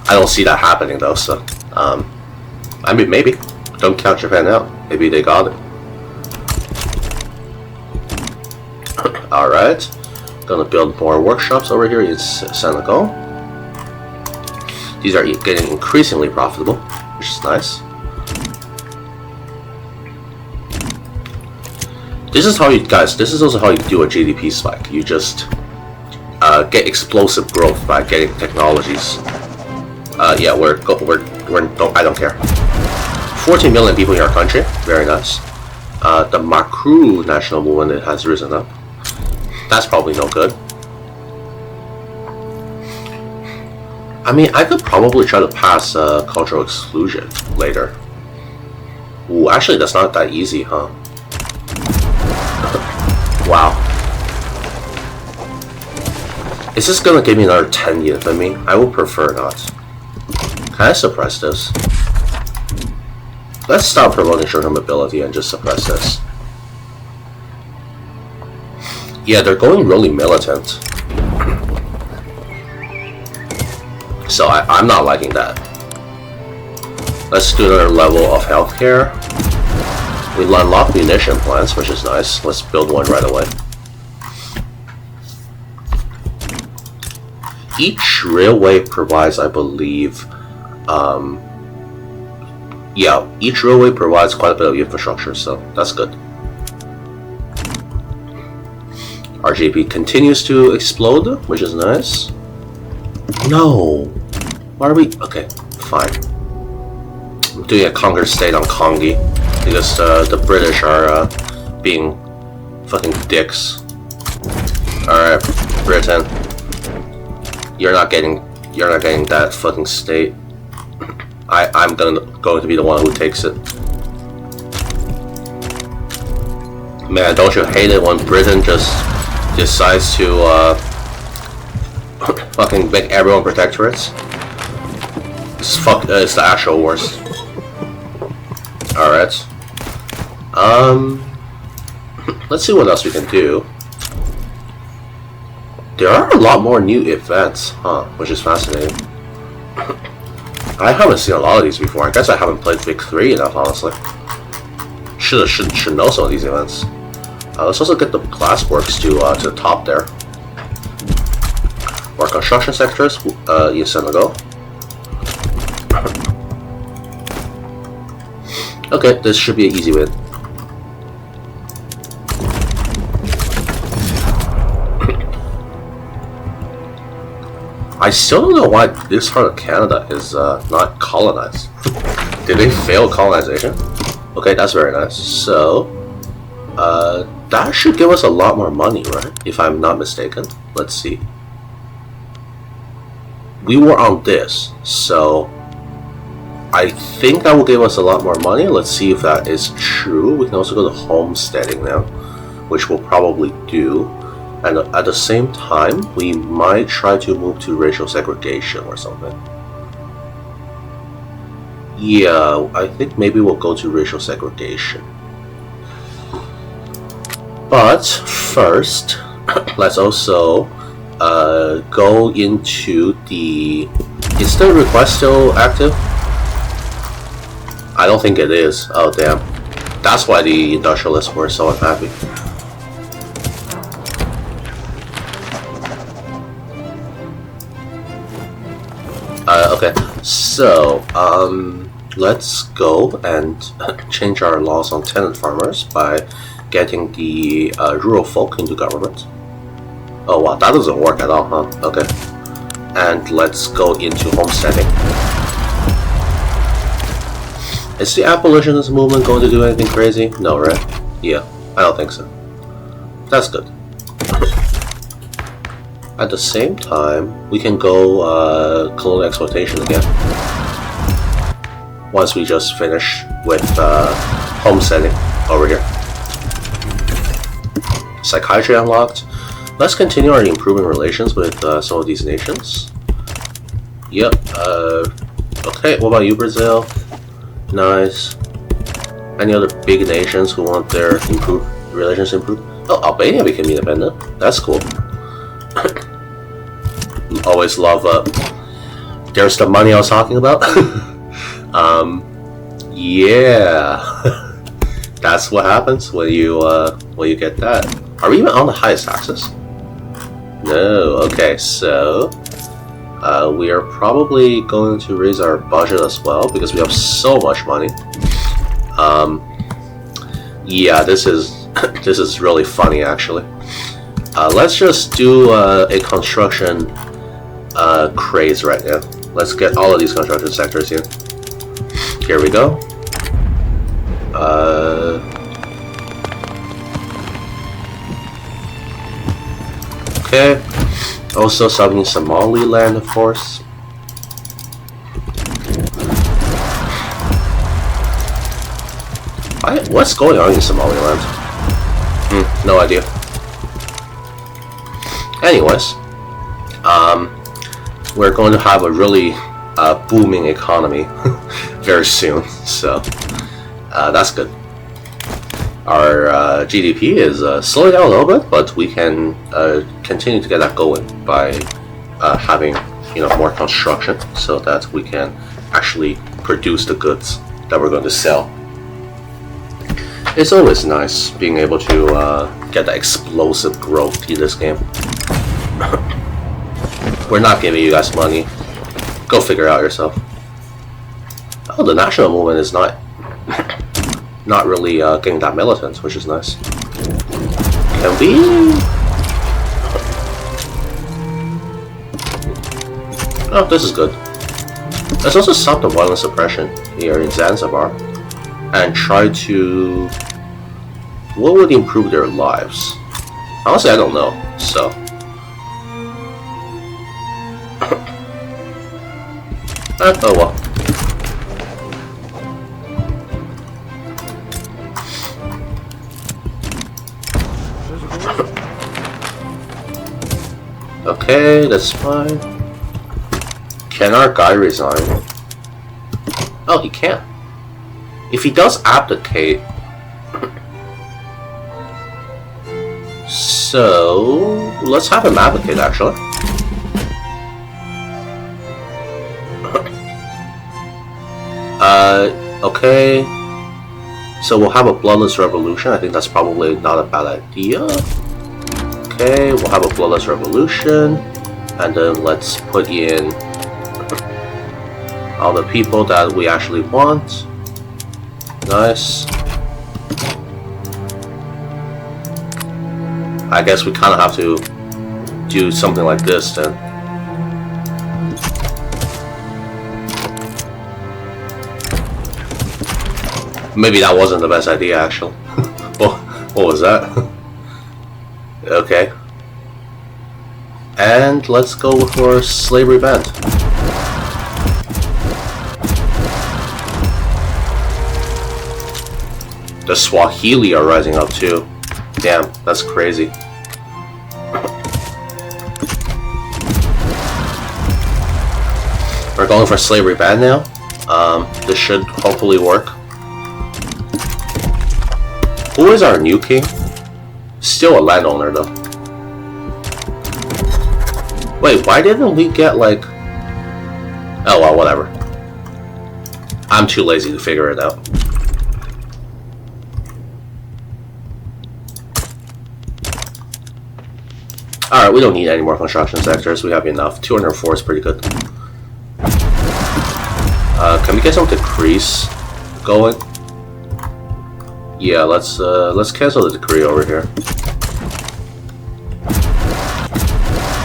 I don't see that happening though, so I mean, maybe. Don't count Japan out. Maybe they got it. Alright. Gonna build more workshops over here in Senegal. These are getting increasingly profitable, which is nice. This is how you guys, this is also how you do a GDP spike. You just get explosive growth by getting technologies. Yeah, I don't care. 14 million people in our country, very nice. The Makru national movement has risen up. That's probably no good. I mean, I could probably try to pass cultural exclusion later. Ooh, actually, that's not that easy, huh? Wow. Is this gonna give me another 10 infamy? I would prefer not. Can I suppress this? Let's stop promoting short-term mobility and just suppress this. Yeah, they're going really militant. So I'm not liking that. Let's do another level of healthcare. We unlock munition plants, which is nice. Let's build one right away. Each railway provides, I believe, yeah, each railway provides quite a bit of infrastructure, so that's good. Our GDP continues to explode, which is nice. No! Why are we... Okay, fine. I'm doing a conquered state on Kongi because the British are being fucking dicks. Alright, Britain. You're not getting that fucking state. I'm going to be the one who takes it. Man, don't you hate it when Britain just decides to fucking make everyone protectorates? It's the actual worst. Alright. Let's see what else we can do. There are a lot more new events, huh? Which is fascinating. I haven't seen a lot of these before. I guess I haven't played Big 3 enough, honestly. Should know some of these events. Let's also get the glassworks to the top there. More construction sectors in Senegal. Okay, this should be an easy win. I still don't know why this part of Canada is not colonized. Did they fail colonization? Okay, that's very nice. So, that should give us a lot more money, right? If I'm not mistaken. Let's see. We were on this, so I think that will give us a lot more money. Let's see if that is true. We can also go to homesteading now, which we'll probably do. And at the same time, we might try to move to racial segregation or something. Yeah, I think maybe we'll go to racial segregation. But first, let's also go into the... Is the request still active? I don't think it is. Oh, damn. That's why the industrialists were so unhappy. Okay, so, let's go and change our laws on tenant farmers by getting the rural folk into government. Oh wow, that doesn't work at all, huh? Okay. And let's go into homesteading. Is the abolitionist movement going to do anything crazy? No, right? Yeah, I don't think so. That's good. At the same time, we can go colonial exploitation again. Once we just finish with homesteading over here. Psychiatry unlocked. Let's continue our improving relations with some of these nations. Yep. Okay, what about you, Brazil? Nice. Any other big nations who want their relations improved? Oh, Albania became independent. That's cool. Always love there's the money I was talking about. Yeah. That's what happens when you get that. Are we even on the highest taxes? No. Okay, so we are probably going to raise our budget as well because we have so much money. Yeah, this is really funny actually. Let's just do a construction craze right now. Let's get all of these construction sectors here. Here we go. Okay. Also some Somaliland, of course. What's going on in Somaliland? No idea. Anyways, we're going to have a really booming economy very soon, so that's good. Our GDP is slowing down a little bit, but we can continue to get that going by having more construction, so that we can actually produce the goods that we're going to sell. It's always nice being able to get that explosive growth in this game. We're not giving you guys money. Go figure it out yourself. Oh, the national movement is not really getting that militant, which is nice. Can we? Oh, this is good. Let's also stop the violent suppression here in Zanzibar and try to... What would improve their lives? Honestly, I don't know, so... oh well. Okay, that's fine. Can our guy resign? Oh, he can. If he does abdicate... So... let's have him abdicate, actually. Okay. So we'll have a bloodless revolution. I think that's probably not a bad idea. Okay, we'll have a bloodless revolution. And then let's put in all the people that we actually want. Nice. I guess we kind of have to do something like this then. Maybe that wasn't the best idea, actually. What was that? Okay. And let's go for slavery band. The Swahili are rising up too. Damn, that's crazy. We're going for slavery ban now. This should hopefully work. Who is our new king? Still a landowner though. Wait, why didn't we get like... Oh well, whatever. I'm too lazy to figure it out. Alright, we don't need any more construction sectors. We have enough. 204 is pretty good. Can we get some decrees going? Yeah, let's cancel the decree over here.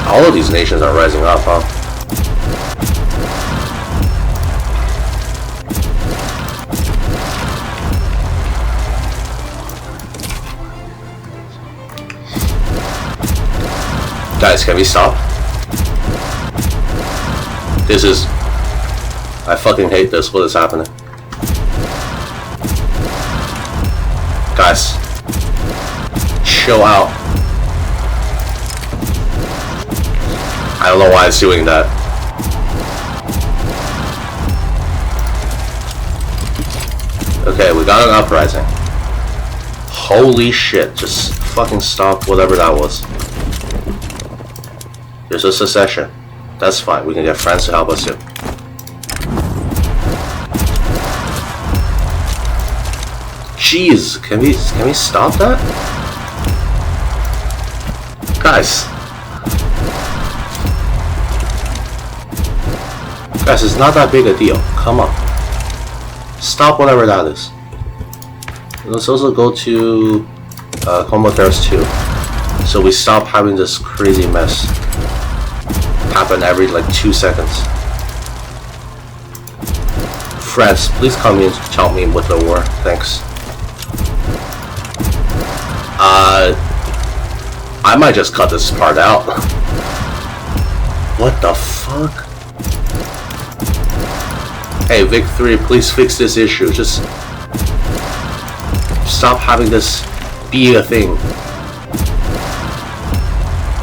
All of these nations are rising up, huh? Guys, can we stop? This is... I fucking hate this. What is happening? Guys, chill out. I don't know why it's doing that. Okay, we got an uprising. Holy shit, just fucking stop whatever that was. There's a secession. That's fine, we can get friends to help us too. Jeez, can we stop that? Guys. Guys, it's not that big a deal. Come on. Stop whatever that is. Let's also go to Home Affairs 2. So we stop having this crazy mess happen every like 2 seconds. France, please come in to help me with the war. Thanks. I might just cut this part out. What the fuck? Hey, Vic 3, please fix this issue. Just stop having this be a thing.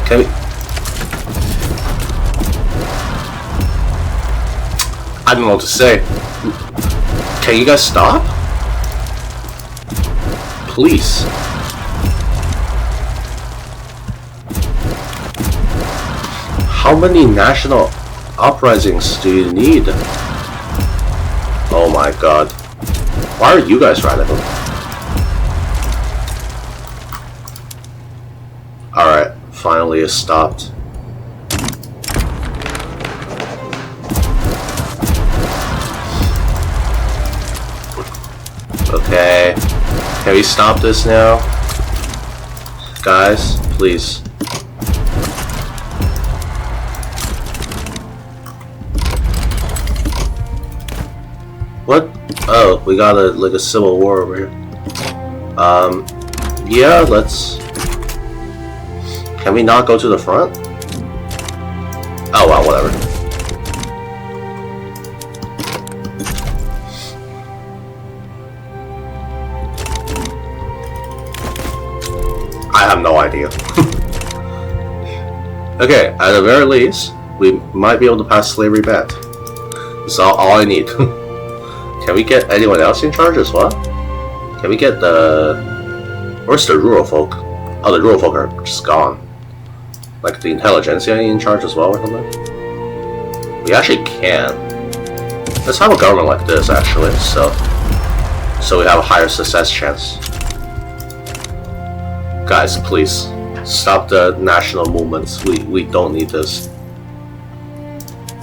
Can we... I don't know what to say. Can you guys stop? Please. How many national uprisings do you need? Oh my god. Why are you guys radical? Alright, finally it stopped. Okay. Can we stop this now? Guys, please. What? Oh, we got like a civil war over here. Yeah, let's... Can we not go to the front? Oh well, whatever. I have no idea. Okay, at the very least, we might be able to pass slavery ban. That's all I need. Can we get anyone else in charge as well? Can we get the... Where's the rural folk? Oh, the rural folk are just gone. Like the intelligentsia in charge as well or something? We actually can. Let's have a government like this actually, so we have a higher success chance. Guys, please stop the national movements. We don't need this.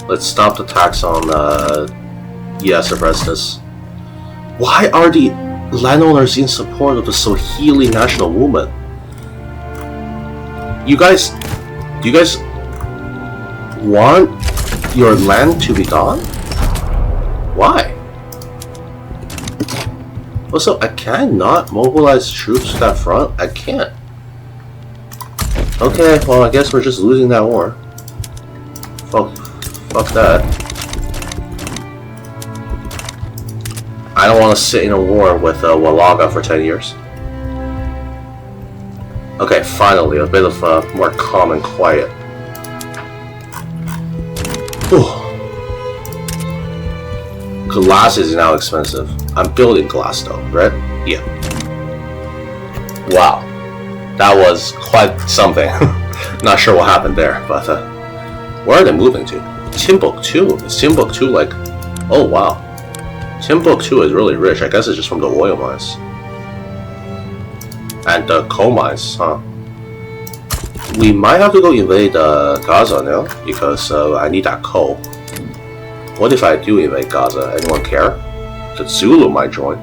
Let's stop the tax on suppress this. Why are the landowners in support of the Swahili national movement? Do you guys want your land to be gone? Why? Also, I cannot mobilize troops to that front. I can't. Okay, well, I guess we're just losing that war. Fuck that. I don't want to sit in a war with Walaga for 10 years. Okay, finally, a bit of more calm and quiet. Whew. Glass is now expensive. I'm building glass though, right? Yeah. Wow. That was quite something. Not sure what happened there, but where are they moving to? Timbuktu. Is Timbuktu like... Oh wow. Timbuktu is really rich. I guess it's just from the oil mines. And the coal mines, huh? We might have to go invade Gaza now, because I need that coal. What if I do invade Gaza? Anyone care? The Zulu might join.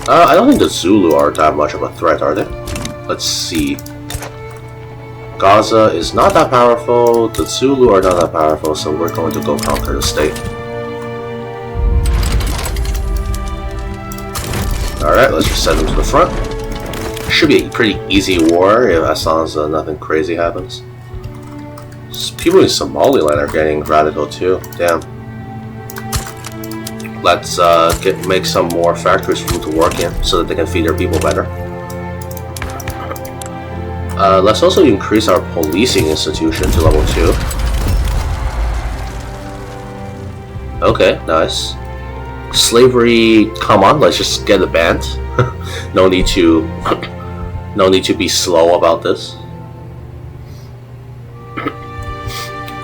I don't think the Zulu are that much of a threat, are they? Let's see. Gaza is not that powerful, the Zulu are not that powerful, so we're going to go conquer the state. Alright, let's just send them to the front. Should be a pretty easy war as long as nothing crazy happens. People in Somaliland are getting radical too. Damn. Let's make some more factories for them to work in so that they can feed their people better. Let's also increase our policing institution to level 2. Okay, nice. Slavery, come on, let's just get it banned. No need to be slow about this.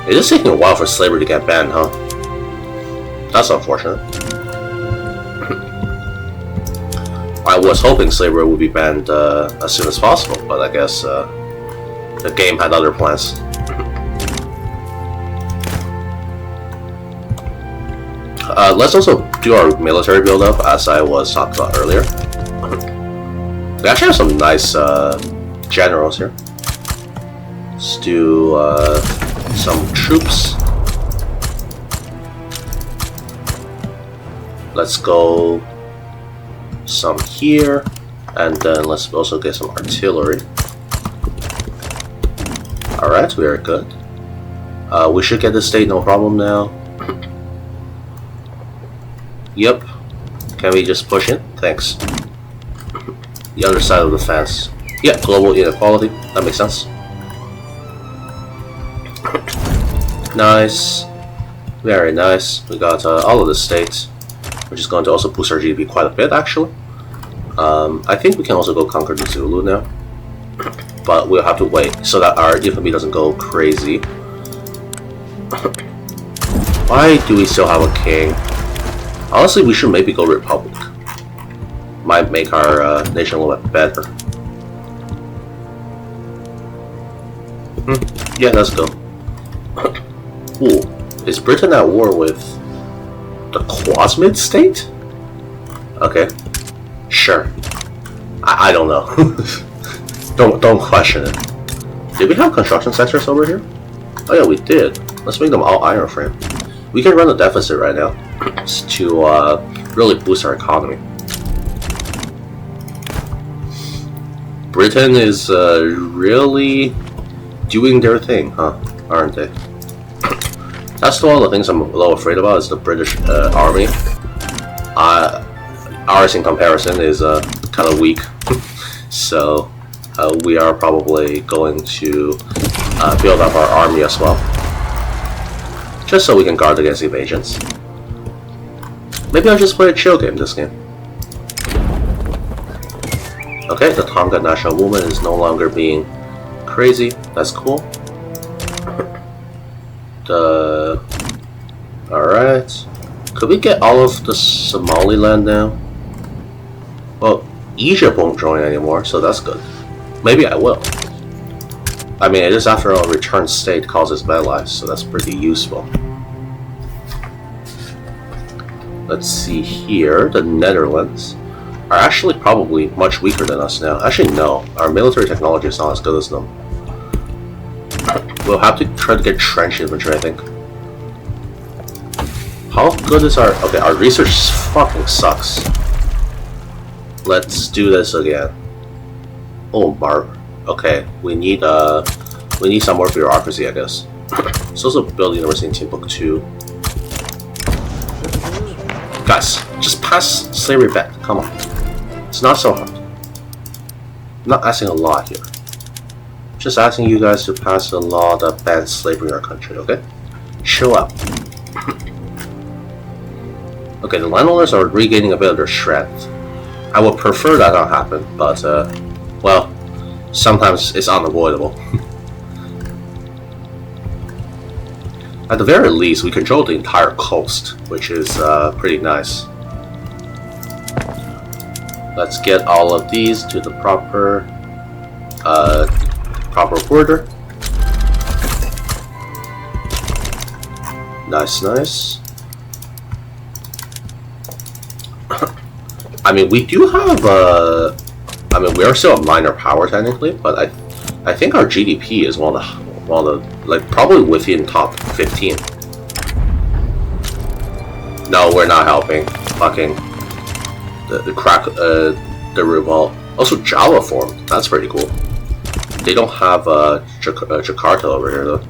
It is taking a while for slavery to get banned, huh? That's unfortunate. I was hoping slavery would be banned as soon as possible, but I guess the game had other plans. Let's also do our military build-up, as I was talking about earlier. We actually have some nice generals here. Let's do some troops. Let's go some here, and then let's also get some artillery. Alright, we are good. We should get the state, no problem now. Yep. Can we just push in? Thanks. The other side of the fence. Yeah, global inequality. That makes sense. Nice. Very nice. We got all of the states, which is going to also boost our GDP quite a bit, actually. I think we can also go conquer the Zulu now. But we'll have to wait so that our economy doesn't go crazy. Why do we still have a king? Honestly, we should maybe go republic. Might make our nation a little bit better. Yeah, let's go. Ooh, is Britain at war with the Quasmid state? Okay, sure. I don't know. don't question it. Did we have construction sectors over here? Oh yeah, we did. Let's make them all iron frame. We can run a deficit right now to really boost our economy. Britain is really doing their thing, huh? Aren't they? That's still all the things I'm a little afraid about is the British army. Ours in comparison is kind of weak, so we are probably going to build up our army as well, just so we can guard against evasions. Maybe I'll just play a chill game this game. Okay, the Tonga national movement is no longer being crazy. That's cool. Alright. Could we get all of the Somaliland now? Well, Egypt won't join anymore, so that's good. Maybe I will. I mean, it is after all, return state causes melee, so that's pretty useful. Let's see here. The Netherlands are actually probably much weaker than us now. Actually, no. Our military technology is not as good as them. We'll have to try to get trench infantry, I think. How good is our... Okay, our research fucking sucks. Let's do this again. Oh, okay, we need some more bureaucracy, I guess. Let's also build University in Timbuktu. Guys, just pass slavery back. Come on. It's not so hard. I'm not asking a lot here. Just asking you guys to pass a law that bans slavery in our country, okay? Chill out. Okay, the landowners are regaining a bit of their strength. I would prefer that not happen, but, well, sometimes it's unavoidable. At the very least, we control the entire coast, which is pretty nice. Let's get all of these to the proper border. Nice, nice. I mean, we do have I mean, we are still a minor power technically, but I think our GDP is one of the like probably within top 15. No, we're not helping. Fucking the revolt. Also, Java formed. That's pretty cool. They don't have Jakarta over here though.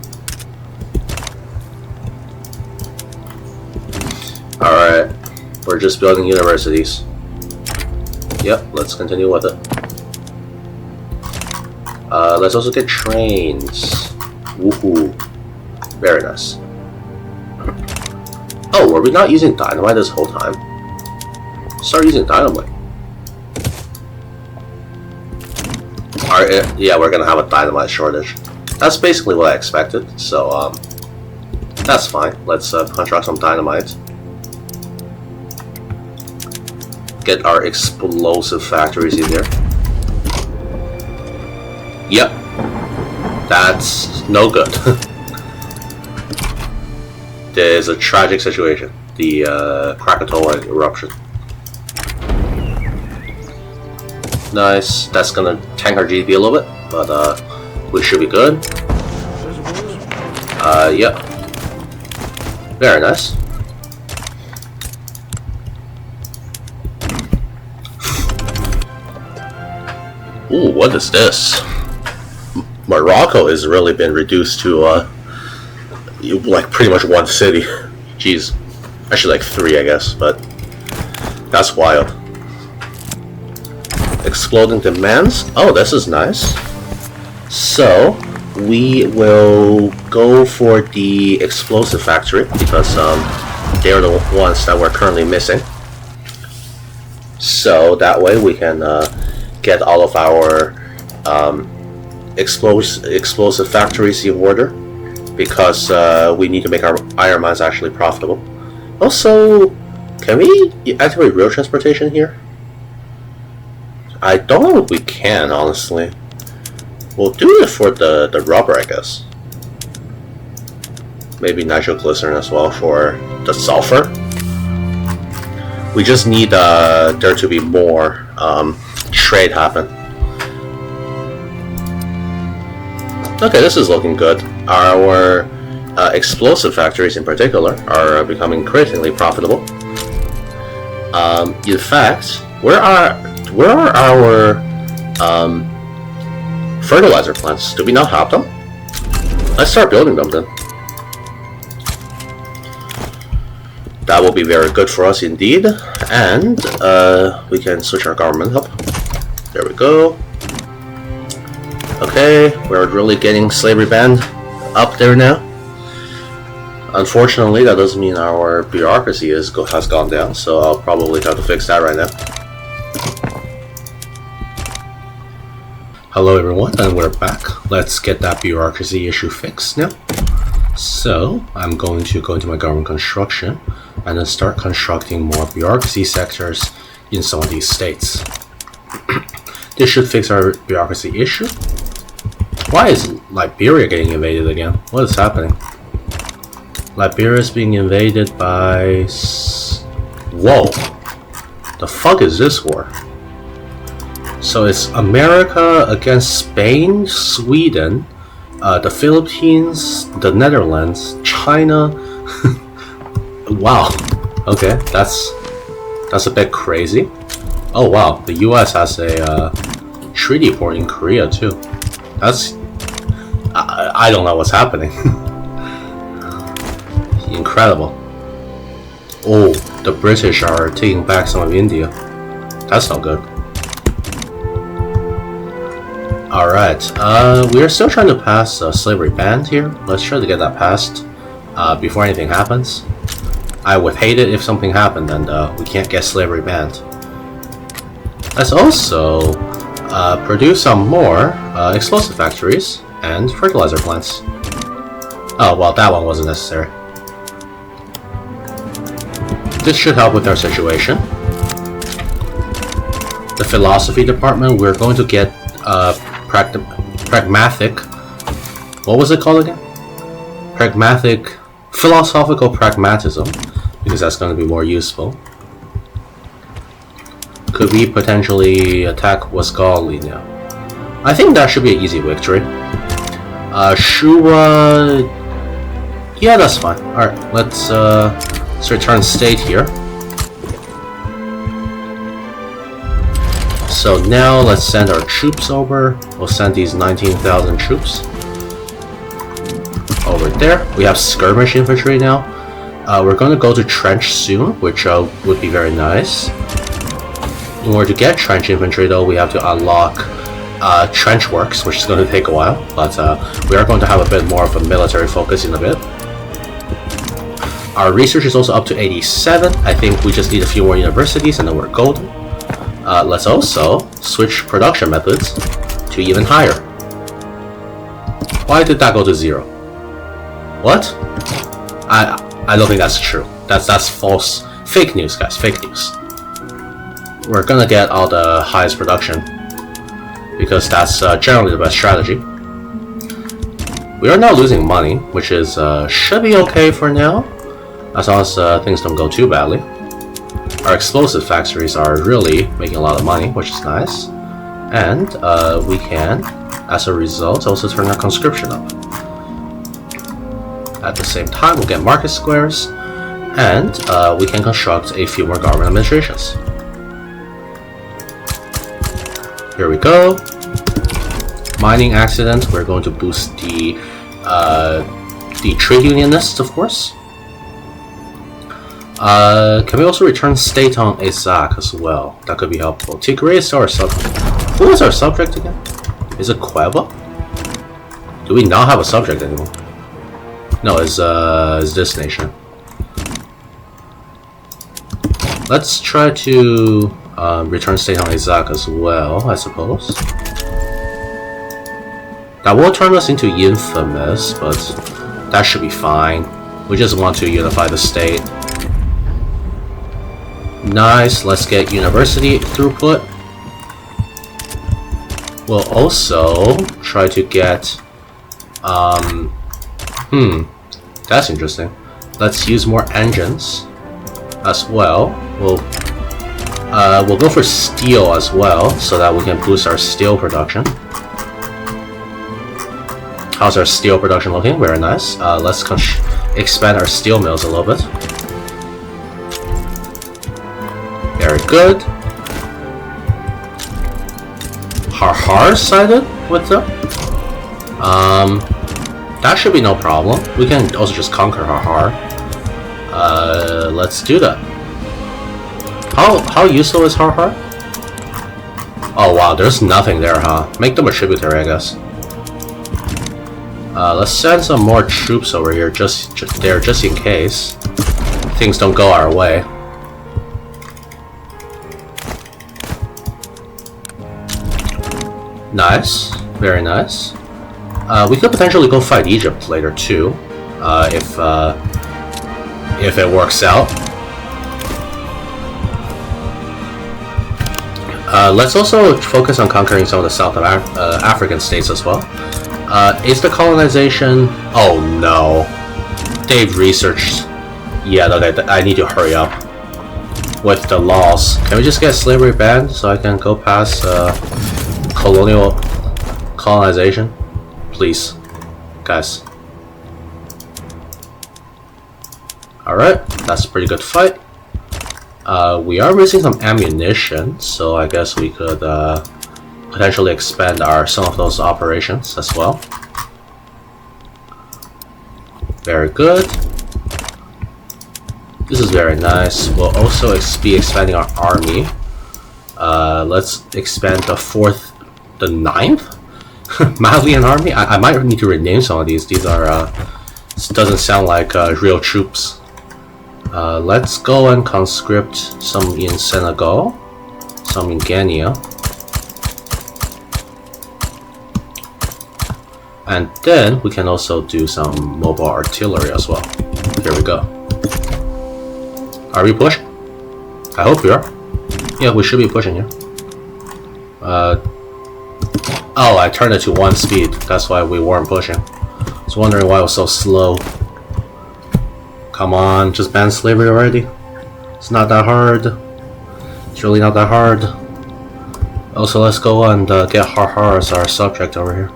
All right, we're just building universities. Yep, let's continue with it. Let's also get trains. Woohoo. Very nice. Oh, were we not using dynamite this whole time? Start using dynamite. Alright, yeah, we're gonna have a dynamite shortage. That's basically what I expected, so, that's fine. Let's punch out some dynamite. Get our explosive factories in there. Yep. That's no good. There's a tragic situation. The Krakatoa eruption. Nice. That's gonna tank our GDP a little bit, but we should be good. Yep. Very nice. Ooh, what is this? Morocco has really been reduced to like pretty much one city. Jeez, actually like 3, I guess, but that's wild. Exploding demands. Oh, this is nice. So we will go for the explosive factory because they're the ones that we're currently missing. So that way we can get all of our explosive factories in order, because we need to make our iron mines actually profitable. Also, can we activate rail transportation here? I don't know if we can, honestly. We'll do it for the rubber, I guess. Maybe nitroglycerin as well for the sulfur. We just need there to be more trade happen. Okay, this is looking good. Our explosive factories in particular are becoming increasingly profitable. In fact, where are our fertilizer plants? Do we not have them? Let's start building them then. That will be very good for us indeed, and we can switch our government up. There we go. Okay, we're really getting slavery banned up there now. Unfortunately, that doesn't mean our bureaucracy has gone down, so I'll probably have to fix that right now. Hello everyone, and we're back. Let's get that bureaucracy issue fixed now. So, I'm going to go into my government construction and then start constructing more bureaucracy sectors in some of these states. This should fix our bureaucracy issue. Why is Liberia getting invaded again? What is happening? Liberia is being invaded by... Whoa! The fuck is this war? So it's America against Spain, Sweden, the Philippines, the Netherlands, China. Wow. Okay, that's a bit crazy. Oh wow, the US has a treaty port in Korea too. That's... I don't know what's happening. Incredible. Oh, the British are taking back some of India. That's not good. Alright, we're still trying to pass a slavery ban here. Let's try to get that passed before anything happens. I would hate it if something happened and we can't get slavery banned. Let's also produce some more explosive factories and fertilizer plants. Oh, well, that one wasn't necessary. This should help with our situation. The philosophy department, we're going to get pragmatic... What was it called again? Philosophical pragmatism, because that's going to be more useful. Could we potentially attack Wasgali now? I think that should be an easy victory. Shura... Yeah, that's fine. Alright, let's return state here. So now let's send our troops over. We'll send these 19,000 troops over there. We have skirmish infantry now. We're going to go to trench soon, which would be very nice. In order to get trench infantry though, we have to unlock trench works, which is going to take a while, but we are going to have a bit more of a military focus in a bit. Our research is also up to 87. I think we just need a few more universities and then we're golden. Let's also switch production methods to even higher. Why did that go to 0? What? I don't think that's true. That's false. Fake news, guys. Fake news. We're gonna get all the highest production because that's generally the best strategy. We are now losing money, which is should be okay for now, as long as things don't go too badly. Our explosive factories are really making a lot of money, which is nice. And we can, as a result, also turn our conscription up. At the same time, we'll get market squares, and we can construct a few more government administrations. Here we go. Mining accident. We're going to boost the trade unionists, of course. Can we also return state on Isaac as well? That could be helpful. Tigray is our subject. Who is our subject again? Is it Cueva? Do we not have a subject anymore? No, it's this nation. Let's try to return state on Isaac as well, I suppose. That will turn us into infamous, but that should be fine. We just want to unify the state. Nice, let's get university throughput. We'll also try to get that's interesting. Let's use more engines as well. We'll go for steel as well, so that we can boost our steel production. How's our steel production looking? Very nice. Let's expand our steel mills a little bit. Very good. Har sided with them. That should be no problem. We can also just conquer Har. Let's do that. How useful is Har? Oh wow, there's nothing there, huh? Make them a tributary, I guess. Let's send some more troops over here, just in case things don't go our way. Nice, very nice. We could potentially go fight Egypt later too, if it works out. Let's also focus on conquering some of the South African states as well. Is the colonization? Oh no, they've researched. Yeah, okay, I need to hurry up with the laws. Can we just get slavery banned so I can go past colonial colonization? Please, guys. Alright, that's a pretty good fight. We are raising some ammunition, so I guess we could potentially expand some of those operations as well. Very good. This is very nice. We'll also be expanding our army. Let's expand the 9th Malian army. I might need to rename some of these. These are this doesn't sound like real troops. Let's go and conscript some in Senegal, some in Guinea, and then we can also do some mobile artillery as well. Here we go. Are we pushing? I hope we are. Yeah, we should be pushing here. Oh, I turned it to 1 speed. That's why we weren't pushing. I was wondering why it was so slow. Come on, just ban slavery already. It's not that hard. It's really not that hard. Also, let's go and get Har as our subject over here.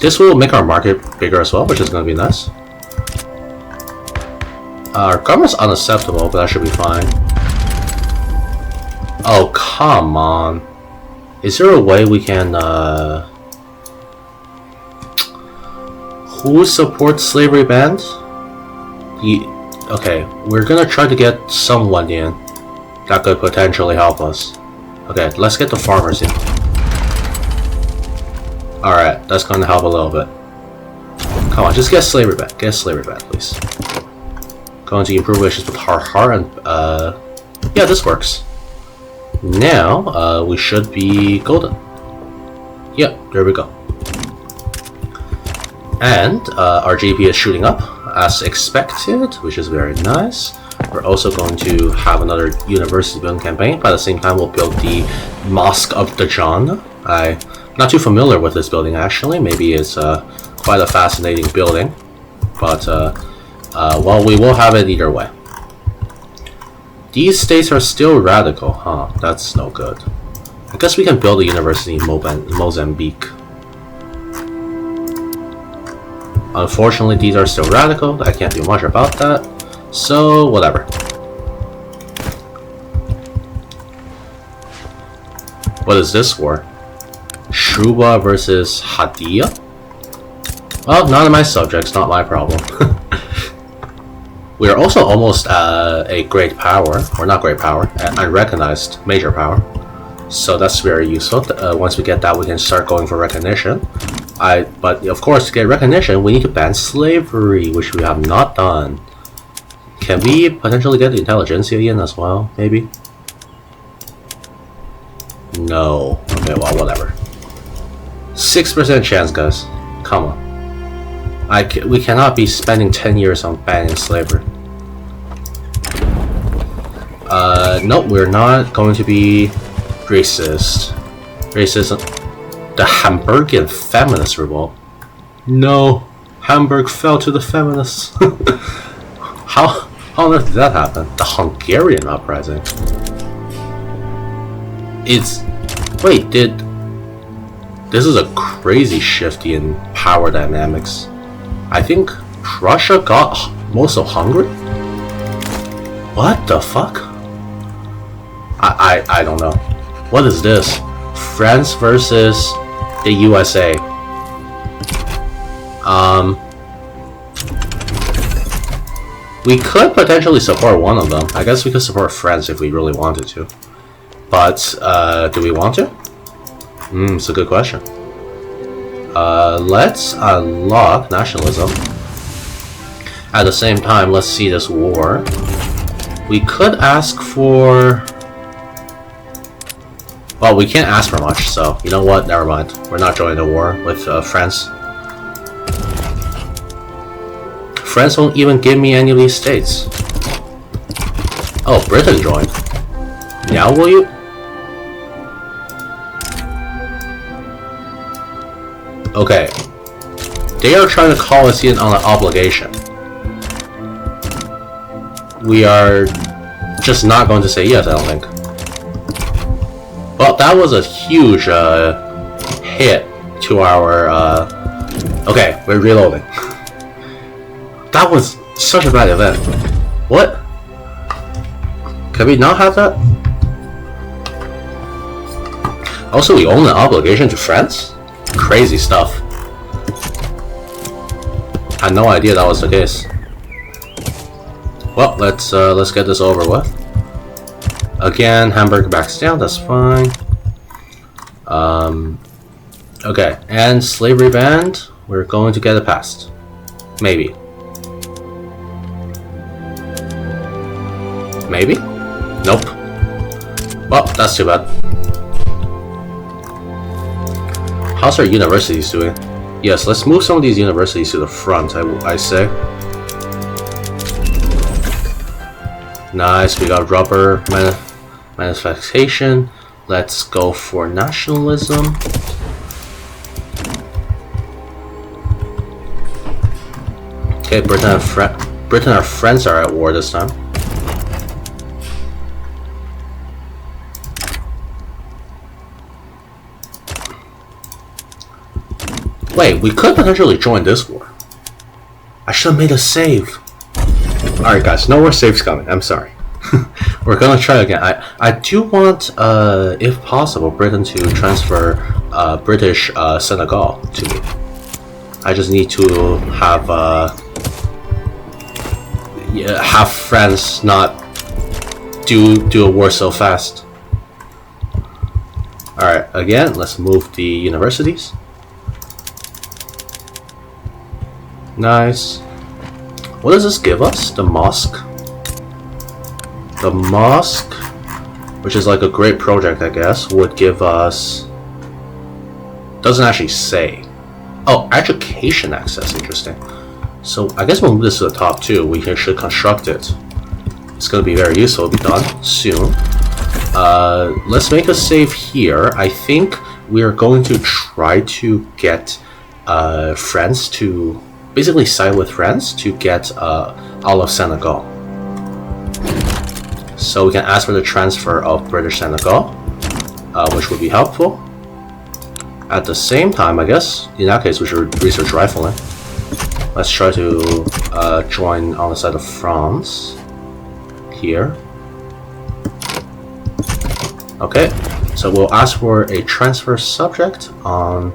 This will make our market bigger as well, which is going to be nice. Our government's unacceptable, but that should be fine. Oh, come on. Is there a way we can, who supports slavery bans? Okay, we're gonna try to get someone in that could potentially help us. Okay, let's get the farmers in. Alright, that's gonna help a little bit. Come on, just get slavery back. Get slavery back, please. Going to improve relations with Har and, yeah, this works. Now, we should be golden. Yeah, there we go. And our GDP is shooting up as expected, which is very nice. We're also going to have another university building campaign. By the same time, we'll build the Mosque of Dajan. I'm not too familiar with this building actually. Maybe it's quite a fascinating building, but well, we will have it either way. These states are still radical, huh? That's no good. I guess we can build a university in Mozambique. Unfortunately, these are still radical. I can't do much about that. So, whatever. What is this war? Shruba versus Hadia? Well, none of my subjects, not my problem. We are also almost a great power, or not great power, an unrecognized major power. So that's very useful. Once we get that, we can start going for recognition. But of course, to get recognition, we need to ban slavery, which we have not done. Can we potentially get the intelligentsia in as well, maybe? No. Okay, well, whatever. 6% chance, guys. Come on. We cannot be spending 10 years on banning slavery. Nope, we're not going to be racist. Racism. The Hamburgian feminist revolt. No, Hamburg fell to the feminists. How on earth did that happen? The Hungarian uprising. This is a crazy shift in power dynamics. I think Russia got most of Hungary? What the fuck? I don't know. What is this? France versus the USA. We could potentially support one of them. I guess we could support France if we really wanted to. But, do we want to? It's a good question. Let's unlock nationalism. At the same time, let's see this war. We could ask for... Well, we can't ask for much, so you know what? Never mind. We're not joining the war with France. France won't even give me any of these states. Oh, Britain joined. Now will you? Okay. They are trying to call us in on an obligation. We are just not going to say yes, I don't think. Well, that was a huge hit to our... Okay, we're reloading. That was such a bad event. What? Can we not have that? Also, we own an obligation to France? Crazy stuff. Had no idea that was the case. Well, let's get this over with. Again, Hamburg backs down. That's fine. Okay, and slavery banned. We're going to get it passed. Maybe. Maybe? Nope. Well, that's too bad. How's our universities doing? Yes, let's move some of these universities to the front, I say. Nice, we got rubber manufacturing. Let's go for nationalism. Okay, Britain and our friends are at war this time. Wait, we could potentially join this war. I should have made a save. Alright guys, no more saves coming. I'm sorry. We're gonna try again. I do want, if possible, Britain to transfer British Senegal to me. I just need to have France not do a war so fast. Alright, again, let's move the universities. Nice. What does this give us? The mosque. The mosque, which is like a great project, I guess, would give us... Doesn't actually say. Oh, education access, interesting. So I guess we'll move this to the top too. We should construct it. It's going to be very useful. It'll be done soon. Let's make a save here. I think we are going to try to get France to... Basically side with France to get out of Senegal. So we can ask for the transfer of British Senegal. which would be helpful. At the same time, I guess, in that case, we should research rifling. Let's try to join on the side of France. Here. Okay, so we'll ask for a transfer subject on,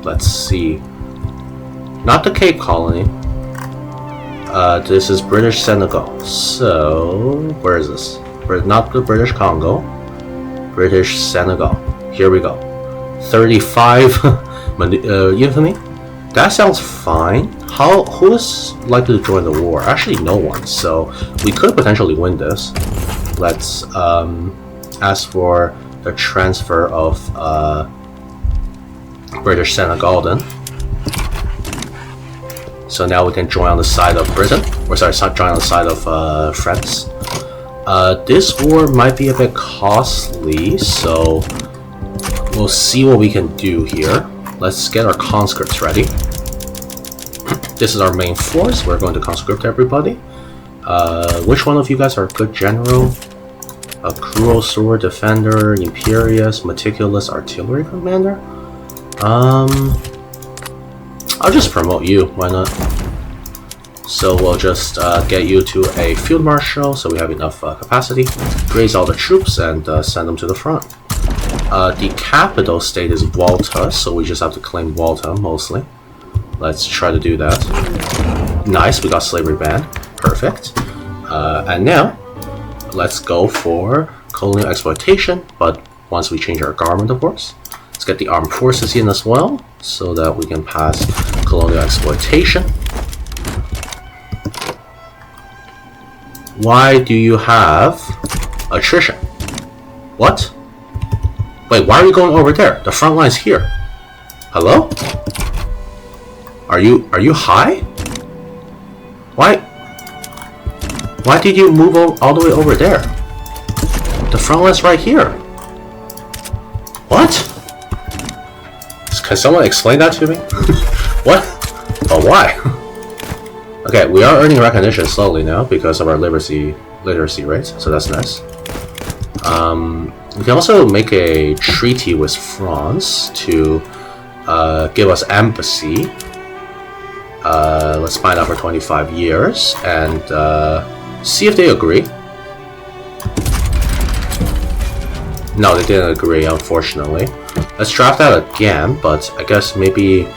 let's see, not the Cape Colony. This is British Senegal. So, where is this? Not the British Congo. British Senegal. Here we go. 35 infamy. That sounds fine. Who is likely to join the war? Actually, no one. So we could potentially win this. Let's ask for the transfer of British Senegal then. So now we can join on the side of Britain. Or sorry, join on the side of France. This war might be a bit costly, so we'll see what we can do here. Let's get our conscripts ready. This is our main force. We're going to conscript everybody. Which one of you guys are a good general? A cruel sword defender, imperious, meticulous artillery commander? I'll just promote you, why not? So we'll just get you to a field marshal so we have enough capacity, raise all the troops and send them to the front. The capital state is Volta, so we just have to claim Volta mostly. Let's try to do that. Nice, we got slavery banned. Perfect. And now, let's go for colonial exploitation, but once we change our government, of course. Let's get the armed forces in as well, so that we can pass colonial exploitation. Why do you have attrition? What? Wait, why are you going over there? The front line's here. Hello? Are you high? Why did you move all the way over there? The front line's right here. What? Can someone explain that to me? What? But why? Okay, we are earning recognition slowly now because of our literacy rates, so that's nice. We can also make a treaty with France to give us embassy. Let's find out for 25 years and see if they agree. No, they didn't agree, unfortunately. Let's draft that again, but I guess maybe...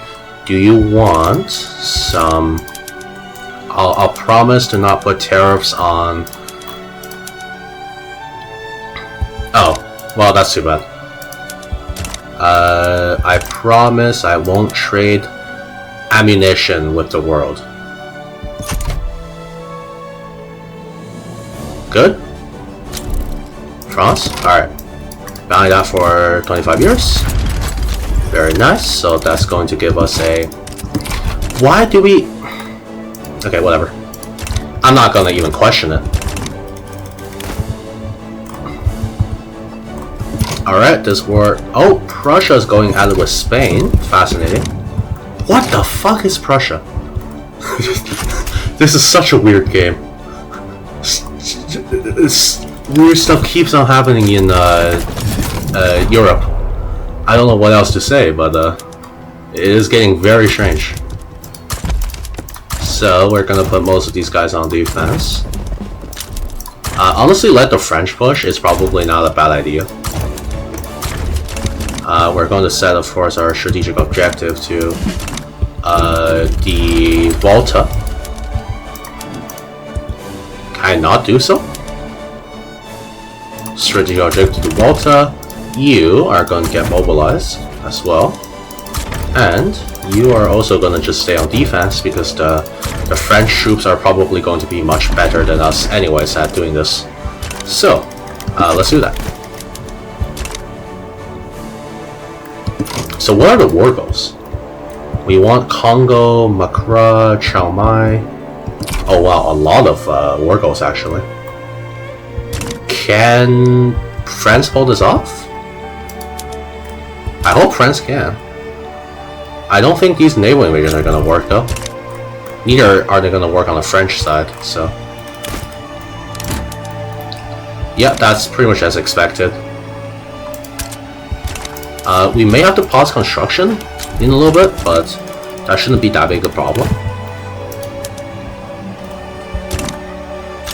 Do you want some... I'll promise to not put tariffs on... Oh, well, that's too bad. I promise I won't trade ammunition with the world. Good? France? Alright. Bound that for 25 years. Very nice. So that's going to give us a... Why do we... Okay, whatever. I'm not gonna even question it. Alright, this war... Oh, Prussia's going at it with Spain. Fascinating. What the fuck is Prussia? This is such a weird game. Weird stuff keeps on happening in Europe. I don't know what else to say, but it is getting very strange. So we're gonna put most of these guys on defense. Honestly, let the French push is probably not a bad idea. We're going to set, of course, our strategic objective to the Volta. Can I not do so? Strategic objective to Volta. You are going to get mobilized as well. And you are also going to just stay on defense because the French troops are probably going to be much better than us anyways at doing this. So, let's do that. So what are the war goals? We want Congo, Makra, Chiang Mai. Oh wow, a lot of war goals actually. Can France pull this off? I hope France can. I don't think these naval invasions are gonna work though. Neither are they gonna work on the French side, so. Yeah, that's pretty much as expected. We may have to pause construction in a little bit, but that shouldn't be that big a problem.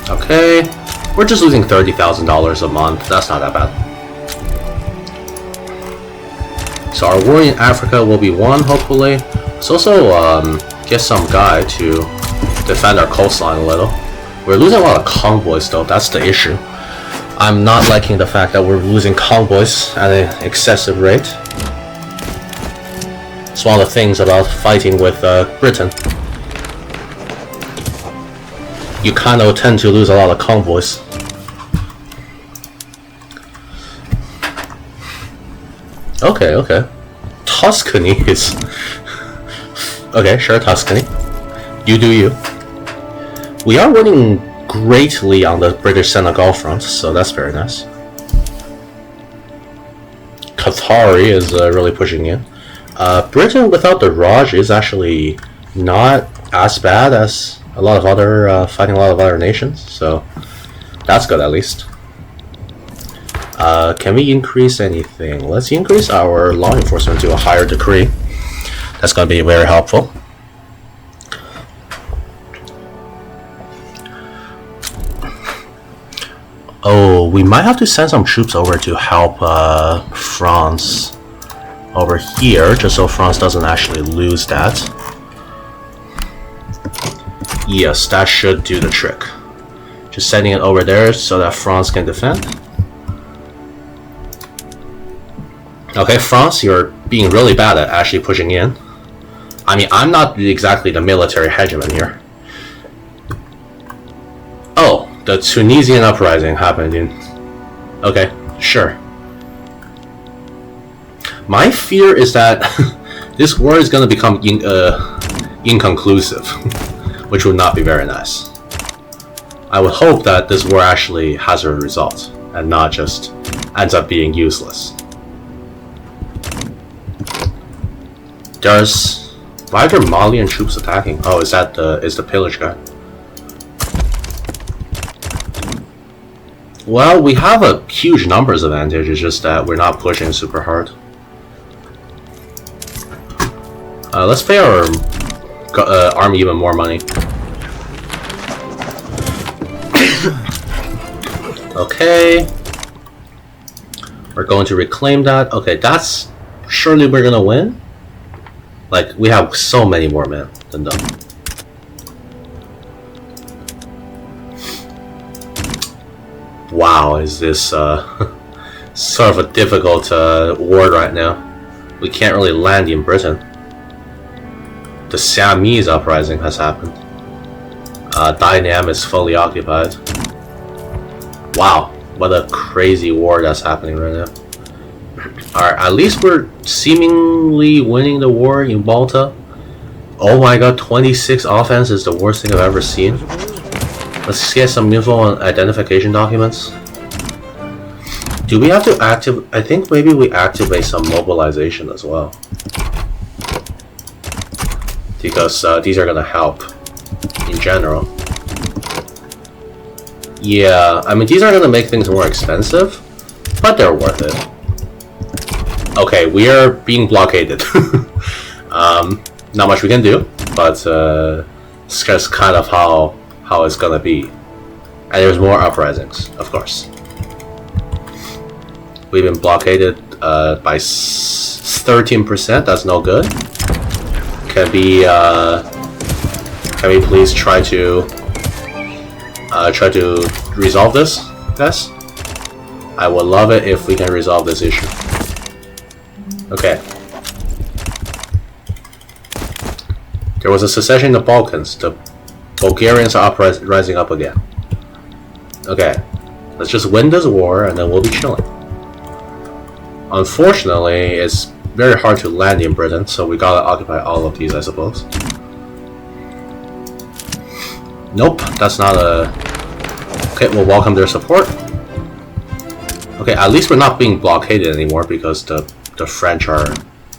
Okay, we're just losing $30,000 a month. That's not that bad. So our war in Africa will be won, hopefully. Let's also get some guy to defend our coastline a little. We're losing a lot of convoys though, that's the issue. I'm not liking the fact that we're losing convoys at an excessive rate. It's one of the things about fighting with Britain. You kind of tend to lose a lot of convoys. Okay. Tuscany is... okay, sure, Tuscany. You do you. We are winning greatly on the British-Senegal front, so that's very nice. Qatari is really pushing in. Britain without the Raj is actually not as bad as a lot of other fighting a lot of other nations, so that's good at least. Can we increase anything? Let's increase our law enforcement to a higher degree. That's going to be very helpful. Oh, we might have to send some troops over to help France over here, just so France doesn't actually lose that. Yes, that should do the trick. Just sending it over there so that France can defend. Okay, France, you're being really bad at actually pushing in. I mean, I'm not exactly the military hegemon here. Oh, the Tunisian uprising happened in... okay, sure. My fear is that this war is going to become inconclusive, which would not be very nice. I would hope that this war actually has a result, and not just ends up being useless. Why are there Malian troops attacking? Oh, is the pillage guy? Well, we have a huge numbers advantage, it's just that we're not pushing super hard. Let's pay our army even more money. Okay. We're going to reclaim that. Okay, that's... surely we're gonna win? Like, we have so many more men than them. Wow, is this sort of a difficult war right now. We can't really land in Britain. The Siamese uprising has happened. Dynam is fully occupied. Wow, what a crazy war that's happening right now. Alright, at least we're seemingly winning the war in Malta. Oh my god, 26 offense is the worst thing I've ever seen. Let's get some info on identification documents. Do we have to activate... I think maybe we activate some mobilization as well. Because these are gonna help in general. Yeah, I mean, these are gonna make things more expensive, but they're worth it. Okay, we are being blockaded. Not much we can do, but it's just kind of how it's gonna be. And there's more uprisings, of course. We've been blockaded by 13%. That's no good. Can we please try to resolve this, guys? I would love it if we can resolve this issue. Okay. There was a secession in the Balkans. The Bulgarians are rising up again. Okay. Let's just win this war and then we'll be chilling. Unfortunately, it's very hard to land in Britain, so we gotta occupy all of these, I suppose. Nope, that's not a... Okay, we'll welcome their support. Okay, at least we're not being blockaded anymore because the French are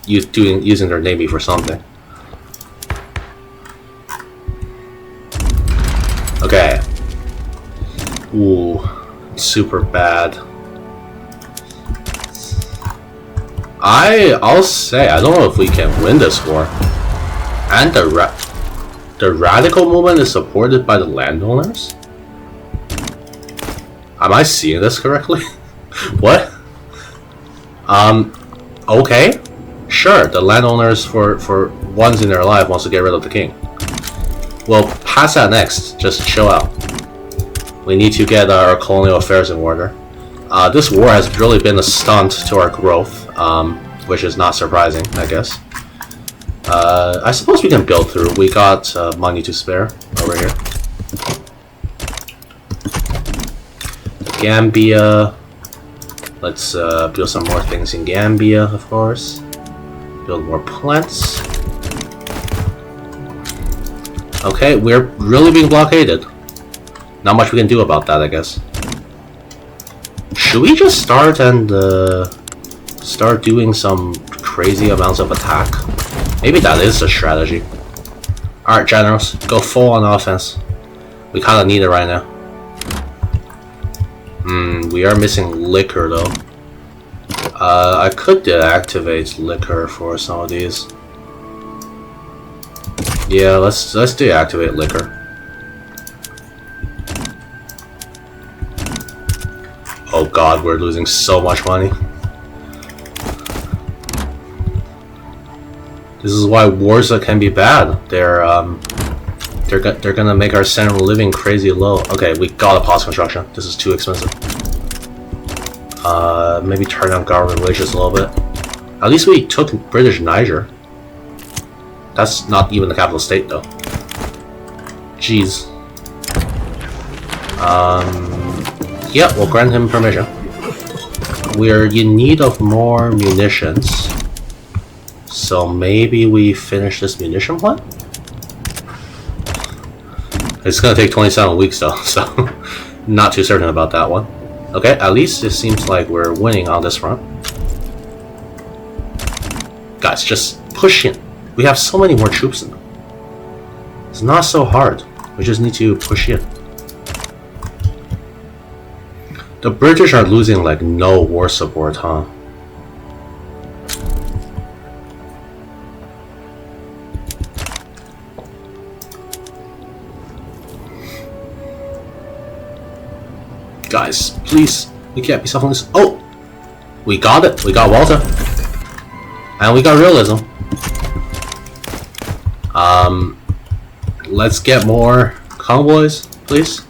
using their navy for something. Okay. Ooh. super bad. I'll say I don't know if we can win this war. And the radical movement is supported by the landowners? Am I seeing this correctly? What? Okay. Sure, the landowners for once in their life wants to get rid of the king. Well, pass that next. Just chill out. We need to get our colonial affairs in order. This war has really been a stunt to our growth, which is not surprising, I guess. I suppose we can build through. We got money to spare over here. Gambia. Let's build some more things in Gambia, of course. Build more plants. Okay, we're really being blockaded. Not much we can do about that, I guess. Should we just start and start doing some crazy amounts of attack? Maybe that is the strategy. Alright, generals, go full on offense. We kinda need it right now. We are missing liquor though. I could deactivate liquor for some of these. Yeah, let's deactivate liquor. Oh god, we're losing so much money. This is why wars can be bad. They're gonna make our standard of living crazy low. Okay, we gotta pause construction. This is too expensive. Maybe turn down government wages a little bit. At least we took British Niger. That's not even the capital state though. Jeez. Yeah, we'll grant him permission. We're in need of more munitions. So maybe we finish this munition plant? It's gonna take 27 weeks though, so not too certain about that one. Okay, at least it seems like we're winning on this front. Guys, just push in. We have so many more troops in them. It's not so hard. We just need to push in. The British are losing like no war support, huh? Guys, please, we can't be suffering this. Oh! We got it! We got Walter! And we got realism. Let's get more convoys, please.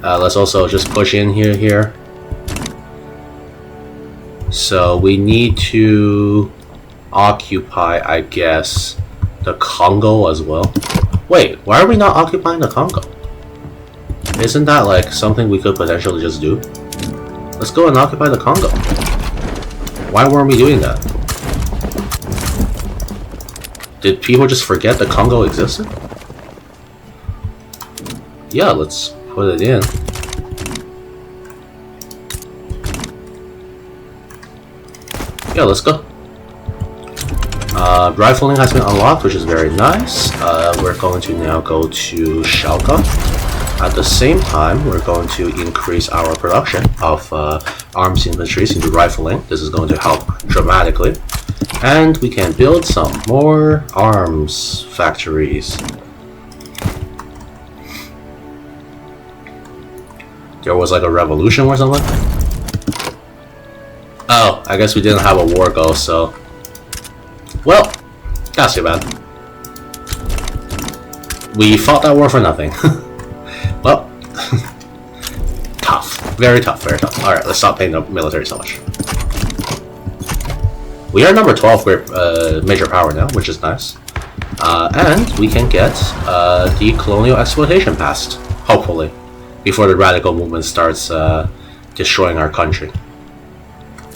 Let's also just push in here. So we need to occupy, I guess, the Congo as well. Wait, why are we not occupying the Congo? Isn't that like something we could potentially just do? Let's go and occupy the Congo. Why weren't we doing that? Did people just forget the Congo existed? Yeah, let's put it in. Yeah, let's go. Rifling has been unlocked, which is very nice. We're going to now go to Shalka. At the same time, we're going to increase our production of arms infantry into rifling. This is going to help dramatically. And we can build some more arms factories. There was like a revolution or something? Oh, I guess we didn't have a war goal, so... Well, that's too bad. We fought that war for nothing. Well, tough. Very tough, very tough. Alright, let's stop paying the military so much. We are number 12 for major power now, which is nice. And we can get the colonial exploitation passed, hopefully, before the radical movement starts destroying our country.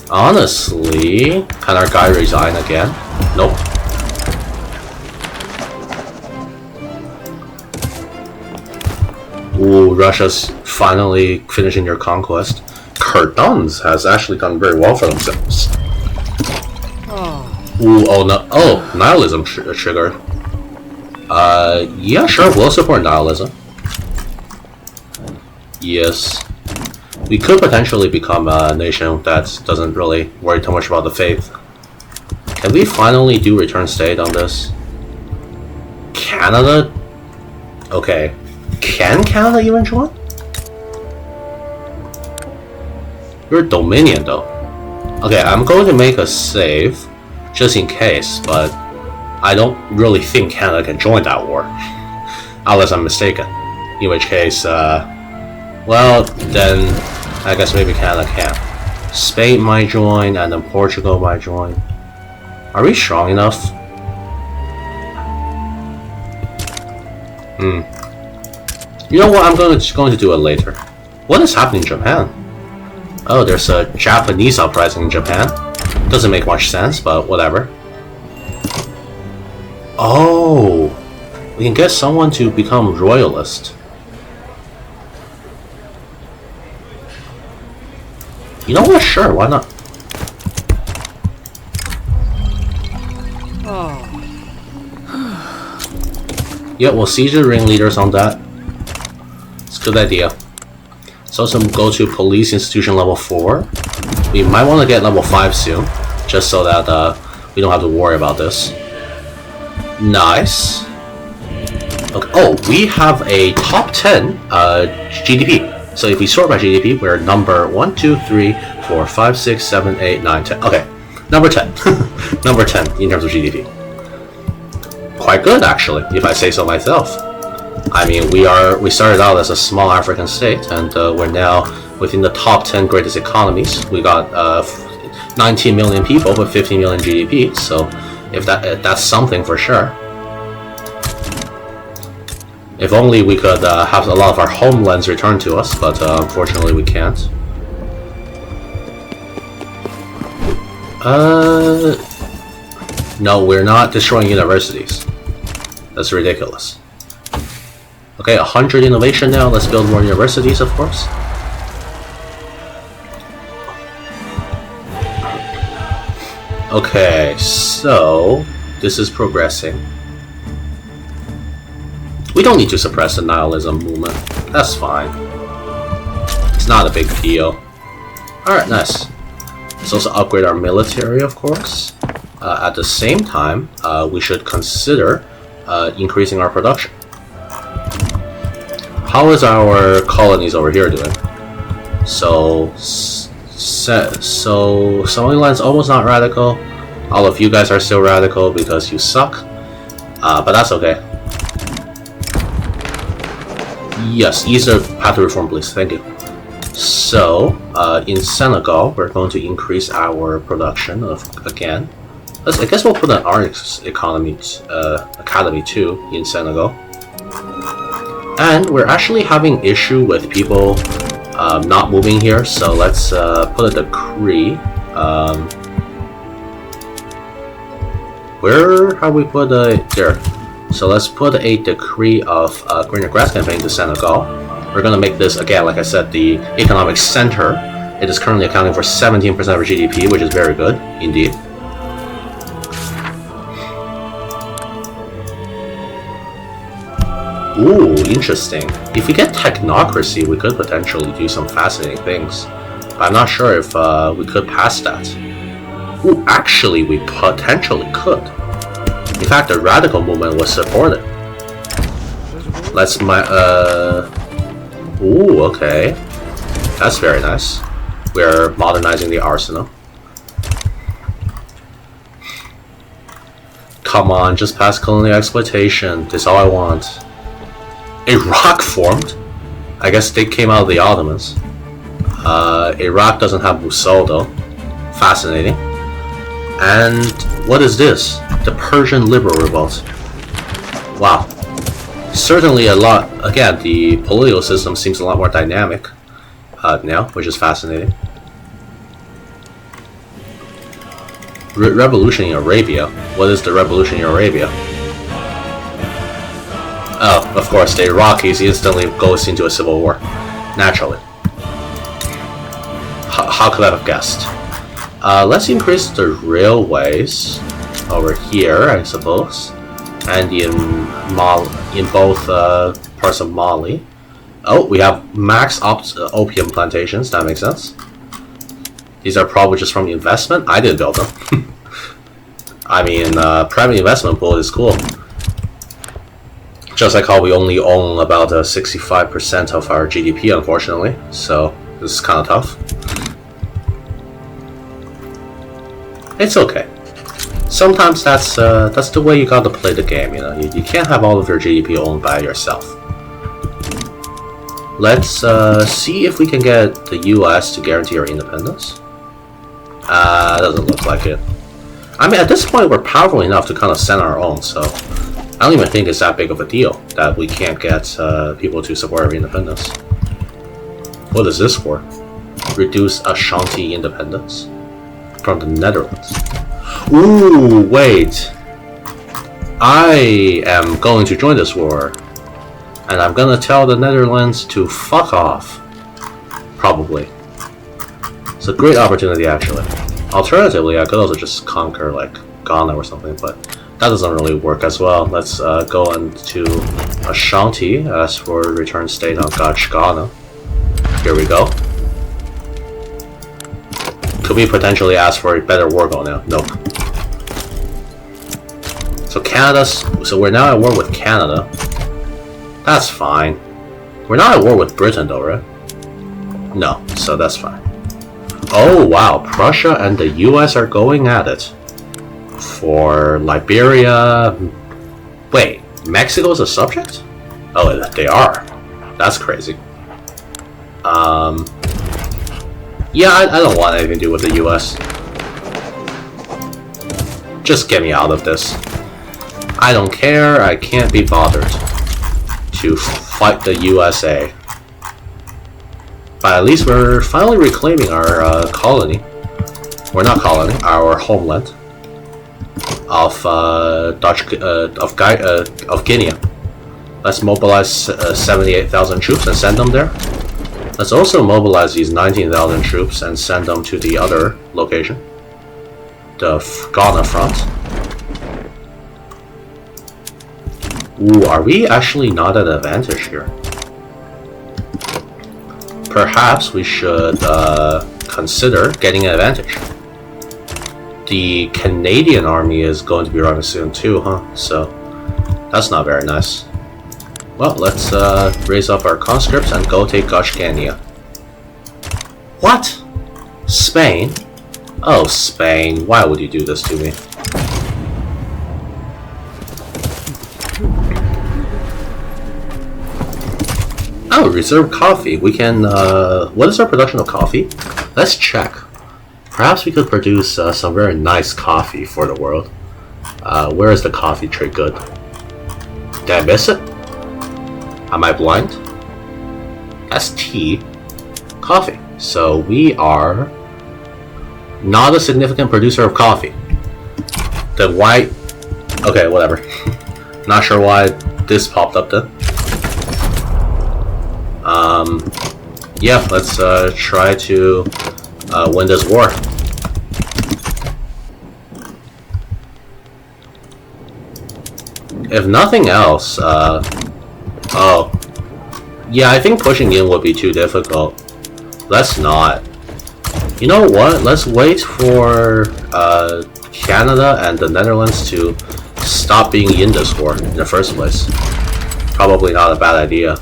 Honestly, can our guy resign again? Nope. Ooh, Russia's finally finishing their conquest. Kurdans has actually done very well for themselves. Ooh, oh no! Oh, nihilism triggered. Yeah, sure, we'll support nihilism. Yes. We could potentially become a nation that doesn't really worry too much about the faith. Can we finally do return state on this? Canada? Okay. Can Canada even join? You're Dominion though. Okay, I'm going to make a save just in case, but I don't really think Canada can join that war. Unless I'm mistaken. In which case, well, then I guess maybe Canada can. Spain might join, and then Portugal might join. Are we strong enough? You know what? I'm going to do it later. What is happening in Japan? Oh, there's a Japanese uprising in Japan. Doesn't make much sense, but whatever. Oh, we can get someone to become royalist. You know what? Sure, why not? Yeah, we'll seize the ringleaders on that. It's a good idea. Let's also go to police institution level 4. We might want to get level 5 soon, just so that we don't have to worry about this. Nice. Okay. Oh, we have a top 10 GDP. So if we sort by GDP, we're number 1, 2, 3, 4, 5, 6, 7, 8, 9, 10. Okay, number 10. Number 10 in terms of GDP. Quite good, actually, if I say so myself. I mean, we started out as a small African state, and we're now within the top 10 greatest economies. We got 19 million people with 15 million GDP, so if that's something for sure. If only we could have a lot of our homelands returned to us, but unfortunately we can't. No, we're not destroying universities. That's ridiculous. Okay, 100 innovation now. Let's build more universities, of course. Okay, so this is progressing. We don't need to suppress the nihilism movement. That's fine. It's not a big deal. Alright, nice. Let's also upgrade our military, of course. At the same time, we should consider increasing our production. How is our colonies over here doing? So Somaliland's almost not radical. All of you guys are still radical because you suck. But that's okay. Yes, ease the path to reform, please. Thank you. So, in Senegal, we're going to increase our production again. I guess we'll put an arts academy too in Senegal. And we're actually having issue with people not moving here, so let's put a decree. Where have we put a there? So let's put a decree of greener grass campaign to Senegal. We're gonna make this again, like I said, the economic center. It is currently accounting for 17% of our GDP, which is very good indeed. Ooh, interesting. If we get technocracy, we could potentially do some fascinating things. But I'm not sure if we could pass that. Ooh, actually, we potentially could. In fact, the radical movement was supported. Let's ooh, okay. That's very nice. We're modernizing the arsenal. Come on, just pass colonial exploitation. That's all I want. Iraq formed. I guess they came out of the Ottomans. Iraq doesn't have Mosul though. Fascinating. And what is this? The Persian Liberal Revolt. Wow. Certainly a lot. Again, the political system seems a lot more dynamic now, which is fascinating. Revolution in Arabia. What is the revolution in Arabia? Oh, of course, the Iraqis instantly goes into a civil war. Naturally. How could I have guessed? Let's increase the railways over here, I suppose, and in both parts of Mali. Oh, we have opium plantations. That makes sense. These are probably just from investment. I didn't build them. I mean, private investment pool is cool. Just like how we only own about 65% of our GDP, unfortunately. So this is kind of tough. It's okay. Sometimes that's the way you gotta play the game. You know, you can't have all of your GDP owned by yourself. Let's see if we can get the U.S. to guarantee our independence. Doesn't look like it. I mean, at this point, we're powerful enough to kind of send our own, so I don't even think it's that big of a deal that we can't get people to support our independence. What is this for? Reduce Ashanti independence from the Netherlands. Ooh, wait. I am going to join this war, and I'm gonna tell the Netherlands to fuck off. Probably. It's a great opportunity, actually. Alternatively, I could also just conquer, like, Ghana or something, but that doesn't really work as well. Let's go into Ashanti as for return state on Ghana. Here we go. Could we potentially ask for a better war goal now? Nope. So we're now at war with Canada. That's fine. We're not at war with Britain though, right? No, so that's fine. Oh wow, Prussia and the US are going at it. For Liberia... Wait, Mexico's a subject? Oh, they are. That's crazy. Yeah, I don't want anything to do with the US. Just get me out of this. I don't care, I can't be bothered to fight the USA. But at least we're finally reclaiming our colony. We're not colony, our homeland of Guinea. Let's mobilize 78,000 troops and send them there. Let's also mobilize these 19,000 troops and send them to the other location, the Ghana front. Ooh, are we actually not at advantage here? Perhaps we should consider getting an advantage. The Canadian army is going to be running soon too, huh? So that's not very nice. Well, let's raise up our conscripts and go take Gashkania. What? Spain? Oh, Spain. Why would you do this to me? Oh, reserve coffee. We can, what is our production of coffee? Let's check. Perhaps we could produce some very nice coffee for the world. Where is the coffee trade good? Did I miss it? Am I blind? That's tea. Coffee. So we are not a significant producer of coffee. Then why... Okay, whatever. Not sure why this popped up then. Yeah, let's try to win this war. If nothing else, oh, yeah, I think pushing in would be too difficult. Let's not. You know what? Let's wait for Canada and the Netherlands to stop being in this war in the first place. Probably not a bad idea.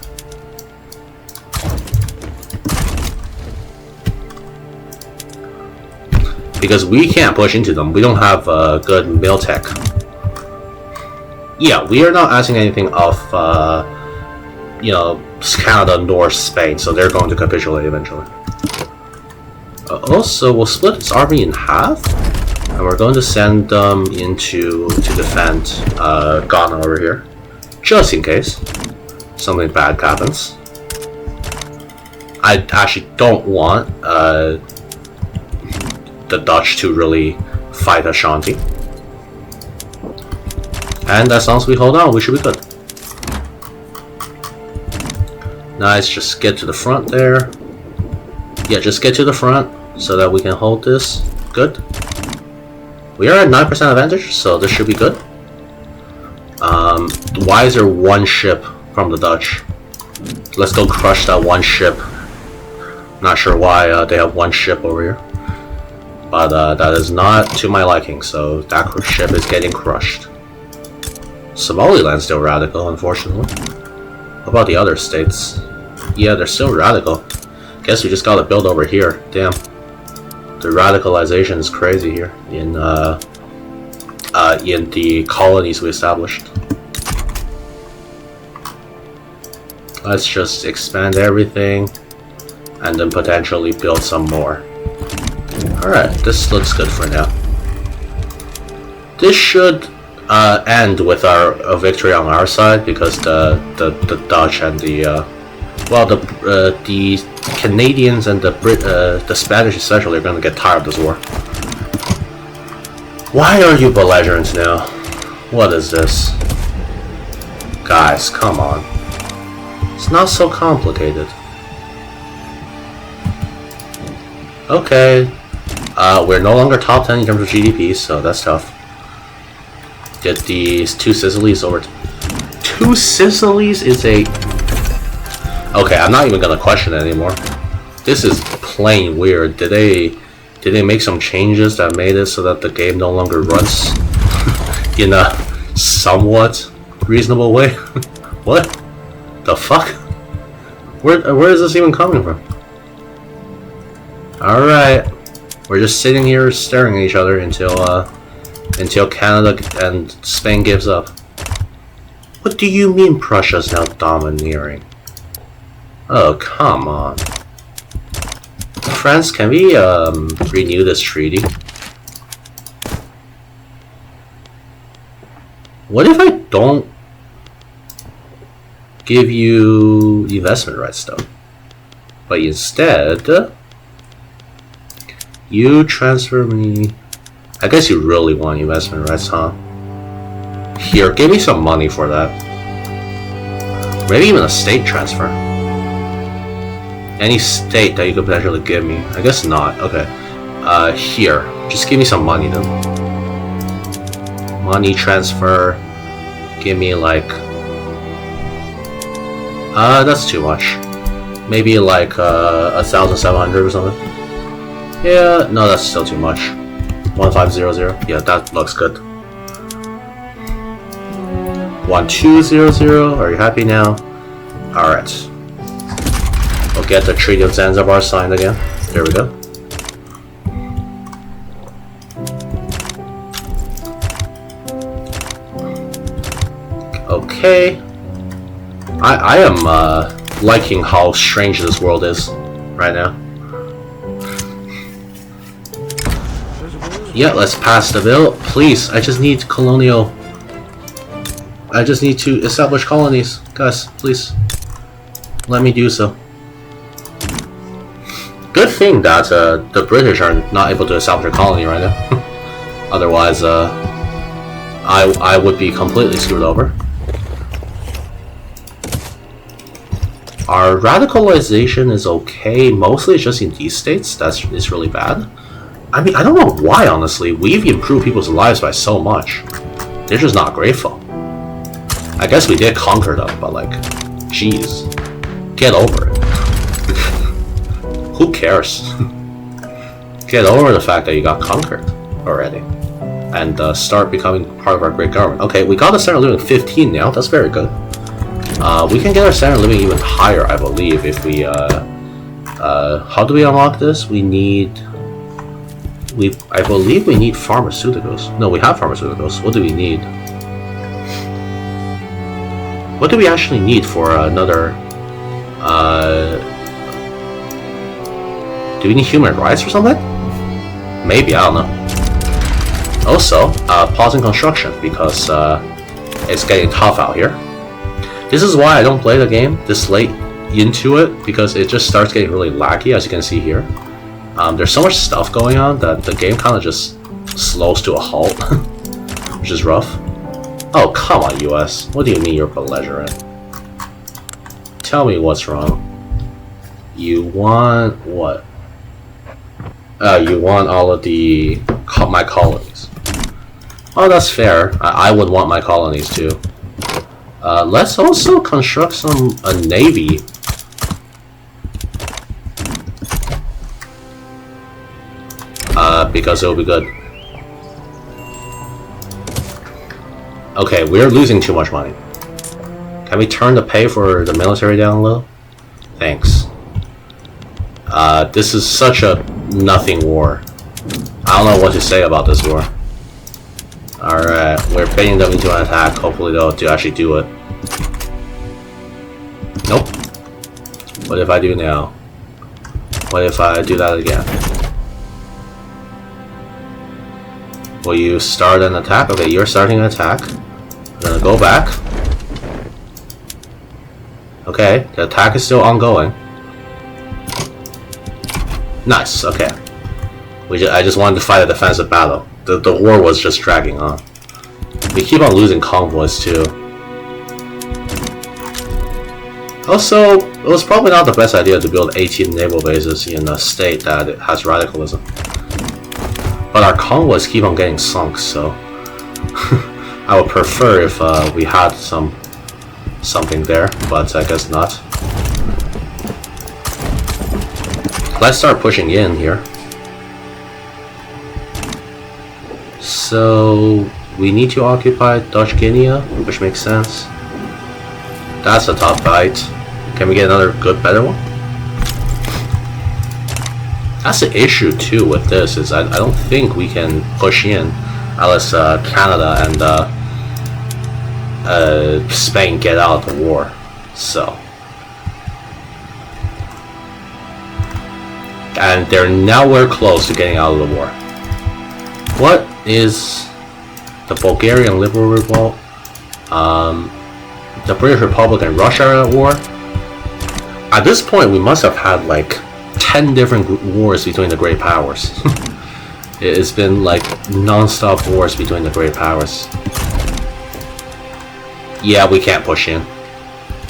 Because we can't push into them. We don't have good mill tech. Yeah, we are not asking anything of, you know, Canada nor Spain, so they're going to capitulate eventually. Also, we'll split its army in half, and we're going to send them into to defend Ghana over here, just in case something bad happens. I actually don't want the Dutch to really fight Ashanti. And as long as we hold on, we should be good. Nice, just get to the front there. Yeah, just get to the front so that we can hold this. Good. We are at 9% advantage, so this should be good. Why is there one ship from the Dutch? Let's go crush that one ship. Not sure why they have one ship over here. But that is not to my liking, so that ship is getting crushed. Somaliland's still radical, unfortunately. What about the other states? Yeah, they're still radical. Guess we just gotta build over here. Damn. The radicalization is crazy here in the colonies we established. Let's just expand everything and then potentially build some more. Alright, this looks good for now. This should end with a victory on our side because the Dutch and the Canadians and the Spanish especially are going to get tired of this war. Why are you belligerent now? What is this? Guys, come on. It's not so complicated. Okay. We're no longer top 10 in terms of GDP, so that's tough. Get these 2 Sicilies over. 2 Sicilies is a... Okay, I'm not even gonna question it anymore. This is plain weird. Did they make some changes that made it so that the game no longer runs in a somewhat reasonable way? What the fuck? Where is this even coming from? Alright. We're just sitting here staring at each other until Canada and Spain gives up. What do you mean Prussia's now domineering? Oh, come on. France, can we renew this treaty? What if I don't give you investment rights though? But instead, you transfer me... I guess you really want investment rights, huh? Here, give me some money for that. Maybe even a state transfer. Any state that you could potentially give me. I guess not. Okay. Here. Just give me some money then. Money transfer. Give me like... that's too much. Maybe like 1,700 or something. Yeah, no, that's still too much. 1500. Yeah, that looks good. 1200. Are you happy now? Alright. We'll get the Treaty of Zanzibar signed again. There we go. Okay. I am liking how strange this world is right now. Yeah, let's pass the bill. Please, I just need colonial... I just need to establish colonies. Guys, please. Let me do so. Good thing that the British are not able to establish a colony right now. Otherwise, I would be completely screwed over. Our radicalization is okay. Mostly it's just in these states. It's really bad. I mean, I don't know why, honestly. We've improved people's lives by so much. They're just not grateful. I guess we did conquer them, but like, jeez. Get over it. Who cares? Get over the fact that you got conquered already. And start becoming part of our great government. Okay, we got a standard living 15 now. That's very good. We can get our standard living even higher, I believe, if we... how do we unlock this? We need... I believe we need pharmaceuticals. No, we have pharmaceuticals. What do we need? What do we actually need for another... do we need human rights or something? Maybe, I don't know. Also, pausing construction because it's getting tough out here. This is why I don't play the game this late into it, because it just starts getting really laggy, as you can see here. There's so much stuff going on that the game kind of just slows to a halt, which is rough. Oh, come on, US. What do you mean you're belligerent? Tell me what's wrong. You want what? You want all of my colonies. Oh, that's fair. I would want my colonies too. Let's also construct a navy because it'll be good. Okay, we're losing too much money. Can we turn the pay for the military down a little? Thanks. This is such a nothing war. I don't know what to say about this war. Alright, we're baiting them into an attack. Hopefully they'll actually do it. Nope. What if I do now? What if I do that again? Will you start an attack? Okay, you're starting an attack. I'm gonna go back. Okay, the attack is still ongoing. Nice, okay. I just wanted to fight a defensive battle. The war was just dragging on. We keep on losing convoys too. Also, it was probably not the best idea to build 18 naval bases in a state that has radicalism. But our convoys keep on getting sunk, so I would prefer if we had something there, but I guess not. Let's start pushing in here. So we need to occupy Dutch Guinea, which makes sense. That's a top fight. Can we get another good, better one? That's the issue too with this, is I don't think we can push in unless Canada and Spain get out of the war. So, and they're nowhere close to getting out of the war. What is the Bulgarian Liberal Revolt? The British Republic and Russia are at war. At this point, we must have had like 10 different wars between the great powers. It's been like non-stop wars between the great powers. Yeah, we can't push in.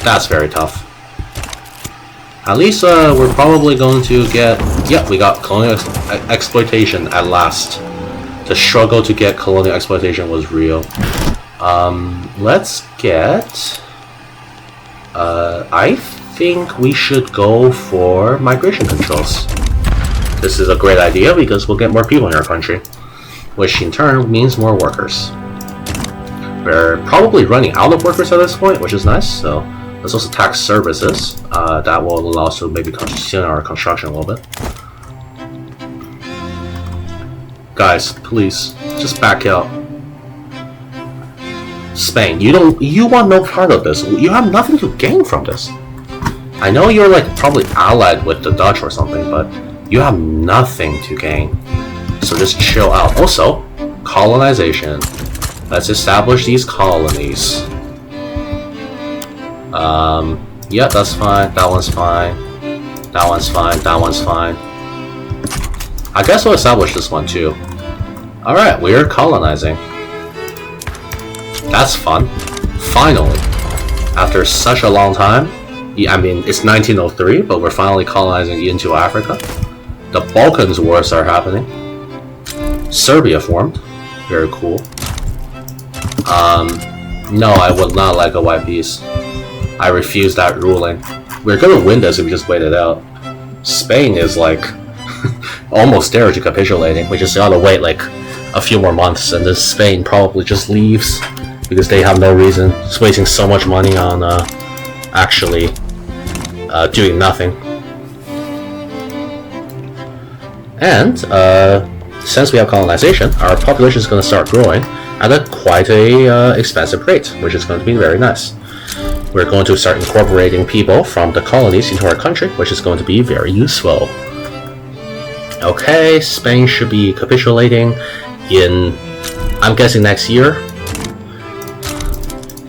That's very tough. At least we're probably going to get... Yep, we got colonial exploitation at last. The struggle to get colonial exploitation was real. Let's get... I think we should go for migration controls. This is a great idea because we'll get more people in our country, which in turn means more workers. We're probably running out of workers at this point, which is nice, so let's also tax services. That will allow us to maybe continue our construction a little bit. Guys, please, just back out. Spain, you want no part of this. You have nothing to gain from this. I know you're like probably allied with the Dutch or something, but you have nothing to gain. So just chill out. Also, colonization. Let's establish these colonies. Yeah, that's fine. That one's fine. That one's fine. That one's fine. I guess we'll establish this one too. Alright, we're colonizing. That's fun. Finally. After such a long time. I mean, it's 1903, but we're finally colonizing into Africa. The Balkans wars are happening. Serbia formed. Very cool. No, I would not like a white peace. I refuse that ruling. We're gonna win this if we just wait it out. Spain is like almost there to capitulating. We just gotta wait like a few more months, and this Spain probably just leaves because they have no reason. Just wasting so much money on actually doing nothing. And since we have colonization, our population is going to start growing at quite a expensive rate, which is going to be very nice. We're going to start incorporating people from the colonies into our country, which is going to be very useful. Okay, Spain should be capitulating in, I'm guessing, next year.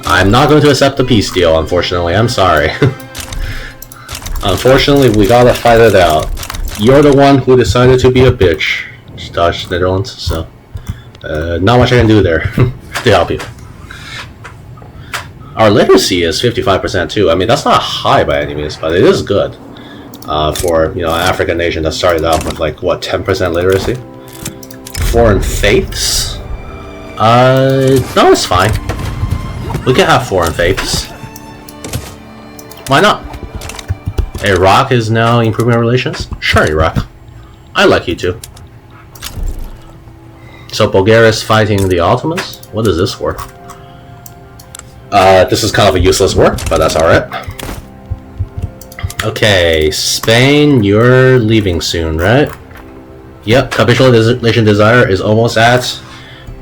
I'm not going to accept the peace deal, unfortunately. I'm sorry. Unfortunately, we gotta fight it out. You're the one who decided to be a bitch, Dutch Netherlands, so not much I can do there to help you. Our literacy is 55% too. I mean, that's not high by any means, but it is good for, you know, an African nation that started out with like what, 10% literacy. Foreign faiths? No, it's fine. We can have foreign faiths. Why not? Iraq is now improving our relations? Sure, Iraq. I like you too. So Bulgaria is fighting the Ottomans? What is this war? This is kind of a useless war, but that's alright. Okay, Spain, you're leaving soon, right? Yep, capitulation desire is almost at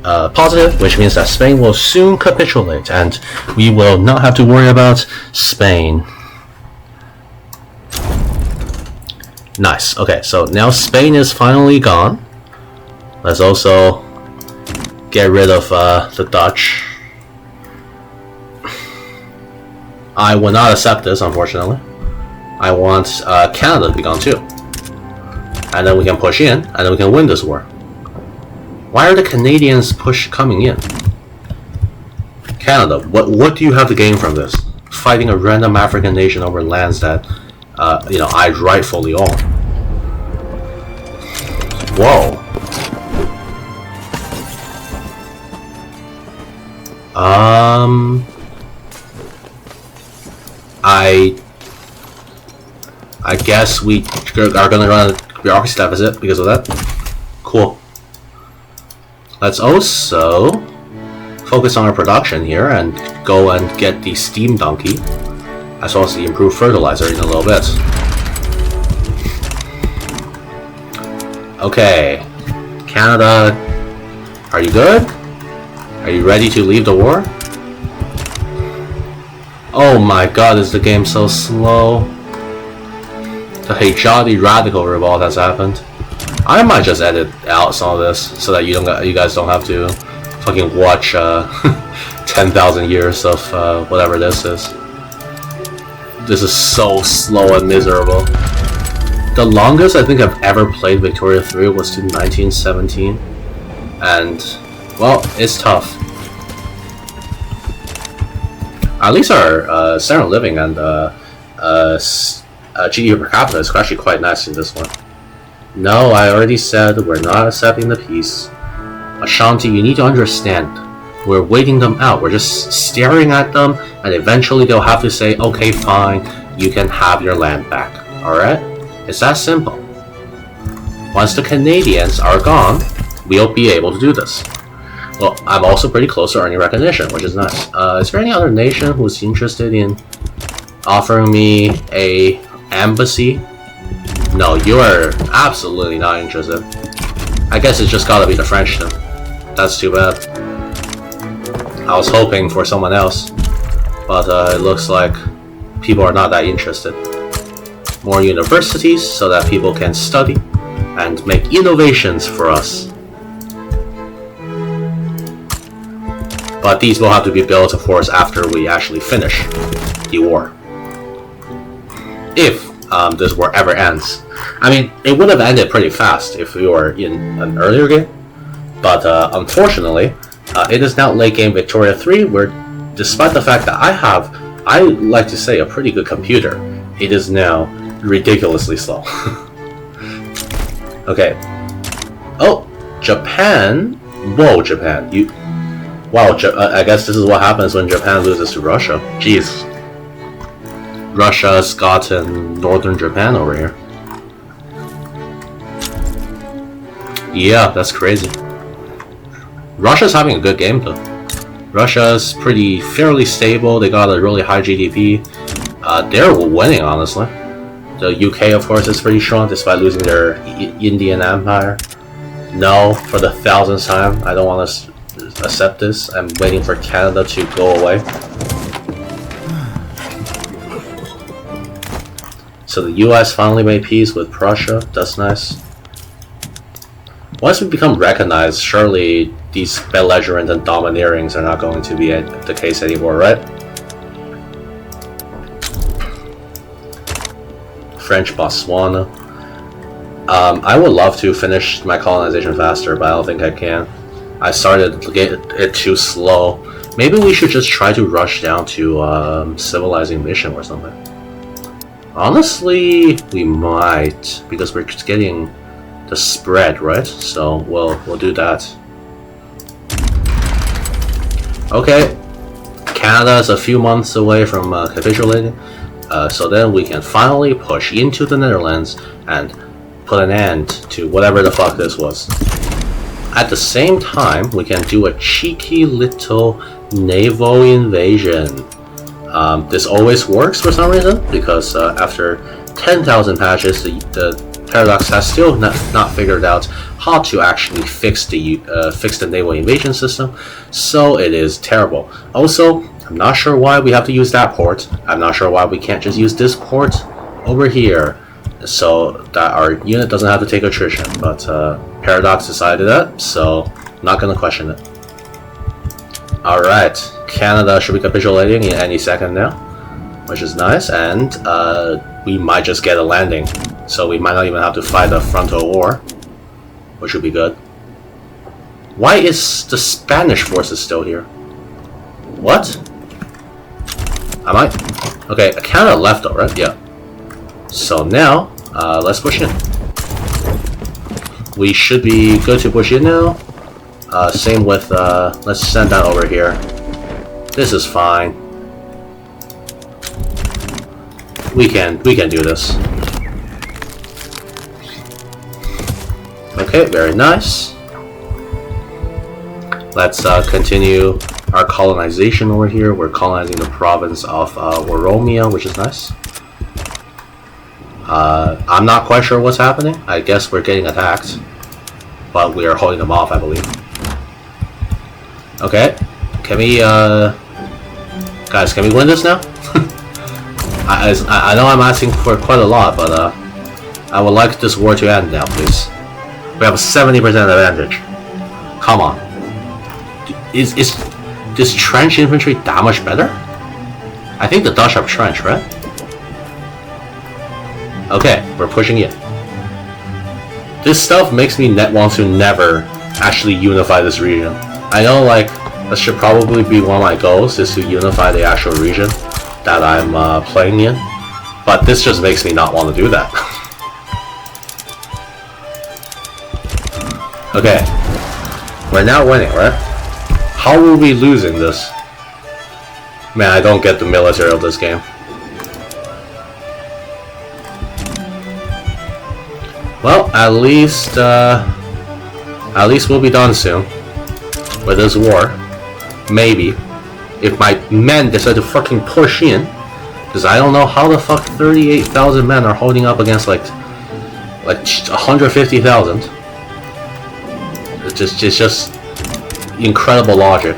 positive, which means that Spain will soon capitulate, and we will not have to worry about Spain. Nice. Okay, so now Spain is finally gone. Let's also get rid of the Dutch. I will not accept this, unfortunately. I want Canada to be gone too. And then we can push in, and then we can win this war. Why are the Canadians coming in? Canada, what do you have to gain from this? Fighting a random African nation over lands that, I rightfully own. Whoa. I guess we are gonna run a bureaucracy deficit because of that. Cool. Let's also focus on our production here and go and get the steam donkey, as well as the improved fertilizer in a little bit. Okay, Canada, are you good? Are you ready to leave the war? Oh my god, is the game so slow? The Hejadi radical revolt has happened. I might just edit out some of this so that you guys don't have to fucking watch 10,000 years of whatever this is. This is so slow and miserable. The longest I think I've ever played Victoria 3 was to 1917, and well, it's tough. At least our standard of living and GDP per capita is actually quite nice in this one. No, I already said we're not accepting the peace. Ashanti, you need to understand. We're waiting them out. We're just staring at them, and eventually they'll have to say, okay, fine, you can have your land back. Alright? It's that simple. Once the Canadians are gone, we'll be able to do this. Well, I'm also pretty close to earning recognition, which is nice. Is there any other nation who's interested in offering me a embassy? No, you are absolutely not interested. I guess it's just gotta be the French then. That's too bad. I was hoping for someone else, but it looks like people are not that interested. More universities so that people can study and make innovations for us. But these will have to be built, of course, after we actually finish the war. If this war ever ends. I mean, it would have ended pretty fast if we were in an earlier game, but unfortunately, it is now late game Victoria 3, where despite the fact that I like to say, a pretty good computer, it is now ridiculously slow. Okay. Oh, Japan. Whoa, Japan. Wow, I guess this is what happens when Japan loses to Russia. Jeez. Russia's gotten northern Japan over here. Yeah, that's crazy. Russia's having a good game though. Russia's fairly stable. They got a really high GDP. They're winning, honestly. The UK, of course, is pretty strong despite losing their Indian Empire. No, for the 1000th time, I don't want to accept this. I'm waiting for Canada to go away. So the US finally made peace with Prussia. That's nice. Once we become recognized, surely these belligerent and domineerings are not going to be the case anymore, right? French Botswana. I would love to finish my colonization faster, but I don't think I can. I started to get it too slow. Maybe we should just try to rush down to civilizing mission or something. Honestly, we might, because we're just getting the spread, right? So we'll do that. Okay, Canada is a few months away from capitulating, so then we can finally push into the Netherlands and put an end to whatever the fuck this was. At the same time, we can do a cheeky little naval invasion. This always works for some reason, because after 10,000 patches, the Paradox has still not figured out how to actually fix the naval invasion system, so it is terrible. Also, I'm not sure why we have to use that port. I'm not sure why we can't just use this port over here, so that our unit doesn't have to take attrition, but Paradox decided that, so I'm not gonna question it. Alright, Canada should be capitulating in any second now, which is nice, and we might just get a landing, so we might not even have to fight a frontal war, which would be good. Why is the Spanish forces still here? What? Am I? Okay, Canada left though, right? Yeah. So now, let's push in. We should be good to push in now. Same with, let's send that over here. This is fine. We can do this. Okay, very nice. Let's continue our colonization over here. We're colonizing the province of Oromia, which is nice. I'm not quite sure what's happening. I guess we're getting attacked, but we are holding them off, I believe. Okay, can we, guys, can we win this now? I know I'm asking for quite a lot, but I would like this war to end now, please. We have a 70% advantage. Come on. Is this trench infantry that much better? I think the Dutch have trench, right? Okay, we're pushing in. This stuff makes me want to never actually unify this region. I know, like, that should probably be one of my goals, is to unify the actual region that I'm playing in, but this just makes me not want to do that. Okay, we're now winning, right? How are we losing this? Man, I don't get the military of this game. Well, at least we'll be done soon with this war. Maybe. If my men decide to fucking push in. Because I don't know how the fuck 38,000 men are holding up against like 150,000. It's just incredible logic.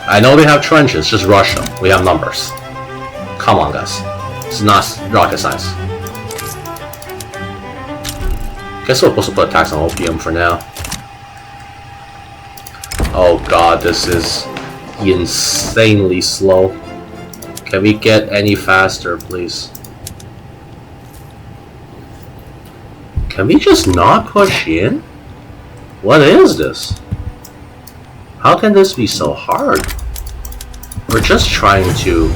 I know they have trenches, just rush them. We have numbers. Come on, guys. It's not rocket science. Guess we're supposed to put a tax on opium for now. Oh god, this is insanely slow. Can we get any faster, please? Can we just not push in? What is this? How can this be so hard? We're just trying to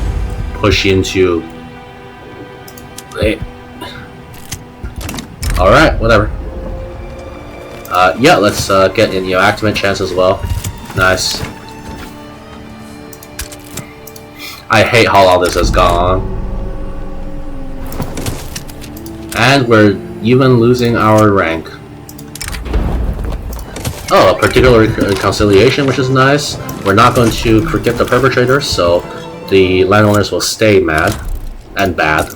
push into... Alright, whatever. Yeah, let's get in, activate chance as well. Nice. I hate how long this has gone on. And we're even losing our rank. Oh, a particular reconciliation, which is nice. We're not going to forget the perpetrators, so the landowners will stay mad and bad.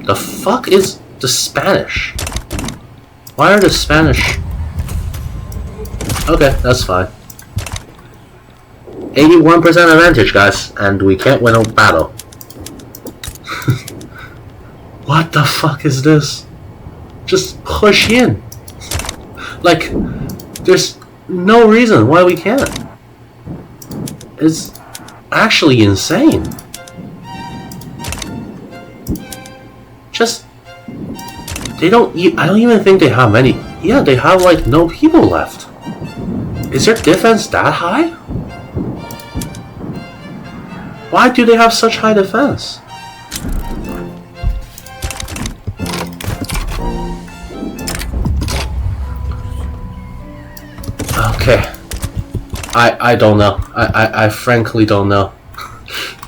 The fuck is the Spanish? Why are the Spanish... Okay, that's fine. 81% advantage, guys, and we can't win a battle. What the fuck is this? Just push in. Like, there's no reason why we can't. It's actually insane. Just... They don't... I don't even think they have many... Yeah, they have, like, no people left. Is their defense that high? Why do they have such high defense? Okay. I don't know. I frankly don't know.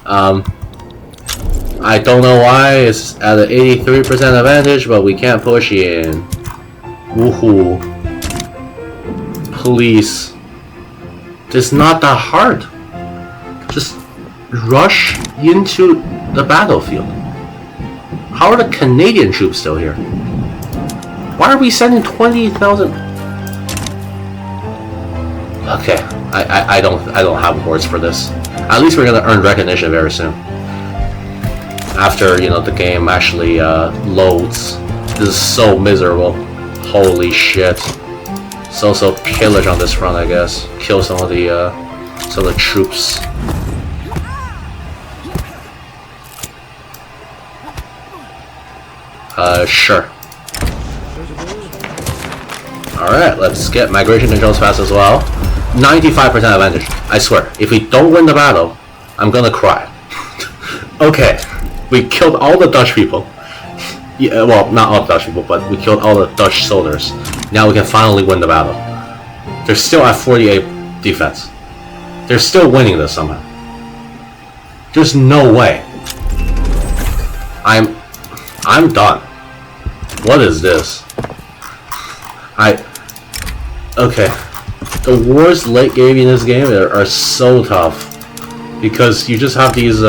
I don't know why it's at an 83% advantage, but we can't push in. Woohoo. Please. It's not that hard. Just rush into the battlefield. How are the Canadian troops still here? Why are we sending 20,000? Okay, I don't have words for this. At least we're gonna earn recognition very soon. After, you know, the game actually loads. This is so miserable. Holy shit. So pillage on this front, I guess. Kill some of the troops. Sure. Alright, let's get migration controls fast as well. 95% advantage. I swear, if we don't win the battle, I'm gonna cry. Okay, we killed all the Dutch people. Yeah, well, not all the Dutch people, but we killed all the Dutch soldiers. Now we can finally win the battle. They're still at 48 defense. They're still winning this somehow. There's no way. I'm done. What is this? Okay. The wars late game in this game are so tough. Because you just have these,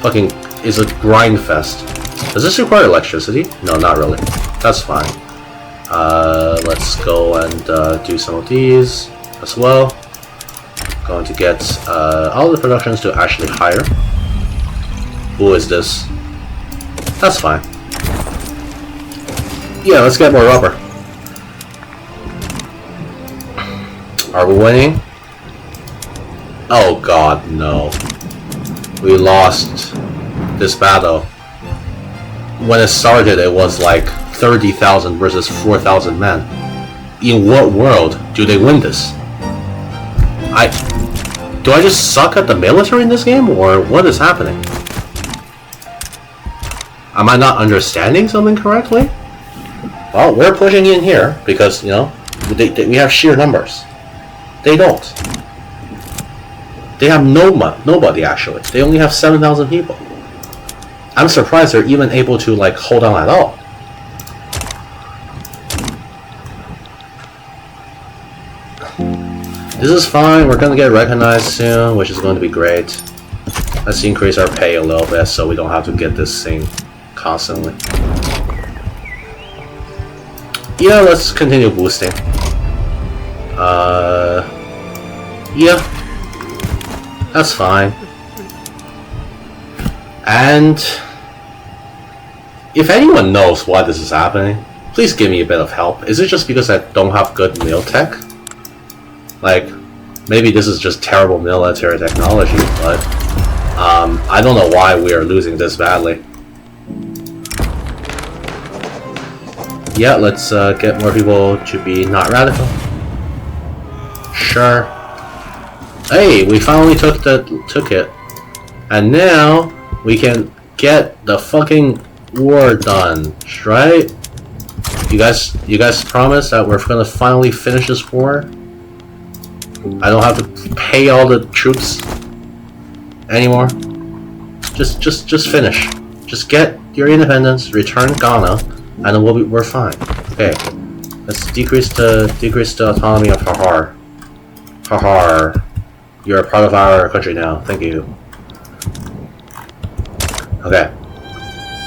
fucking... It's a grind fest. Does this require electricity? No, not really. That's fine. Let's go and do some of these as well. Going to get all the productions to actually higher. Who is this? That's fine. Yeah, let's get more rubber. Are we winning? Oh god, no. We lost this battle. When it started, it was like 30,000 versus 4,000 men. In what world do they win this? Do I just suck at the military in this game, or what is happening? Am I not understanding something correctly? Well, we're pushing in here because, you know, we have sheer numbers. They don't. They have nobody actually. They only have 7,000 people. I'm surprised they're even able to like hold on at all. This is fine. We're gonna get recognized soon, which is going to be great. Let's increase our pay a little bit so we don't have to get this thing constantly. Yeah, let's continue boosting. Yeah, that's fine. And if anyone knows why this is happening, please give me a bit of help. Is it just because I don't have good mil tech? Like, maybe this is just terrible military technology, but I don't know why we are losing this badly. Yeah, let's get more people to be not radical. Sure. Hey, we finally took it. And now we can get the fucking war done, right? You guys promise that we're gonna finally finish this war? I don't have to pay all the troops anymore. Just finish. Just get your independence, return Ghana, and then we're fine. Okay, let's decrease the autonomy of Harhar. Harhar, you're a part of our country now. Thank you. Okay,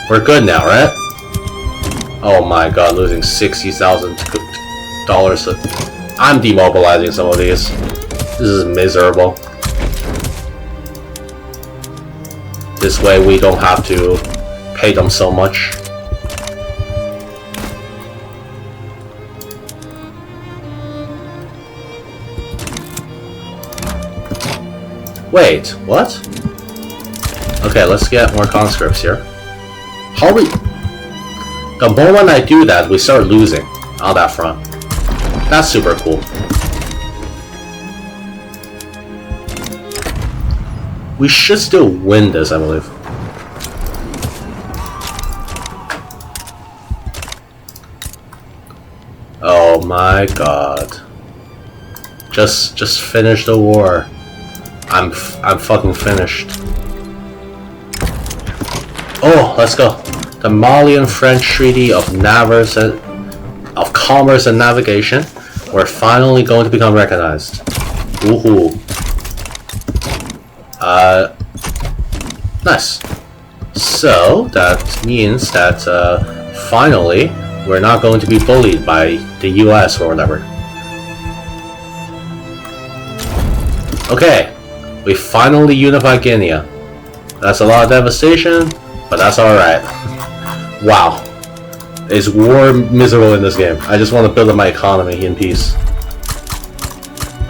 we're good now, right? Oh my god, losing $60,000. I'm demobilizing some of these. This is miserable. This way we don't have to pay them so much. Wait, what? Okay, let's get more conscripts here. How we... The moment I do that, we start losing on that front. That's super cool. We should still win this, I believe. Oh my god. Just finish the war. I'm fucking finished. Oh, let's go. The Malian-French Treaty of Never of commerce and navigation, we're finally going to become recognized. Woohoo. Nice. So, that means that, finally, we're not going to be bullied by the US or whatever. Okay. We finally unified Guinea. That's a lot of devastation, but that's alright. Wow. Is war miserable in this game? I just want to build up my economy in peace.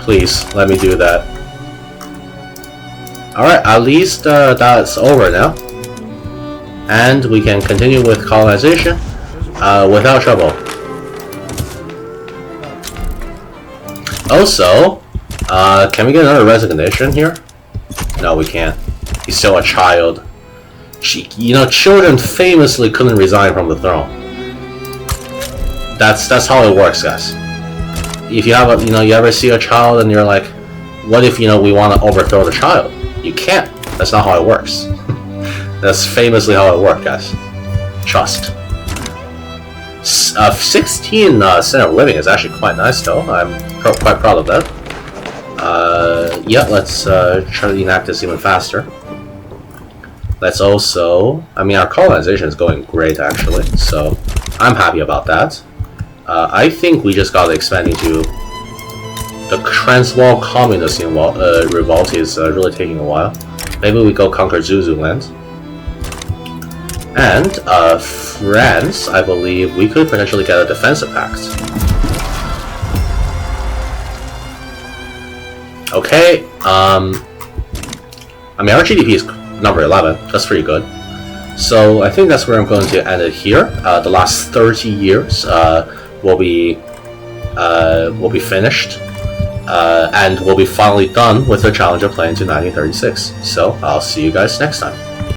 Please, let me do that. Alright, at least that's over now. And we can continue with colonization without trouble. Also, can we get another resignation here? No, we can't. He's still a child. You know, children famously couldn't resign from the throne. That's how it works, guys. If you have you ever see a child and you're like, what if, we want to overthrow the child? You can't. That's not how it works. That's famously how it works, guys. Trust. 16 standard of living is actually quite nice, though. I'm quite proud of that. Yeah, let's try to enact this even faster. Let's also... our colonization is going great, actually, so I'm happy about that. I think we just got to expand into... The Transvaal Communist revolt is really taking a while. Maybe we go conquer Zuzu land. And, France, I believe we could potentially get a defensive pact. Okay, our GDP is number 11, that's pretty good. So, I think that's where I'm going to end it here. The last 30 years will be finished. And we'll be finally done with the challenge of playing to 1936. So, I'll see you guys next time.